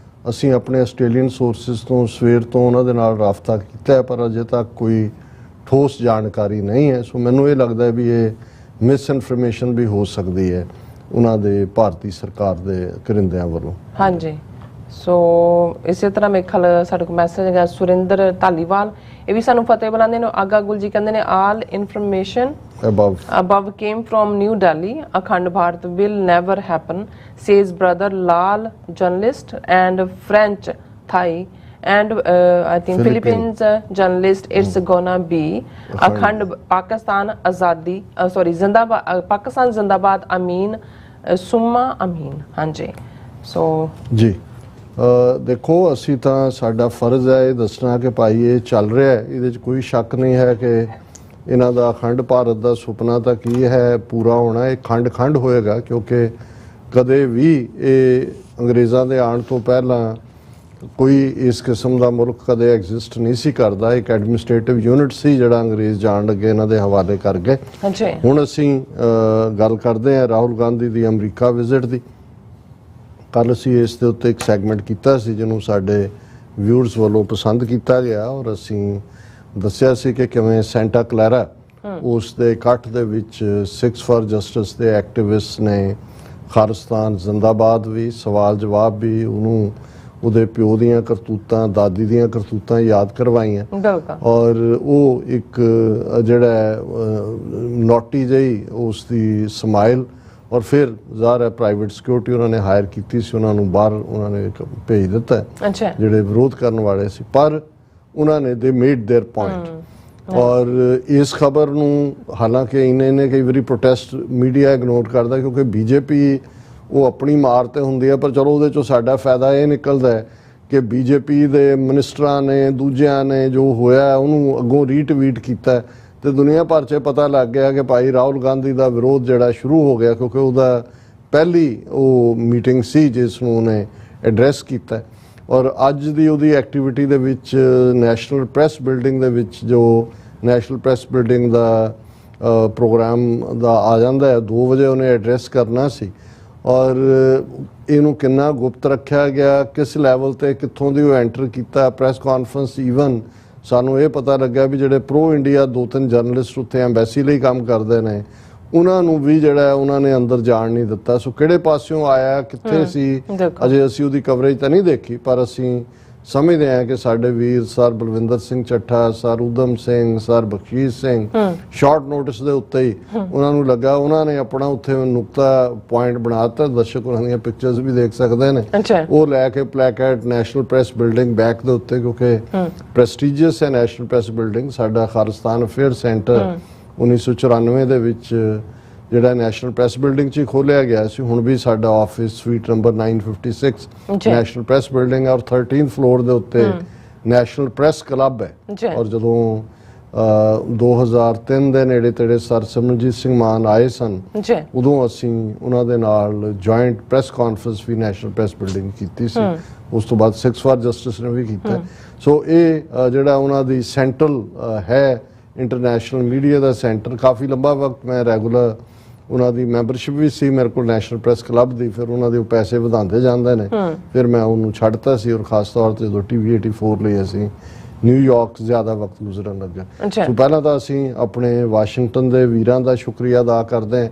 ਅਸੀਂ ਆਪਣੇ ਆਸਟ੍ਰੇਲੀਅਨ ਸੋਰਸਿਸ ਤੋਂ ਸਵੇਰ ਤੋਂ ਉਹਨਾਂ ਦੇ ਨਾਲ ਰਾਬਤਾ ਕੀਤਾ ਪਰ ਅਜੇ ਤੱਕ ਕੋਈ ਠੋਸ ਜਾਣਕਾਰੀ ਨਹੀਂ ਹੈ। ਸੋ ਮੈਨੂੰ ਇਹ ਲੱਗਦਾ ਹੈ ਵੀ ਇਹ ਮਿਸ ਇਨਫੋਰਮੇਸ਼ਨ ਵੀ ਹੋ ਸਕਦੀ ਹੈ ਉਹਨਾਂ ਦੇ ਭਾਰਤੀ ਸਰਕਾਰ ਦੇ ਕਰਿੰਦਿਆਂ ਵੱਲੋਂ। ਹਾਂਜੀ। ਸੋ ਇਸੇ ਤਰ੍ਹਾਂ ਮੇਰੇ ਖਿਆਲ ਸਾਡੇ ਕੋਲ ਮੈਸੇਜ ਹੈਗਾ ਸੁਰਿੰਦਰ ਧਾਲੀਵਾਲ ਇਹ ਵੀ ਸਾਨੂੰ ਫਤਿਹ ਬੁਲਾਉਂਦੇ ਨੇ। ਆਗਾ ਗੁਲ ਜੀ ਕਹਿੰਦੇ ਨੇ ਆਲ information above came from New Delhi. Akhand Bharat will never happen, says brother Lal, journalist and French Thai and I think Philippines journalist, it's gonna be Akhand Pakistan Azadi, sorry, Zindabad, Pakistan Zindabad Amin Summa Amin. ਹਾਂਜੀ ਸੋ ਜੀ ਦੇਖੋ ਅਸੀਂ ਤਾਂ ਸਾਡਾ ਫਰਜ਼ ਹੈ ਇਹ ਦੱਸਣਾ ਕਿ ਭਾਈ ਇਹ ਚੱਲ ਰਿਹਾ ਹੈ, ਇਹਦੇ 'ਚ ਕੋਈ ਸ਼ੱਕ ਨਹੀਂ ਹੈ ਕਿ ਇਹਨਾਂ ਦਾ ਅਖੰਡ ਭਾਰਤ ਦਾ ਸੁਪਨਾ ਤਾਂ ਕੀ ਹੈ ਪੂਰਾ ਹੋਣਾ, ਇਹ ਖੰਡ ਖੰਡ ਹੋਏਗਾ ਕਿਉਂਕਿ ਕਦੇ ਵੀ ਇਹ ਅੰਗਰੇਜ਼ਾਂ ਦੇ ਆਉਣ ਤੋਂ ਪਹਿਲਾਂ ਕੋਈ ਇਸ ਕਿਸਮ ਦਾ ਮੁਲਕ ਕਦੇ ਐਗਜ਼ਿਸਟ ਨਹੀਂ ਸੀ ਕਰਦਾ। ਇੱਕ ਐਡਮਿਨਿਸਟ੍ਰੇਟਿਵ ਯੂਨਿਟ ਸੀ ਜਿਹੜਾ ਅੰਗਰੇਜ਼ ਜਾਣ ਲੱਗੇ ਇਹਨਾਂ ਦੇ ਹਵਾਲੇ ਕਰ ਗਏ। ਹੁਣ ਅਸੀਂ ਗੱਲ ਕਰਦੇ ਹਾਂ ਰਾਹੁਲ ਗਾਂਧੀ ਦੀ ਅਮਰੀਕਾ ਵਿਜ਼ਿਟ ਦੀ। ਕੱਲ੍ਹ ਅਸੀਂ ਇਸ ਦੇ ਉੱਤੇ ਇੱਕ ਸੈਗਮੈਂਟ ਕੀਤਾ ਸੀ ਜਿਹਨੂੰ ਸਾਡੇ ਵਿਊਅਰਸ ਵੱਲੋਂ ਪਸੰਦ ਕੀਤਾ ਗਿਆ ਔਰ ਅਸੀਂ ਦੱਸਿਆ ਸੀ ਕਿ ਕਿਵੇਂ ਸੈਂਟਾ ਕਲੈਰਾ ਉਸ ਦੇ ਇਕੱਠ ਦੇ ਵਿੱਚ ਸਿੱਖਸ ਫਾਰ ਜਸਟਿਸ ਦੇ ਐਕਟਿਵਿਸਟ ਨੇ ਖਾਲਿਸਤਾਨ ਜ਼ਿੰਦਾਬਾਦ ਵੀ ਸਵਾਲ ਜਵਾਬ ਵੀ ਉਹਨੂੰ ਉਹਦੇ ਪਿਓ ਦੀਆਂ ਕਰਤੂਤਾਂ ਦਾਦੀ ਦੀਆਂ ਕਰਤੂਤਾਂ ਯਾਦ ਕਰਵਾਈਆਂ ਔਰ ਉਹ ਇੱਕ ਜਿਹੜਾ ਨੋਟੀ ਜਿਹੀ ਉਸ ਦੀ ਸਮਾਈਲ ਔਰ ਫਿਰ ਜ਼ਾਹਰ ਹੈ ਪ੍ਰਾਈਵੇਟ ਸਿਕਿਉਰਿਟੀ ਉਹਨਾਂ ਨੇ ਹਾਇਰ ਕੀਤੀ ਸੀ, ਉਹਨਾਂ ਨੂੰ ਬਾਹਰ ਉਹਨਾਂ ਨੇ ਭੇਜ ਦਿੱਤਾ ਜਿਹੜੇ ਵਿਰੋਧ ਕਰਨ ਵਾਲੇ ਸੀ, ਪਰ ਉਹਨਾਂ ਨੇ ਦੇ ਮੇਡ देयर ਪੁਆਇੰਟ। ਔਰ ਇਸ ਖਬਰ ਨੂੰ ਹਾਲਾਂਕਿ ਇਹਨੇ ਕਈ ਵਾਰੀ ਪ੍ਰੋਟੈਸਟ ਮੀਡੀਆ ਇਗਨੋਰ ਕਰਦਾ ਕਿਉਂਕਿ ਬੀਜੇਪੀ ਉਹ ਆਪਣੀ ਮਾਰ ਤੇ ਹੁੰਦੀ ਹੈ, ਪਰ ਚਲੋ ਉਹਦੇ ਚੋਂ ਸਾਡਾ ਫਾਇਦਾ ਇਹ ਨਿਕਲਦਾ ਹੈ ਕਿ ਬੀਜੇਪੀ ਦੇ ਮਿਨਿਸਟਰਾਂ ਨੇ ਦੂਜਿਆਂ ਨੇ ਜੋ ਹੋਇਆ ਉਹਨੂੰ ਅੱਗੋਂ ਰੀਟਵੀਟ ਕੀਤਾ ਤੇ ਦੁਨੀਆ ਭਰ 'ਚ ਪਤਾ ਲੱਗ ਗਿਆ ਕਿ ਭਾਈ ਰਾਹੁਲ ਗਾਂਧੀ ਦਾ ਵਿਰੋਧ ਜਿਹੜਾ ਸ਼ੁਰੂ ਹੋ ਗਿਆ ਕਿਉਂਕਿ ਉਹਦਾ ਪਹਿਲੀ ਉਹ ਮੀਟਿੰਗ ਸੀ ਜਿਸ ਨੂੰ ਉਹਨੇ ਐਡਰੈਸ ਕੀਤਾ। ਔਰ ਅੱਜ ਦੀ ਉਹਦੀ ਐਕਟੀਵਿਟੀ ਦੇ ਵਿੱਚ ਨੈਸ਼ਨਲ ਪ੍ਰੈਸ ਬਿਲਡਿੰਗ ਦੇ ਵਿੱਚ ਜੋ ਨੈਸ਼ਨਲ ਪ੍ਰੈਸ ਬਿਲਡਿੰਗ ਦਾ ਪ੍ਰੋਗਰਾਮ ਦਾ ਆ ਜਾਂਦਾ ਹੈ 2 ਵਜੇ ਉਹਨੇ ਐਡਰੈਸ ਕਰਨਾ ਸੀ ਔਰ ਇਹਨੂੰ ਕਿੰਨਾ ਗੁਪਤ ਰੱਖਿਆ ਗਿਆ, ਕਿਸ ਲੈਵਲ ਤੇ ਕਿੱਥੋਂ ਦੀ ਉਹ ਐਂਟਰ ਕੀਤਾ ਪ੍ਰੈਸ ਕਾਨਫਰੰਸ। ਈਵਨ ਸਾਨੂੰ ਇਹ ਪਤਾ ਲੱਗਿਆ ਵੀ ਜਿਹੜੇ ਪ੍ਰੋ ਇੰਡੀਆ 2-3 ਜਰਨਲਿਸਟ ਉੱਥੇ ਐਮਬੈਸੀ ਲਈ ਕੰਮ ਕਰਦੇ ਨੇ ਉਹਨਾਂ ਨੂੰ ਵੀ ਜਿਹੜਾ ਉਹਨਾਂ ਨੇ ਅੰਦਰ ਜਾਣ ਨਹੀਂ ਦਿੱਤਾ। ਸੋ ਕਿਹੜੇ ਪਾਸਿਓਂ ਆਇਆ ਕਿੱਥੇ ਸੀ ਅਜੇ ਅਸੀਂ ਉਹਦੀ ਕਵਰੇਜ ਤਾਂ ਨਹੀਂ ਦੇਖੀ, ਪਰ ਅਸੀਂ ਸਮਝਦੇ ਹਾਂ ਕਿ ਸਾਡੇ ਵੀਰ sir Balwinder Singh Chattha, sir Udham Singh, sir Bakhshish Singh short notice ਦੇ ਉੱਤੇ ਹੀ ਉਹਨਾਂ ਨੂੰ ਲੱਗਾ, ਉਹਨਾਂ ਨੇ ਆਪਣਾ ਉੱਥੇ ਨੁਕਤਾ ਪੁਆਇੰਟ ਬਣਾਤਾ। ਦਰਸ਼ਕ ਉਹਨਾਂ ਦੀਆਂ ਪਿਕਚਰਸ ਵੀ ਦੇਖ ਸਕਦੇ ਨੇ, ਉਹ ਲੈ ਕੇ ਪਲੈਕੇਟ ਨੈਸ਼ਨਲ ਪ੍ਰੈਸ ਬਿਲਡਿੰਗ ਬੈਕ ਦੇ ਉੱਤੇ ਕਿਉਂਕਿ ਪ੍ਰੈਸਟੀਜੀਅਸ ਹੈ ਨੈਸ਼ਨਲ ਪ੍ਰੈਸ ਬਿਲਡਿੰਗ। ਸਾਡਾ ਖਾਲਿਸਤਾਨ ਅਫੇਅਰ ਸੈਂਟਰ 1994 ਦੇ ਵਿੱਚ ਜਿਹੜਾ ਨੈਸ਼ਨਲ ਪ੍ਰੈਸ ਬਿਲਡਿੰਗ 'ਚ ਖੋਲ੍ਹਿਆ ਗਿਆ ਸੀ, ਹੁਣ ਵੀ ਸਾਡਾ office sweet number 956 national press building ਔਰ 13th ਫਲੋਰ ਦੇ ਉੱਤੇ ਨੈਸ਼ਨਲ ਪ੍ਰੈਸ ਕਲੱਬ ਹੈ। ਔਰ ਜਦੋਂ 2003 ਦੇ ਨੇੜੇ ਤੇੜੇ ਸਰ ਸਿਮਰਨਜੀਤ ਸਿੰਘ ਮਾਨ ਆਏ ਸਨ ਉਦੋਂ ਅਸੀਂ ਉਹਨਾਂ ਦੇ ਨਾਲ ਜੁਆਇੰਟ ਪ੍ਰੈਸ ਕਾਨਫਰੰਸ ਵੀ ਨੈਸ਼ਨਲ ਪ੍ਰੈਸ ਬਿਲਡਿੰਗ ਕੀਤੀ ਸੀ। ਉਸ ਤੋਂ ਬਾਅਦ ਸਿੱਖਸ ਫਾਰ ਜਸਟਿਸ ਨੇ ਵੀ ਕੀਤਾ। ਸੋ ਇਹ ਜਿਹੜਾ ਉਹਨਾਂ ਦੀ ਸੈਂਟਰਲ ਹੈ ਇੰਟਰਨੈਸ਼ਨਲ ਮੀਡੀਆ ਦਾ ਸੈਂਟਰ, ਕਾਫੀ ਲੰਬਾ ਵਕਤ ਮੈਂ ਰੈਗੂਲਰ ਉਹਨਾਂ ਦੀ ਮੈਂਬਰਸ਼ਿਪ ਵੀ ਸੀ ਮੇਰੇ ਕੋਲ ਨੈਸ਼ਨਲ ਪ੍ਰੈਸ ਕਲੱਬ ਦੀ। ਫਿਰ ਉਹਨਾਂ ਦੇ ਪੈਸੇ ਵਧਾਉਂਦੇ ਜਾਂਦੇ ਨੇ, ਫਿਰ ਮੈਂ ਉਹਨੂੰ ਛੱਡਤਾ ਸੀ ਔਰ ਖਾਸ ਤੌਰ ਤੇ ਜਦੋਂ TV 84 ਲਈ ਅਸੀਂ ਨਿਊਯਾਰਕ ਜ਼ਿਆਦਾ ਵਕਤ ਗੁਜ਼ਰਨ ਲੱਗਾ। ਸੋ ਪਹਿਲਾਂ ਤਾਂ ਅਸੀਂ ਆਪਣੇ ਵਾਸ਼ਿੰਗਟਨ ਦੇ ਵੀਰਾਂ ਦਾ ਸ਼ੁਕਰੀਆ ਅਦਾ ਕਰਦੇ ਹਾਂ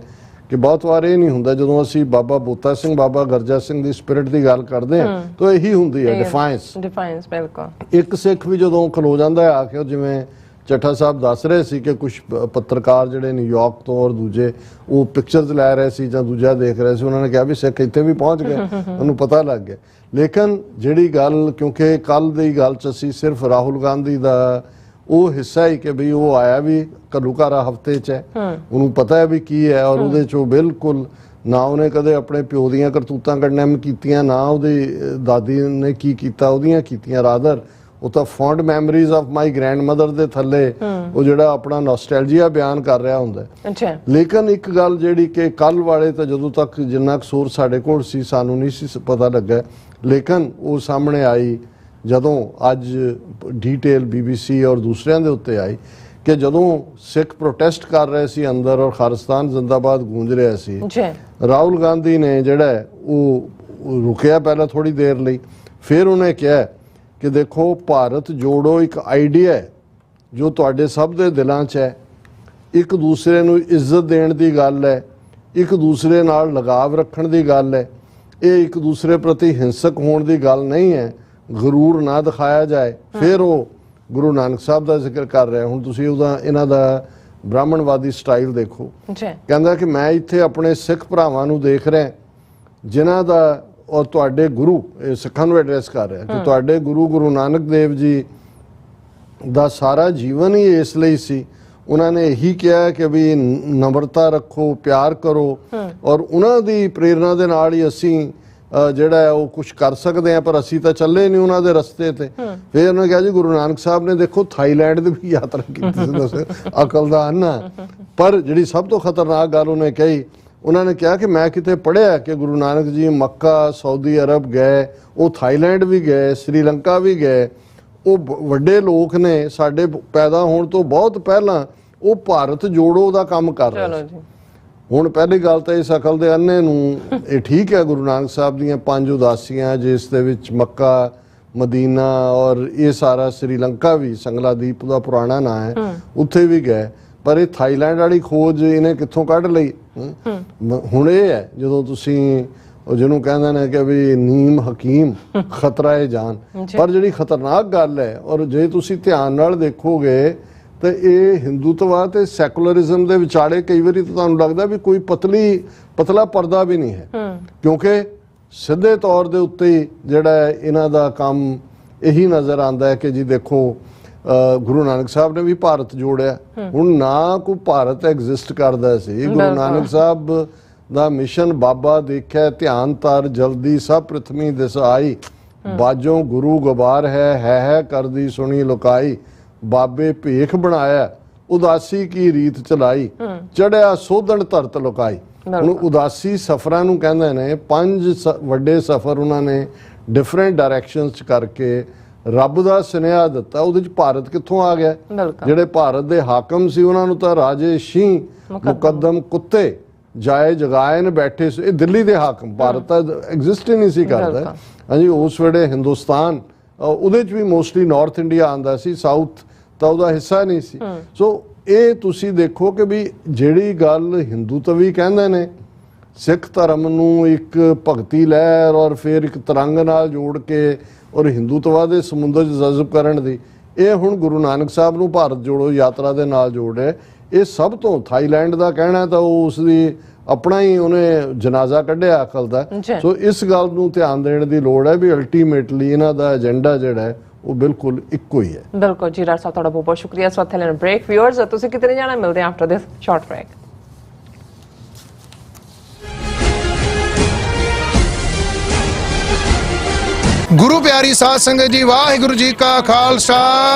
ਕਿ ਬਹੁਤ ਵਾਰ ਇਹ ਨਹੀਂ ਹੁੰਦਾ ਜਦੋਂ ਅਸੀਂ ਬਾਬਾ ਬੋਤਾ ਸਿੰਘ ਬਾਬਾ ਗਰਜਾ ਸਿੰਘ ਦੀ ਸਪਿਰਿਟ ਦੀ ਗੱਲ ਕਰਦੇ ਹਾਂ ਤਾਂ ਇਹੀ ਹੁੰਦੀ ਹੈ ਡਿਫਾਈਂਸ। ਬਿਲਕੁਲ ਇੱਕ ਸਿੱਖ ਵੀ ਜਦੋਂ ਖਲੋ ਜਾਂਦਾ ਆ ਕੇ ਜਿਵੇਂ ਚੱਠਾ ਸਾਹਿਬ ਦੱਸ ਰਹੇ ਸੀ ਕਿ ਕੁਝ ਪੱਤਰਕਾਰ ਜਿਹੜੇ ਨਿਊਯਾਰਕ ਤੋਂ ਔਰ ਦੂਜੇ ਉਹ ਪਿਕਚਰਸ ਲੈ ਰਹੇ ਸੀ ਜਾਂ ਦੂਜਾ ਦੇਖ ਰਹੇ ਸੀ, ਉਹਨਾਂ ਨੇ ਕਿਹਾ ਵੀ ਸਿੱਖ ਇੱਥੇ ਵੀ ਪਹੁੰਚ ਗਏ, ਉਹਨੂੰ ਪਤਾ ਲੱਗ ਗਿਆ। ਲੇਕਿਨ ਜਿਹੜੀ ਗੱਲ ਕਿਉਂਕਿ ਕੱਲ ਦੀ ਗੱਲ 'ਚ ਅਸੀਂ ਸਿਰਫ ਰਾਹੁਲ ਗਾਂਧੀ ਦਾ ਉਹ ਹਿੱਸਾ ਹੀ ਕਿ ਵੀ ਉਹ ਆਇਆ ਵੀ ਘੱਲੂਘਾਰਾ ਹਫ਼ਤੇ 'ਚ ਹੈ, ਉਹਨੂੰ ਪਤਾ ਹੈ ਵੀ ਕੀ ਹੈ ਔਰ ਉਹਦੇ 'ਚੋਂ ਬਿਲਕੁਲ ਨਾ ਉਹਨੇ ਕਦੇ ਆਪਣੇ ਪਿਓ ਦੀਆਂ ਕਰਤੂਤਾਂ ਕੱਢਣੀਆਂ ਕੀਤੀਆਂ, ਨਾ ਉਹਦੀ ਦਾਦੀ ਨੇ ਕੀ ਕੀਤਾ ਉਹਦੀਆਂ ਕੀਤੀਆਂ, ਰਾਦਰ ਉਹ ਤਾਂ fond memories of my grandmother ਦੇ ਥੱਲੇ ਉਹ ਜਿਹੜਾ ਆਪਣਾ ਨੋਸਟੈਲਜੀਆ ਬਿਆਨ ਕਰ ਰਿਹਾ ਹੁੰਦਾ। ਲੇਕਿਨ ਇੱਕ ਗੱਲ ਜਿਹੜੀ ਕਿ ਕੱਲ ਵਾਲੇ ਤਾਂ ਜਦੋਂ ਤੱਕ ਜਿੰਨਾ ਕੁ ਸੋਰਸ ਸਾਡੇ ਕੋਲ ਸੀ ਸਾਨੂੰ ਨਹੀਂ ਸੀ ਪਤਾ ਲੱਗਾ, ਲੇਕਿਨ ਉਹ ਸਾਹਮਣੇ ਆਈ ਜਦੋਂ ਅੱਜ ਡੀਟੇਲ BBC ਔਰ ਦੂਸਰਿਆਂ ਦੇ ਉੱਤੇ ਆਈ ਕਿ ਜਦੋਂ ਸਿੱਖ ਪ੍ਰੋਟੈਸਟ ਕਰ ਰਹੇ ਸੀ ਅੰਦਰ ਔਰ ਖਾਲਿਸਤਾਨ ਜ਼ਿੰਦਾਬਾਦ ਗੂੰਜ ਰਿਹਾ ਸੀ, ਰਾਹੁਲ ਗਾਂਧੀ ਨੇ ਜਿਹੜਾ ਉਹ ਰੁਕਿਆ ਪਹਿਲਾਂ ਥੋੜੀ ਦੇਰ ਲਈ, ਫਿਰ ਉਹਨੇ ਕਿਹਾ ਕਿ ਦੇਖੋ ਭਾਰਤ ਜੋੜੋ ਇੱਕ ਆਈਡੀਆ ਹੈ ਜੋ ਤੁਹਾਡੇ ਸਭ ਦੇ ਦਿਲਾਂ 'ਚ ਹੈ, ਇੱਕ ਦੂਸਰੇ ਨੂੰ ਇੱਜ਼ਤ ਦੇਣ ਦੀ ਗੱਲ ਹੈ, ਇੱਕ ਦੂਸਰੇ ਨਾਲ ਲਗਾਵ ਰੱਖਣ ਦੀ ਗੱਲ ਹੈ, ਇਹ ਇੱਕ ਦੂਸਰੇ ਪ੍ਰਤੀ ਹਿੰਸਕ ਹੋਣ ਦੀ ਗੱਲ ਨਹੀਂ ਹੈ, ਗਰੂਰ ਨਾ ਦਿਖਾਇਆ ਜਾਏ। ਫਿਰ ਉਹ ਗੁਰੂ ਨਾਨਕ ਸਾਹਿਬ ਦਾ ਜ਼ਿਕਰ ਕਰ ਰਿਹਾ। ਹੁਣ ਤੁਸੀਂ ਉਹਦਾ ਇਹਨਾਂ ਦਾ ਬ੍ਰਾਹਮਣਵਾਦੀ ਸਟਾਈਲ ਦੇਖੋ, ਕਹਿੰਦਾ ਕਿ ਮੈਂ ਇੱਥੇ ਆਪਣੇ ਸਿੱਖ ਭਰਾਵਾਂ ਨੂੰ ਦੇਖ ਰਿਹਾ ਜਿਨ੍ਹਾਂ ਦਾ ਔਰ ਤੁਹਾਡੇ ਗੁਰੂ, ਇਹ ਸਿੱਖਾਂ ਨੂੰ ਐਡਰੈਸ ਕਰ ਰਿਹਾ ਕਿ ਤੁਹਾਡੇ ਗੁਰੂ ਨਾਨਕ ਦੇਵ ਜੀ ਦਾ ਸਾਰਾ ਜੀਵਨ ਹੀ ਇਸ ਲਈ ਸੀ। ਉਹਨਾਂ ਨੇ ਇਹੀ ਕਿਹਾ ਕਿ ਵੀ ਨਮਰਤਾ ਰੱਖੋ, ਪਿਆਰ ਕਰੋ, ਔਰ ਉਹਨਾਂ ਦੀ ਪ੍ਰੇਰਨਾ ਦੇ ਨਾਲ ਹੀ ਅਸੀਂ ਜਿਹੜਾ ਹੈ ਉਹ ਕੁਝ ਕਰ ਸਕਦੇ ਆ, ਪਰ ਅਸੀਂ ਤਾਂ ਚੱਲੇ ਨਹੀਂ ਉਹਨਾਂ ਦੇ ਰਸਤੇ ਤੇ। ਫਿਰ ਉਹਨਾਂ ਕਿਹਾ ਜੀ ਗੁਰੂ ਨਾਨਕ ਸਾਹਿਬ ਨੇ ਦੇਖੋ ਥਾਈਲੈਂਡ ਦੀ ਵੀ ਯਾਤਰਾ ਕੀਤੀ ਸੀ, ਦੱਸੋ ਅਕਲ ਦਾ ਅੰਨਾ। ਪਰ ਜਿਹੜੀ ਸਭ ਤੋਂ ਖਤਰਨਾਕ ਗੱਲ ਉਹਨੇ ਕਹੀ, ਉਹਨਾਂ ਨੇ ਕਿਹਾ ਕਿ ਮੈਂ ਕਿਤੇ ਪੜ੍ਹਿਆ ਕਿ ਗੁਰੂ ਨਾਨਕ ਜੀ ਮੱਕਾ, ਸਾਊਦੀ ਅਰਬ ਗਏ, ਉਹ ਥਾਈਲੈਂਡ ਵੀ ਗਏ, ਸ੍ਰੀਲੰਕਾ ਵੀ ਗਏ। ਉਹ ਵੱਡੇ ਲੋਕ ਨੇ, ਸਾਡੇ ਪੈਦਾ ਹੋਣ ਤੋਂ ਬਹੁਤ ਪਹਿਲਾਂ ਉਹ ਭਾਰਤ ਜੋੜੋ ਦਾ ਕੰਮ ਕਰ ਰਹੇ ਸੀ। ਹੁਣ ਪਹਿਲੀ ਗੱਲ ਤਾਂ ਇਸ ਅਕਲ ਦੇ ਅੰਨੇ ਨੂੰ, ਇਹ ਠੀਕ ਹੈ ਗੁਰੂ ਨਾਨਕ ਸਾਹਿਬ ਦੀਆਂ 5 ਉਦਾਸੀਆਂ ਜਿਸ ਦੇ ਵਿੱਚ ਮੱਕਾ, ਮਦੀਨਾ ਔਰ ਇਹ ਸਾਰਾ, ਸ੍ਰੀਲੰਕਾ ਵੀ ਸੰਗਲਾਦੀਪ ਦਾ ਪੁਰਾਣਾ ਨਾਂ ਹੈ, ਉੱਥੇ ਵੀ ਗਏ। ਪਰ ਇਹ ਥਾਈਲੈਂਡ ਵਾਲੀ ਖੋਜ ਇਹਨੇ ਕਿੱਥੋਂ ਕੱਢ ਲਈ? ਹੁਣ ਇਹ ਹੈ ਜਦੋਂ ਤੁਸੀਂ ਉਹ ਜਿਹਨੂੰ ਕਹਿੰਦੇ ਨੇ ਕਿ ਵੀ ਨੀਮ ਹਕੀਮ ਖਤਰਾ ਹੈ ਜਾਨ, ਪਰ ਜਿਹੜੀ ਖਤਰਨਾਕ ਗੱਲ ਹੈ, ਔਰ ਜੇ ਤੁਸੀਂ ਧਿਆਨ ਨਾਲ ਦੇਖੋਗੇ ਤੇ ਇਹ ਹਿੰਦੂਤਵਾ ਤੇ ਸੈਕੂਲਰਿਜ਼ਮ ਦੇ ਵਿਚਾਲੇ ਕਈ ਵਾਰੀ ਤਾਂ ਤੁਹਾਨੂੰ ਲੱਗਦਾ ਵੀ ਕੋਈ ਪਤਲਾ ਪਰਦਾ ਵੀ ਨਹੀਂ ਹੈ, ਕਿਉਂਕਿ ਸਿੱਧੇ ਤੌਰ ਦੇ ਉੱਤੇ ਜਿਹੜਾ ਇਹਨਾਂ ਦਾ ਕੰਮ ਇਹੀ ਨਜ਼ਰ ਆਉਂਦਾ ਹੈ ਕਿ ਜੀ ਦੇਖੋ ਗੁਰੂ ਨਾਨਕ ਸਾਹਿਬ ਨੇ ਵੀ ਭਾਰਤ ਜੋੜਿਆ। ਹੁਣ ਨਾ ਕੋਈ ਭਾਰਤ ਐਗਜ਼ਿਸਟ ਕਰਦਾ ਸੀ, ਗੁਰੂ ਨਾਨਕ ਸਾਹਿਬ ਦਾ ਮਿਸ਼ਨ ਬਾਬਾ ਦੇਖਿਆ ਧਿਆਨ ਤਰ ਜਲਦੀ ਸਭ ਪ੍ਰਿਥਵੀ ਦਿਸ ਆਈ, ਬਾਜੋਂ ਗੁਰੂ ਗਵਾਰ ਹੈ ਕਰਦੀ ਸੁਣੀ ਲੁਕਾਈ, ਬਾਬੇ ਭੇਖ ਬਣਾਇਆ ਉਦਾਸੀ ਕੀ ਰੀਤ ਚਲਾਈ, ਚੜਿਆ ਸੋਧਣ ਧਰਤ ਲੁਕਾਈ। ਹੁਣ ਉਦਾਸੀ ਸਫ਼ਰਾਂ ਨੂੰ ਕਹਿੰਦੇ ਨੇ। 5 ਵੱਡੇ ਸਫ਼ਰ ਉਹਨਾਂ ਨੇ ਡਿਫਰੈਂਟ ਡਾਇਰੈਕਸ਼ਨਸ ਚ ਕਰਕੇ ਰੱਬ ਦਾ ਸੁਨੇਹਾ ਦਿੱਤਾ। ਉਹਦੇ ਚ ਭਾਰਤ ਕਿੱਥੋਂ ਆ ਗਿਆ? ਜਿਹੜੇ ਭਾਰਤ ਦੇ ਹਾਕਮ ਸੀ ਉਹਨਾਂ ਨੂੰ ਤਾਂ ਰਾਜੇ ਸ਼ੀਂ ਮੁਕੱਦਮ ਕੁੱਤੇ ਜਾਏ ਜਗਾਇਨ ਬੈਠੇ ਸੀ। ਇਹ ਦਿੱਲੀ ਦੇ ਹਾਕਮ, ਭਾਰਤ ਤਾਂ ਐਗਜ਼ਿਸਟ ਹੀ ਨਹੀਂ ਸੀ ਕਰਦਾ। ਹਾਂਜੀ, ਉਸ ਵੇਲੇ ਹਿੰਦੁਸਤਾਨ ਉਹਦੇ ਚ ਵੀ ਮੋਸਟਲੀ ਨਾਰਥ ਇੰਡੀਆ ਆਉਂਦਾ ਸੀ, ਸਾਊਥ ਤਾਂ ਉਹਦਾ ਹਿੱਸਾ ਨਹੀਂ ਸੀ। ਸੋ ਇਹ ਤੁਸੀਂ ਦੇਖੋ ਕਿ ਵੀ ਜਿਹੜੀ ਗੱਲ ਹਿੰਦੂਤਵੀ ਕਹਿੰਦੇ ਨੇ, ਸਿੱਖ ਧਰਮ ਨੂੰ ਇੱਕ ਭਗਤੀ ਲਹਿਰ ਔਰ ਫਿਰ ਇੱਕ ਤਰੰਗ ਨਾਲ ਜੋੜ ਕੇ ਔਰ ਹਿੰਦੂਤਵਾ ਦੇ ਸਮੁੰਦਰ 'ਚ ਜਜ਼ਬ ਕਰਨ ਦੀ, ਇਹ ਹੁਣ ਗੁਰੂ ਨਾਨਕ ਸਾਹਿਬ ਨੂੰ ਭਾਰਤ ਜੋੜੋ ਯਾਤਰਾ ਦੇ ਨਾਲ ਜੋੜ ਰਿਹਾ। ਇਹ ਸਭ ਤੋਂ ਥਾਈਲੈਂਡ ਦਾ ਕਹਿਣਾ ਤਾਂ ਉਹ ਉਸ ਦੀ ਆਪਣਾ ਹੀ ਉਹਨੇ ਜਨਾਜ਼ਾ ਕੱਢਿਆ ਅਕਲ ਦਾ। ਸੋ ਇਸ ਗੱਲ ਨੂੰ ਧਿਆਨ ਦੇਣ ਦੀ ਲੋੜ ਹੈ ਵੀ ਅਲਟੀਮੇਟਲੀ ਇਹਨਾਂ ਦਾ ਏਜੰਡਾ ਜਿਹੜਾ ਹੈ ਉਹ ਬਿਲਕੁਲ ਇੱਕੋ ਹੀ ਹੈ। ਬਿਲਕੁਲ ਜੀ ਰਾਜ ਸਾਹਿਬ, ਤੁਹਾਡਾ ਬਹੁਤ ਬਹੁਤ ਸ਼ੁਕਰੀਆ। ਇਸ ਵਕਤ ਲੈਣ ਬ੍ਰੇਕ। ਵਿਊਅਰਸ ਤੁਸੀਂ ਕਿਤੇ ਜਾਣਾ, ਮਿਲਦੇ ਹਾਂ ਆਫਟਰ ਦਿਸ ਸ਼ਾਰਟ ਬ੍ਰੇਕ। ਗੁਰੂ ਪਿਆਰੀ ਸਾਧ ਸੰਗਤ ਜੀ, ਵਾਹਿਗੁਰੂ ਜੀ ਕਾ ਖਾਲਸਾ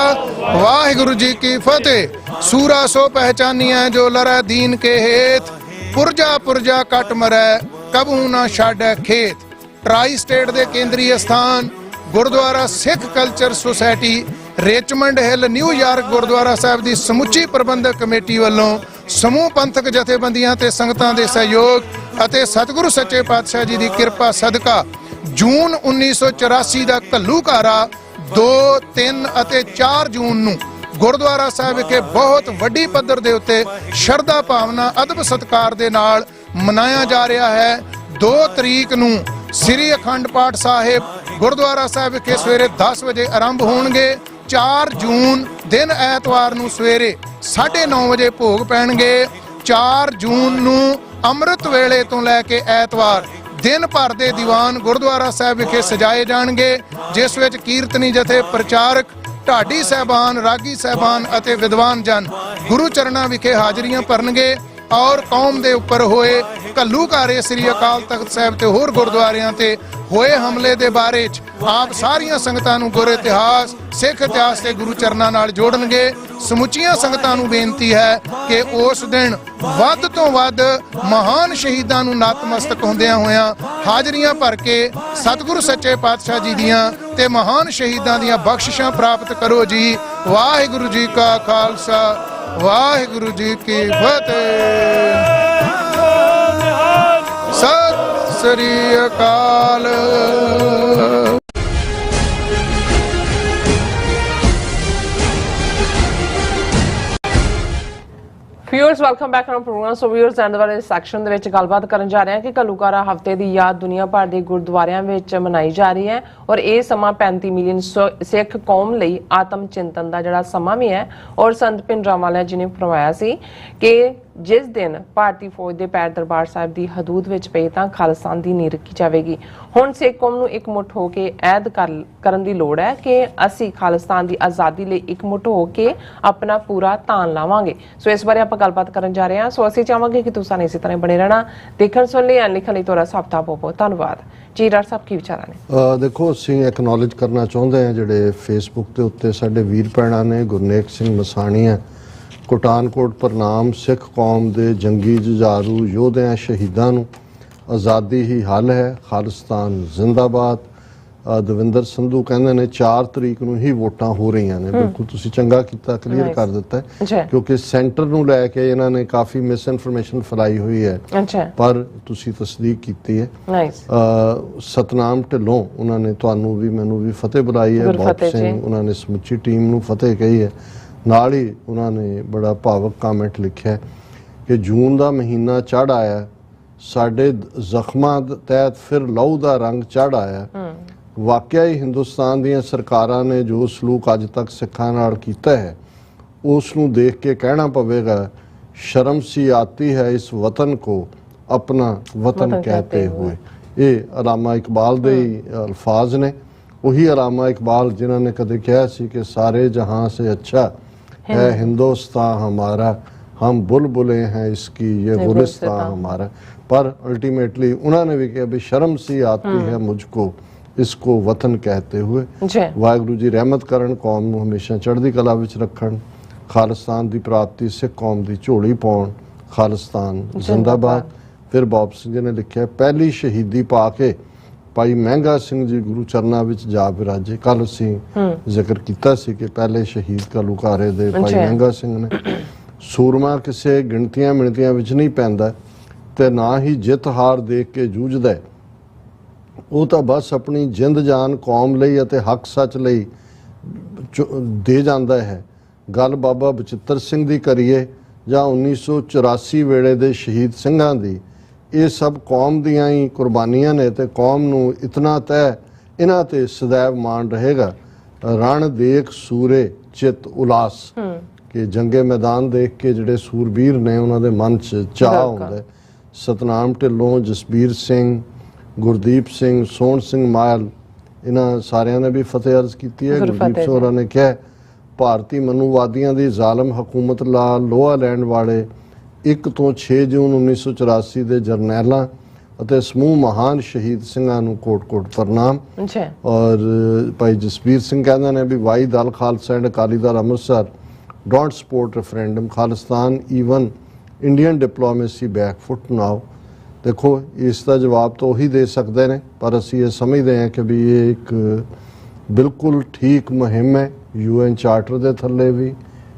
ਵਾਹਿਗੁਰੂ ਜੀ ਕੀ ਫਤਿਹ। ਸੂਰਾ ਸੋ ਪਹਿਚਾਨੀਐ ਜੋ ਲਰੈ ਦੀਨ ਕੇ ਹੇਤ, ਪੁਰਜਾ ਪੁਰਜਾ ਕੱਟ ਮਰੈ ਕਬੂ ਨਾ ਛਾੜੈ ਖੇਤ। ਟਰਾਈ ਸਟੇਟ ਦੇ ਕੇਂਦਰੀ ਸਥਾਨ Gurdwara Sikh Culture Society Richmond Hill New York Gurdwara Sahib ਦੀ ਸਮੁੱਚੀ ਪ੍ਰਬੰਧਕ ਕਮੇਟੀ ਵੱਲੋਂ ਸਮੂਹ ਪੰਥਕ ਜਥੇਬੰਦੀਆਂ ਤੇ ਸੰਗਤਾਂ ਦੇ ਸਹਿਯੋਗ ਅਤੇ ਸਤਿਗੁਰੂ ਸੱਚੇ ਪਾਤਸ਼ਾਹ ਜੀ ਦੀ ਕਿਰਪਾ ਸਦਕਾ ਜੂਨ 1984 ਦਾ ਘੱਲੂਘਾਰਾ 2, 3 ਅਤੇ 4 ਜੂਨ ਨੂੰ ਗੁਰਦੁਆਰਾ ਸਾਹਿਬ ਵਿਖੇ ਬਹੁਤ ਵੱਡੀ ਪੱਧਰ ਦੇ ਉੱਤੇ ਸ਼ਰਧਾ ਭਾਵਨਾ ਅਦਬ ਸਤਿਕਾਰ ਦੇ ਨਾਲ ਮਨਾਇਆ ਜਾ ਰਿਹਾ ਹੈ। 2 ਤਰੀਕ ਨੂੰ ਸ੍ਰੀ ਅਖੰਡ ਪਾਠ ਸਾਹਿਬ ਗੁਰਦੁਆਰਾ ਸਾਹਿਬ ਵਿਖੇ ਸਵੇਰੇ 10 ਵਜੇ ਆਰੰਭ ਹੋਣਗੇ। 4 ਜੂਨ ਦਿਨ ਐਤਵਾਰ ਨੂੰ ਸਵੇਰੇ 9:30 ਵਜੇ ਭੋਗ ਪੈਣਗੇ। 4 ਜੂਨ ਨੂੰ ਅੰਮ੍ਰਿਤ ਵੇਲੇ ਤੋਂ ਲੈ ਕੇ ਐਤਵਾਰ ਦਿਨ ਭਰ ਦੇ ਦੀਵਾਨ ਗੁਰਦੁਆਰਾ ਸਾਹਿਬ ਵਿਖੇ ਸਜਾਏ ਜਾਣਗੇ, ਜਿਸ ਵਿੱਚ ਕੀਰਤਨੀ ਜਥੇ, ਪ੍ਰਚਾਰਕ, ਢਾਡੀ ਸਾਹਿਬਾਨ, ਰਾਗੀ ਸਾਹਿਬਾਨ ਅਤੇ ਵਿਦਵਾਨ ਜਨ ਗੁਰੂ ਚਰਨਾਂ ਵਿਖੇ ਹਾਜ਼ਰੀਆਂ ਭਰਨਗੇ ਔਰ ਕੌਮ ਦੇ ਉੱਪਰ ਹੋਏ ਘੱਲੂਘਾਰੇ, ਸ੍ਰੀ ਅਕਾਲ ਤਖਤ ਸਾਹਿਬ ਤੇ ਹੋਰ ਗੁਰਦੁਆਰਿਆਂ ਤੇ ਹੋਏ ਹਮਲੇ ਦੇ ਬਾਰੇ 'ਚ ਆਪ ਸਾਰੀਆਂ ਸੰਗਤਾਂ ਨੂੰ ਗੁਰ ਇਤਿਹਾਸ, ਸਿੱਖ ਇਤਿਹਾਸ ਤੇ ਗੁਰੂ ਚਰਨਾਂ ਨਾਲ ਜੋੜਨਗੇ। ਸਮੁੱਚੀਆਂ ਸੰਗਤਾਂ ਨੂੰ ਬੇਨਤੀ ਹੈ ਕਿ ਉਸ ਦਿਨ ਵੱਧ ਤੋਂ ਵੱਧ ਮਹਾਨ ਸ਼ਹੀਦਾਂ ਨੂੰ ਨਤਮਸਤਕ ਹੁੰਦਿਆਂ ਹੋਇਆਂ ਹਾਜ਼ਰੀਆਂ ਭਰ ਕੇ ਸਤਿਗੁਰੂ ਸੱਚੇ ਪਾਤਸ਼ਾਹ ਜੀ ਦੀਆਂ ਤੇ ਮਹਾਨ ਸ਼ਹੀਦਾਂ ਦੀਆਂ ਬਖਸ਼ਿਸ਼ਾਂ ਪ੍ਰਾਪਤ ਕਰੋ ਜੀ। ਵਾਹਿਗੁਰੂ ਜੀ ਕਾ ਖਾਲਸਾ ਵਾਹਿਗੁਰੂ ਜੀ ਕੀ ਫਤਿਹ। ਸਤਿ ਸ੍ਰੀ ਅਕਾਲ। Viewers welcome back to programme. So viewers end ਵਾਲੇ ਸੈਕਸ਼ਨ ਦੇ ਵਿੱਚ ਗੱਲਬਾਤ ਕਰਨ ਜਾ ਰਹੇ ਹਾਂ ਕਿ ਘੱਲੂਘਾਰਾ ਹਫ਼ਤੇ ਦੀ ਯਾਦ ਦੁਨੀਆ ਭਰ ਦੇ ਗੁਰਦੁਆਰਿਆਂ ਵਿੱਚ ਮਨਾਈ ਜਾ ਰਹੀ ਹੈ ਔਰ ਇਹ ਸਮਾਂ 35 ਮਿਲੀਅਨ ਸਿੱਖ ਕੌਮ ਲਈ ਆਤਮ ਚਿੰਤਨ ਦਾ ਜਿਹੜਾ ਸਮਾਂ ਵੀ ਹੈ। ਔਰ ਸੰਤ ਭਿੰਡਰਾਂਵਾਲਾ ਜੀ ਨੇ ਫਰਮਾਇਆ ਸੀ ਕਿ ਜਿਸ ਦਿਨ ਭਾਰਤੀ ਫੌਜ ਦੇ ਪੈਰ ਦਰਬਾਰ ਸਾਹਿਬ ਦੀ ਹਦੂਦ ਵਿੱਚ ਪਏ ਤਾਂ ਖਾਲਿਸਤਾਨ ਦੀ ਨੀਂਹ ਰੱਖੀ ਜਾਵੇਗੀ। ਹੁਣ ਸਿੱਖ ਕੌਮ ਨੂੰ ਇਕਮੁੱਠ ਹੋ ਕੇ ਐਦ ਕਰਨ ਦੀ ਲੋੜ ਹੈ ਕਿ ਅਸੀਂ ਖਾਲਿਸਤਾਨ ਦੀ ਆਜ਼ਾਦੀ ਲਈ ਇਕਮੁੱਠ ਹੋ ਕੇ ਆਪਣਾ ਪੂਰਾ ਧਾਨ ਲਾਵਾਂਗੇ। ਸੋ ਇਸ ਬਾਰੇ ਆਪਾਂ ਗੱਲਬਾਤ ਕਰਨ ਜਾ ਰਹੇ ਹਾਂ। ਸੋ ਅਸੀਂ ਚਾਹਾਂਗੇ ਕਿ ਤੁਸੀਂ ਇਸੇ ਤਰ੍ਹਾਂ ਬਣੇ ਰਹਿਣਾ। ਦੇਖਣ ਸੁਣ ਲਈ ਲਿਖਣ ਲਈ ਤੁਹਾਡਾ ਸਭ ਦਾ ਬਹੁਤ ਬਹੁਤ ਧੰਨਵਾਦ ਜੀ। ਡਾਕਟਰ ਸਾਹਿਬ ਕੀ ਵਿਚਾਰਾਂ ਨੇ? ਦੇਖੋ, ਅਸੀਂ ਐਕਨੋਲੇਜ ਕਰਨਾ ਚਾਹੁੰਦੇ ਹਾਂ ਜਿਹੜੇ ਫੇਸਬੁੱਕ ਦੇ ਉੱਤੇ ਸਾਡੇ ਵੀਰ ਭੈਣਾਂ ਨੇ, ਗੁਰਨੇਕ ਸਿੰਘ ਮਸਾਣੀਆ, ਪਠਾਨਕੋਟ ਪ੍ਰਣਾਮ ਸਿੱਖ ਕੌਮ ਦੇ ਜੰਗੀ ਜੁਝਾਰੂ ਯੋਧਿਆਂ ਸ਼ਹੀਦਾਂ ਨੂੰ, ਆਜ਼ਾਦੀ ਹੀ ਹੱਲ ਹੈ, ਖਾਲਿਸਤਾਨ ਜ਼ਿੰਦਾਬਾਦ। ਦਵਿੰਦਰ ਸੰਧੂ ਕਹਿੰਦੇ ਨੇ 4 ਤਰੀਕ ਨੂੰ ਹੀ ਵੋਟਾਂ ਹੋ ਰਹੀਆਂ ਨੇ। ਬਿਲਕੁਲ ਤੁਸੀਂ ਚੰਗਾ ਕੀਤਾ, ਕਲੀਅਰ ਕਰ ਦਿੱਤਾ, ਕਿਉਂਕਿ ਸੈਂਟਰ ਨੂੰ ਲੈ ਕੇ ਇਹਨਾਂ ਨੇ ਕਾਫੀ ਮਿਸ ਇਨਫੋਰਮੇਸ਼ਨ ਫੈਲਾਈ ਹੋਈ ਹੈ, ਪਰ ਤੁਸੀਂ ਤਸਦੀਕ ਕੀਤੀ ਹੈ। ਸਤਨਾਮ ਢਿੱਲੋਂ ਉਹਨਾਂ ਨੇ ਤੁਹਾਨੂੰ ਵੀ ਮੈਨੂੰ ਵੀ ਫਤਿਹ ਬੁਲਾਈ ਹੈ, ਬੌਬ ਸਿੰਘ ਉਹਨਾਂ ਨੇ ਸਮੁੱਚੀ ਟੀਮ ਨੂੰ ਫਤਿਹ ਕਹੀ ਹੈ। ਨਾਲ ਹੀ ਉਹਨਾਂ ਨੇ ਬੜਾ ਭਾਵਕ ਕਮੈਂਟ ਲਿਖਿਆ ਕਿ ਜੂਨ ਦਾ ਮਹੀਨਾ ਚੜ੍ਹ ਆਇਆ, ਸਾਡੇ ਜ਼ਖਮਾਂ ਤਹਿਤ ਫਿਰ ਲਹੂ ਦਾ ਰੰਗ ਚੜ੍ਹ ਆਇਆ। ਵਾਕਿਆ ਹੀ ਹਿੰਦੁਸਤਾਨ ਦੀਆਂ ਸਰਕਾਰਾਂ ਨੇ ਜੋ ਸਲੂਕ ਅੱਜ ਤੱਕ ਸਿੱਖਾਂ ਨਾਲ ਕੀਤਾ ਹੈ ਉਸ ਨੂੰ ਦੇਖ ਕੇ ਕਹਿਣਾ ਪਵੇਗਾ, ਸ਼ਰਮ ਸੀ ਆਤੀ ਹੈ ਇਸ ਵਤਨ ਕੋ ਆਪਣਾ ਵਤਨ ਕਹਤੇ ਹੋਏ। ਇਹ ਅਲਾਮਾ ਇਕਬਾਲ ਦੇ ਅਲਫਾਜ਼ ਨੇ। ਉਹੀ ਅਲਾਮਾ ਇਕਬਾਲ ਜਿਨ੍ਹਾਂ ਨੇ ਕਦੇ ਕਿਹਾ ਸੀ ਕਿ ਸਾਰੇ ਜਹਾਂ ਸੇ ਅੱਛਾ है हिंदुस्तान हमारा, हम बुलबुले हैं इसकी, ये गुलिस्तान हमारा। पर अल्टीमेटली उन्होंने भी कहा भी शर्म सी आती है मुझको इसको वतन कहते हुए। वाहिगुरू जी रहमत करन, कौम नूं हमेशा चढ़दी कला विच रखण, खालिस्तान दी प्राप्ति सिख कौम दी झोली पाउण, खालिस्तान जिंदाबाद। फिर बॉब सिंह जी ने लिखा, पहली शहीदी पा के ਭਾਈ ਮਹਿੰਗਾ ਸਿੰਘ ਜੀ ਗੁਰੂ ਚਰਨਾਂ ਵਿੱਚ ਜਾ ਵਿਰਾਜੇ। ਕੱਲ ਅਸੀਂ ਜ਼ਿਕਰ ਕੀਤਾ ਸੀ ਕਿ ਪਹਿਲੇ ਸ਼ਹੀਦ ਘੱਲੂਘਾਰੇ ਦੇ ਭਾਈ ਮਹਿੰਗਾ ਸਿੰਘ ਨੇ। ਸੂਰਮਾ ਕਿਸੇ ਗਿਣਤੀਆਂ ਮਿਣਤੀਆਂ ਵਿੱਚ ਨਹੀਂ ਪੈਂਦਾ ਤੇ ਨਾ ਹੀ ਜਿੱਤ ਹਾਰ ਦੇਖ ਕੇ ਜੂਝਦਾ, ਉਹ ਤਾਂ ਬਸ ਆਪਣੀ ਜਿੰਦ ਜਾਨ ਕੌਮ ਲਈ ਅਤੇ ਹੱਕ ਸੱਚ ਲਈ ਦੇ ਜਾਂਦਾ ਹੈ। ਗੱਲ ਬਾਬਾ ਬਚਿੱਤਰ ਸਿੰਘ ਦੀ ਕਰੀਏ ਜਾਂ 1984 ਵੇਲੇ ਦੇ ਸ਼ਹੀਦ ਸਿੰਘਾਂ ਦੀ, ਇਹ ਸਭ ਕੌਮ ਦੀਆਂ ਹੀ ਕੁਰਬਾਨੀਆਂ ਨੇ ਤੇ ਕੌਮ ਨੂੰ ਇਤਨਾ ਤੈਅ ਇਹਨਾਂ ਤੇ ਸदैव ਮਾਣ ਰਹੇਗਾ। ਰਣ ਦੇਖ ਸੂਰੇ ਚਿੱਤ ਉਲਾਸ, ਕਿ ਜੰਗੇ ਮੈਦਾਨ ਦੇਖ ਕੇ ਜਿਹੜੇ ਸੂਰਬੀਰ ਨੇ ਉਹਨਾਂ ਦੇ ਮਨ 'ਚ ਚਾਅ ਹੁੰਦਾ। ਸਤਨਾਮ ਢਿੱਲੋਂ, ਜਸਬੀਰ ਸਿੰਘ, ਗੁਰਦੀਪ ਸਿੰਘ, ਸੋਹਣ ਸਿੰਘ ਮਾਇਲ, ਇਹਨਾਂ ਸਾਰਿਆਂ ਨੇ ਵੀ ਫਤਿਹ ਅਰਜ਼ ਕੀਤੀ ਹੈ। ਗੁਰਦੀਪ ਸਿੰਘ ਹੋਰਾਂ ਨੇ ਕਿਹਾ, ਭਾਰਤੀ ਮਨੂਵਾਦੀਆਂ ਦੀ ਜ਼ਾਲਮ ਹਕੂਮਤ ਨਾਲ ਲੋਹਾ ਲੈਣ ਵਾਲੇ 1 ਤੋਂ 6 ਜੂਨ 1984 ਦੇ ਜਰਨੈਲਾਂ ਅਤੇ ਸਮੂਹ ਮਹਾਨ ਸ਼ਹੀਦ ਸਿੰਘਾਂ ਨੂੰ ਕੋਟ-ਕੋਟ ਪ੍ਰਣਾਮ। ਔਰ ਭਾਈ ਜਸਬੀਰ ਸਿੰਘ ਕਹਿੰਦੇ ਨੇ ਵੀ why Dal Khalsa and Akali Dal Amritsar don't support referendum, Khalistan even Indian diplomacy back foot now. ਦੇਖੋ, ਇਸ ਦਾ ਜਵਾਬ ਤਾਂ ਉਹੀ ਦੇ ਸਕਦੇ ਨੇ, ਪਰ ਅਸੀਂ ਇਹ ਸਮਝਦੇ ਹਾਂ ਕਿ ਵੀ ਇਹ ਇੱਕ ਬਿਲਕੁਲ ਠੀਕ ਮੁਹਿੰਮ ਹੈ। UN ਚਾਰਟਰ ਦੇ ਥੱਲੇ ਵੀ,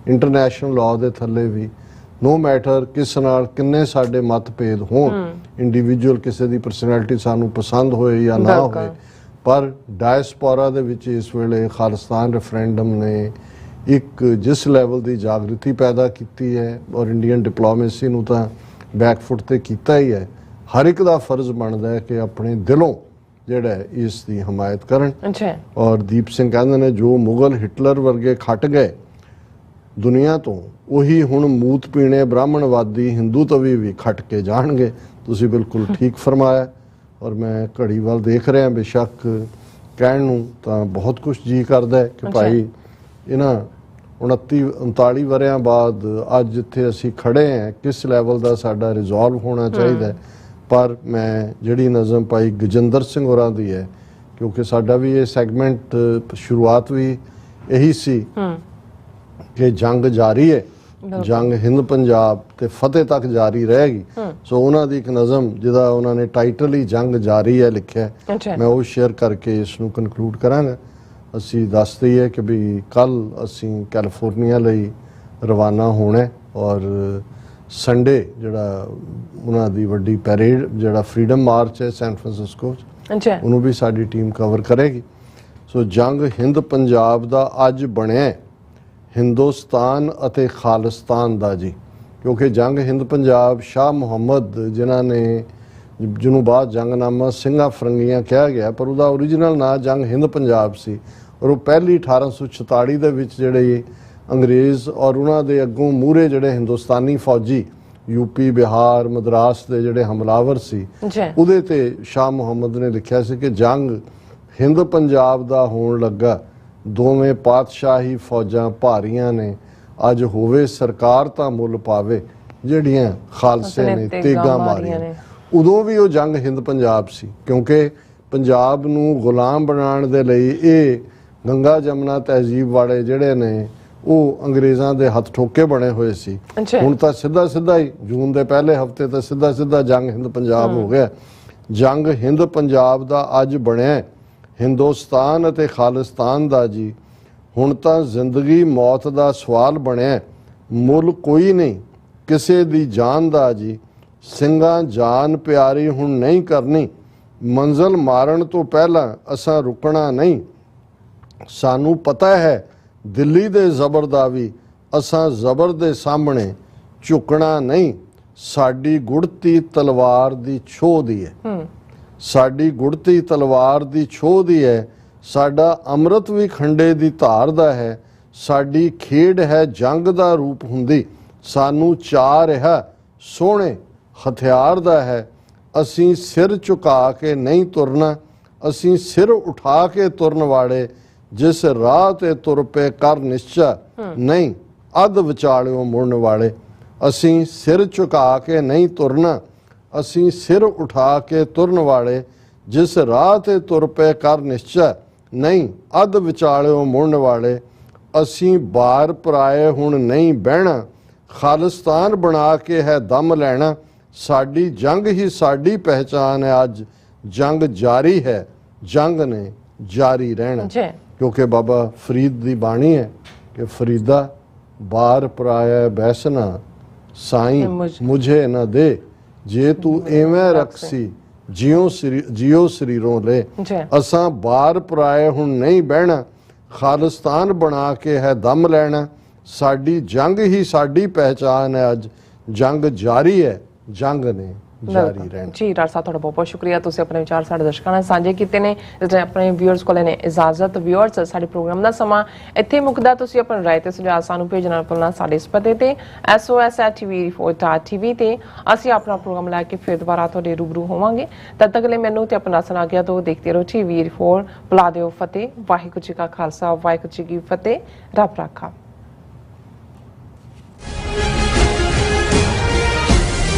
ਇੰਟਰਨੈਸ਼ਨਲ ਲਾਅ ਦੇ ਥੱਲੇ ਵੀ, ਨੋ ਮੈਟਰ ਕਿਸ ਨਾਲ ਕਿੰਨੇ ਸਾਡੇ ਮਤਭੇਦ ਹੋਣ, ਇੰਡੀਵਿਜੂਅਲ ਕਿਸੇ ਦੀ ਪਰਸਨੈਲਿਟੀ ਸਾਨੂੰ ਪਸੰਦ ਹੋਏ ਜਾਂ ਨਾ ਹੋਵੇ, ਪਰ ਡਾਇਸਪੋਰਾ ਦੇ ਵਿੱਚ ਇਸ ਵੇਲੇ ਖਾਲਿਸਤਾਨ ਰੈਫਰੈਂਡਮ ਨੇ ਇੱਕ ਜਿਸ ਲੈਵਲ ਦੀ ਜਾਗ੍ਰਿਤੀ ਪੈਦਾ ਕੀਤੀ ਹੈ ਔਰ ਇੰਡੀਅਨ ਡਿਪਲੋਮੇਸੀ ਨੂੰ ਤਾਂ ਬੈਕਫੁੱਟ ਤੇ ਕੀਤਾ ਹੀ ਹੈ। ਹਰ ਇੱਕ ਦਾ ਫਰਜ਼ ਬਣਦਾ ਹੈ ਕਿ ਆਪਣੇ ਦਿਲੋਂ ਜਿਹੜਾ ਇਸ ਦੀ ਹਮਾਇਤ ਕਰਨ। ਔਰ ਦੀਪ ਸਿੰਘ ਕਹਿੰਦੇ ਨੇ, ਜੋ ਮੁਗਲ ਹਿਟਲਰ ਵਰਗੇ ਖੱਟ ਗਏ ਦੁਨੀਆ ਤੋਂ, ਉਹੀ ਹੁਣ ਮੂਤ ਪੀਣੇ ਬ੍ਰਾਹਮਣਵਾਦੀ ਹਿੰਦੂ ਤਵੀ ਵੀ ਖੱਟ ਕੇ ਜਾਣਗੇ। ਤੁਸੀਂ ਬਿਲਕੁਲ ਠੀਕ ਫਰਮਾਇਆ। ਔਰ ਮੈਂ ਘੜੀ ਵੱਲ ਦੇਖ ਰਿਹਾ, ਬੇਸ਼ੱਕ ਕਹਿਣ ਨੂੰ ਤਾਂ ਬਹੁਤ ਕੁਝ ਜੀ ਕਰਦਾ ਹੈ ਕਿ ਭਾਈ ਇਹਨਾਂ 39 ਵਰਿਆਂ ਬਾਅਦ ਅੱਜ ਜਿੱਥੇ ਅਸੀਂ ਖੜੇ ਹਾਂ, ਕਿਸ ਲੈਵਲ ਦਾ ਸਾਡਾ ਰਿਜ਼ੋਲਵ ਹੋਣਾ ਚਾਹੀਦਾ। ਪਰ ਮੈਂ ਜਿਹੜੀ ਨਜ਼ਮ ਭਾਈ ਗਜਿੰਦਰ ਸਿੰਘ ਹੋਰਾਂ ਦੀ ਹੈ, ਕਿਉਂਕਿ ਸਾਡਾ ਵੀ ਇਹ ਸੈਗਮੈਂਟ ਸ਼ੁਰੂਆਤ ਵੀ ਇਹੀ ਸੀ ਕਿ ਜੰਗ ਜਾਰੀ ਹੈ, ਜੰਗ ਹਿੰਦ ਪੰਜਾਬ ਤੇ ਫਤਿਹ ਤੱਕ ਜਾਰੀ ਰਹੇਗੀ। ਸੋ ਉਹਨਾਂ ਦੀ ਇੱਕ ਨਜ਼ਮ ਜਿਹਦਾ ਉਹਨਾਂ ਨੇ ਟਾਈਟਲ ਹੀ ਜੰਗ ਜਾਰੀ ਹੈ ਲਿਖਿਆ, ਮੈਂ ਉਹ ਸ਼ੇਅਰ ਕਰਕੇ ਇਸ ਨੂੰ ਕਨਕਲੂਡ ਕਰਾਂਗਾ। ਅਸੀਂ ਦੱਸ ਦਈਏ ਕਿ ਵੀ ਕੱਲ ਅਸੀਂ ਕੈਲੀਫੋਰਨੀਆ ਲਈ ਰਵਾਨਾ ਹੋਣਾ ਔਰ ਸੰਡੇ ਜਿਹੜਾ ਉਹਨਾਂ ਦੀ ਵੱਡੀ ਪੈਰੇਡ ਜਿਹੜਾ ਫਰੀडम ਮਾਰਚ ਹੈ ਸੈਨ ਫਰਾਂਸਿਸਕੋ 'ਚ, ਉਹਨੂੰ ਵੀ ਸਾਡੀ ਟੀਮ ਕਵਰ ਕਰੇਗੀ। ਸੋ ਜੰਗ ਹਿੰਦ ਪੰਜਾਬ ਦਾ ਅੱਜ ਬਣਿਆ ਹਿੰਦੁਸਤਾਨ ਅਤੇ ਖਾਲਿਸਤਾਨ ਦਾ ਜੀ, ਕਿਉਂਕਿ ਜੰਗ ਹਿੰਦ ਪੰਜਾਬ ਸ਼ਾਹ ਮੁਹੰਮਦ ਜਿਨ੍ਹਾਂ ਨੇ, ਜਿਹਨੂੰ ਬਾਅਦ ਜੰਗਨਾਮਾ ਸਿੰਘਾਂ ਫਰੰਗੀਆਂ ਕਿਹਾ ਗਿਆ, ਪਰ ਉਹਦਾ ਓਰੀਜਨਲ ਨਾਂ ਜੰਗ ਹਿੰਦ ਪੰਜਾਬ ਸੀ। ਔਰ ਉਹ ਪਹਿਲੀ 1846 ਦੇ ਵਿੱਚ ਜਿਹੜੇ ਅੰਗਰੇਜ਼ ਔਰ ਉਹਨਾਂ ਦੇ ਅੱਗੋਂ ਮੂਹਰੇ ਜਿਹੜੇ ਹਿੰਦੁਸਤਾਨੀ ਫੌਜੀ यूपी बिहार मद्रास ਦੇ ਜਿਹੜੇ ਹਮਲਾਵਰ ਸੀ ਉਹਦੇ ਤੇ ਸ਼ਾਹ ਮੁਹੰਮਦ ਨੇ ਲਿਖਿਆ ਸੀ ਕਿ ਜੰਗ ਹਿੰਦ ਪੰਜਾਬ ਦਾ ਹੋਣ ਲੱਗਾ, ਦੋਵੇਂ ਪਾਤਸ਼ਾਹੀ ਫੌਜਾਂ ਭਾਰੀਆਂ ਨੇ, ਅੱਜ ਹੋਵੇ ਸਰਕਾਰ ਤਾਂ ਮੁੱਲ ਪਾਵੇ, ਜਿਹੜੀਆਂ ਖਾਲਸੇ ਨੇ ਤੇਗਾਂ ਮਾਰੀਆਂ। ਉਦੋਂ ਵੀ ਉਹ ਜੰਗ ਹਿੰਦ ਪੰਜਾਬ ਸੀ, ਕਿਉਂਕਿ ਪੰਜਾਬ ਨੂੰ ਗੁਲਾਮ ਬਣਾਉਣ ਦੇ ਲਈ ਇਹ ਗੰਗਾ ਜਮਨਾ ਤਹਿਜ਼ੀਬ ਵਾਲੇ ਜਿਹੜੇ ਨੇ ਉਹ ਅੰਗਰੇਜ਼ਾਂ ਦੇ ਹੱਥ ਠੋਕੇ ਬਣੇ ਹੋਏ ਸੀ। ਹੁਣ ਤਾਂ ਸਿੱਧਾ ਸਿੱਧਾ ਹੀ ਜੂਨ ਦੇ ਪਹਿਲੇ ਹਫਤੇ ਤਾਂ ਸਿੱਧਾ ਸਿੱਧਾ ਜੰਗ ਹਿੰਦ ਪੰਜਾਬ ਹੋ ਗਿਆ। ਜੰਗ ਹਿੰਦ ਪੰਜਾਬ ਦਾ ਅੱਜ ਬਣਿਆ ਹਿੰਦੁਸਤਾਨ ਅਤੇ ਖਾਲਿਸਤਾਨ ਦਾ ਜੀ। ਹੁਣ ਤਾਂ ਜ਼ਿੰਦਗੀ ਮੌਤ ਦਾ ਸਵਾਲ ਬਣਿਆ, ਮੁੱਲ ਕੋਈ ਨਹੀਂ ਕਿਸੇ ਦੀ ਜਾਨ ਦਾ ਜੀ। ਸਿੰਘਾਂ ਜਾਨ ਪਿਆਰੀ ਹੁਣ ਨਹੀਂ ਕਰਨੀ, ਮੰਜ਼ਲ ਮਾਰਨ ਤੋਂ ਪਹਿਲਾਂ ਅਸਾਂ ਰੁਕਣਾ ਨਹੀਂ। ਸਾਨੂੰ ਪਤਾ ਹੈ ਦਿੱਲੀ ਦੇ ਜ਼ਬਰ ਦਾ ਵੀ ਅਸਾਂ ਜ਼ਬਰ ਦੇ ਸਾਹਮਣੇ ਝੁਕਣਾ ਨਹੀਂ। ਸਾਡੀ ਗੁੜਤੀ ਤਲਵਾਰ ਦੀ ਛੋਹ ਦੀ ਹੈ, ਸਾਡੀ ਗੁੜਤੀ ਤਲਵਾਰ ਦੀ ਛੋਹ ਦੀ ਹੈ। ਸਾਡਾ ਅੰਮ੍ਰਿਤ ਵੀ ਖੰਡੇ ਦੀ ਧਾਰ ਦਾ ਹੈ। ਸਾਡੀ ਖੇਡ ਹੈ ਜੰਗ ਦਾ ਰੂਪ ਹੁੰਦੀ, ਸਾਨੂੰ ਚਾਅ ਰਿਹਾ ਸੋਹਣੇ ਹਥਿਆਰ ਦਾ ਹੈ। ਅਸੀਂ ਸਿਰ ਝੁਕਾ ਕੇ ਨਹੀਂ ਤੁਰਨਾ, ਅਸੀਂ ਸਿਰ ਉਠਾ ਕੇ ਤੁਰਨ ਵਾਲੇ। ਜਿਸ ਰਾਹ ਤੇ ਤੁਰ ਪਏ ਕਰ ਨਿਸ਼ਚਾ, ਨਹੀਂ ਅੱਧ ਵਿਚਾਲਿਓ ਮੁੜਨ ਵਾਲੇ। ਅਸੀਂ ਸਿਰ ਝੁਕਾ ਕੇ ਨਹੀਂ ਤੁਰਨਾ, ਅਸੀਂ ਸਿਰ ਉਠਾ ਕੇ ਤੁਰਨ ਵਾਲੇ। ਜਿਸ ਰਾਹ ਤੇ ਤੁਰ ਪਏ ਕਰ ਨਿਸ਼ਚਾ, ਨਹੀਂ ਅੱਧ ਵਿਚਾਲਿਓ ਮੁੜਨ ਵਾਲੇ। ਅਸੀਂ ਬਾਰ ਪਰਾਏ ਹੁਣ ਨਹੀਂ ਬਹਿਣਾ, ਖਾਲਿਸਤਾਨ ਬਣਾ ਕੇ ਹੈ ਦਮ ਲੈਣਾ। ਸਾਡੀ ਜੰਗ ਹੀ ਸਾਡੀ ਪਹਿਚਾਨ ਹੈ, ਅੱਜ ਜੰਗ ਜਾਰੀ ਹੈ, ਜੰਗ ਨੇ ਜਾਰੀ ਰਹਿਣਾ। ਕਿਉਂਕਿ ਬਾਬਾ ਫਰੀਦ ਦੀ ਬਾਣੀ ਹੈ ਕਿ ਫਰੀਦਾ ਬਾਰ ਪਰਾਇਆ ਬੈਸਣਾ, ਸਾਈਂ ਮੁਝੇ ਨਾ ਦੇ। ਜੇ ਤੂੰ ਐਵੇਂ ਰਖਸੀ ਜਿਉ ਸਰੀਰੋਂ ਲੈ। ਅਸਾਂ ਬਾਰ ਪਰਾਏ ਹੁਣ ਨਹੀਂ ਬਹਿਣਾ, ਖਾਲਿਸਤਾਨ ਬਣਾ ਕੇ ਹੈ ਦਮ ਲੈਣਾ। ਸਾਡੀ ਜੰਗ ਹੀ ਸਾਡੀ ਪਹਿਚਾਨ ਹੈ, ਅੱਜ ਜੰਗ ਜਾਰੀ ਹੈ, ਜੰਗ ਨੇ ਜਾਰੀ ਰਹਿਣਾ। ਜੀ ਡਾਕਟਰ ਸਾਹਿਬ, ਤੁਹਾਡਾ ਬਹੁਤ ਬਹੁਤ ਸ਼ੁਕਰੀਆ। ਤੁਸੀਂ ਆਪਣੇ ਵਿਚਾਰ ਸਾਡੇ ਦਰਸ਼ਕਾਂ ਨਾਲ ਸਾਂਝੇ ਕੀਤੇ ਨੇ। ਆਪਣੇ ਵਿਊਅਰਸ ਕੋਲ ਨੇ ਇਜਾਜ਼ਤ। ਵਿਊਅਰਸ, ਸਾਡੇ ਪ੍ਰੋਗਰਾਮ ਦਾ ਸਮਾਂ ਇੱਥੇ ਮੁੱਕਦਾ। ਤੁਸੀਂ ਆਪਣੀ ਰਾਏ ਤੇ ਸੁਝਾਅ ਸਾਨੂੰ ਭੇਜਣਾ ਭੁੱਲਣਾ ਸਾਡੇ ਇਸ ਪਤੇ ਤੇ sos@tv4.tv ਤੇ। ਅਸੀਂ ਆਪਣਾ ਪ੍ਰੋਗਰਾਮ ਲੈ ਕੇ ਫਿਰ ਦੁਬਾਰਾ ਤੁਹਾਡੇ ਰੂਬਰੂ ਹੋਵਾਂਗੇ। ਤਦ ਤੱਕ ਲਈ ਮੈਨੂੰ ਤੇ ਆਪਣਾ ਸੁਣਾ ਗਿਆ ਤੋਂ ਦੇਖਦੇ ਰਹੋ TV4। ਬੁਲਾ ਦਿਓ ਫਤਿਹ। ਵਾਹਿਗੁਰੂ ਜੀ ਕਾ ਖਾਲਸਾ, ਵਾਹਿਗੁਰੂ ਜੀ ਕੀ ਫਤਿਹ। ਰੱਬ ਰਾਖਾ।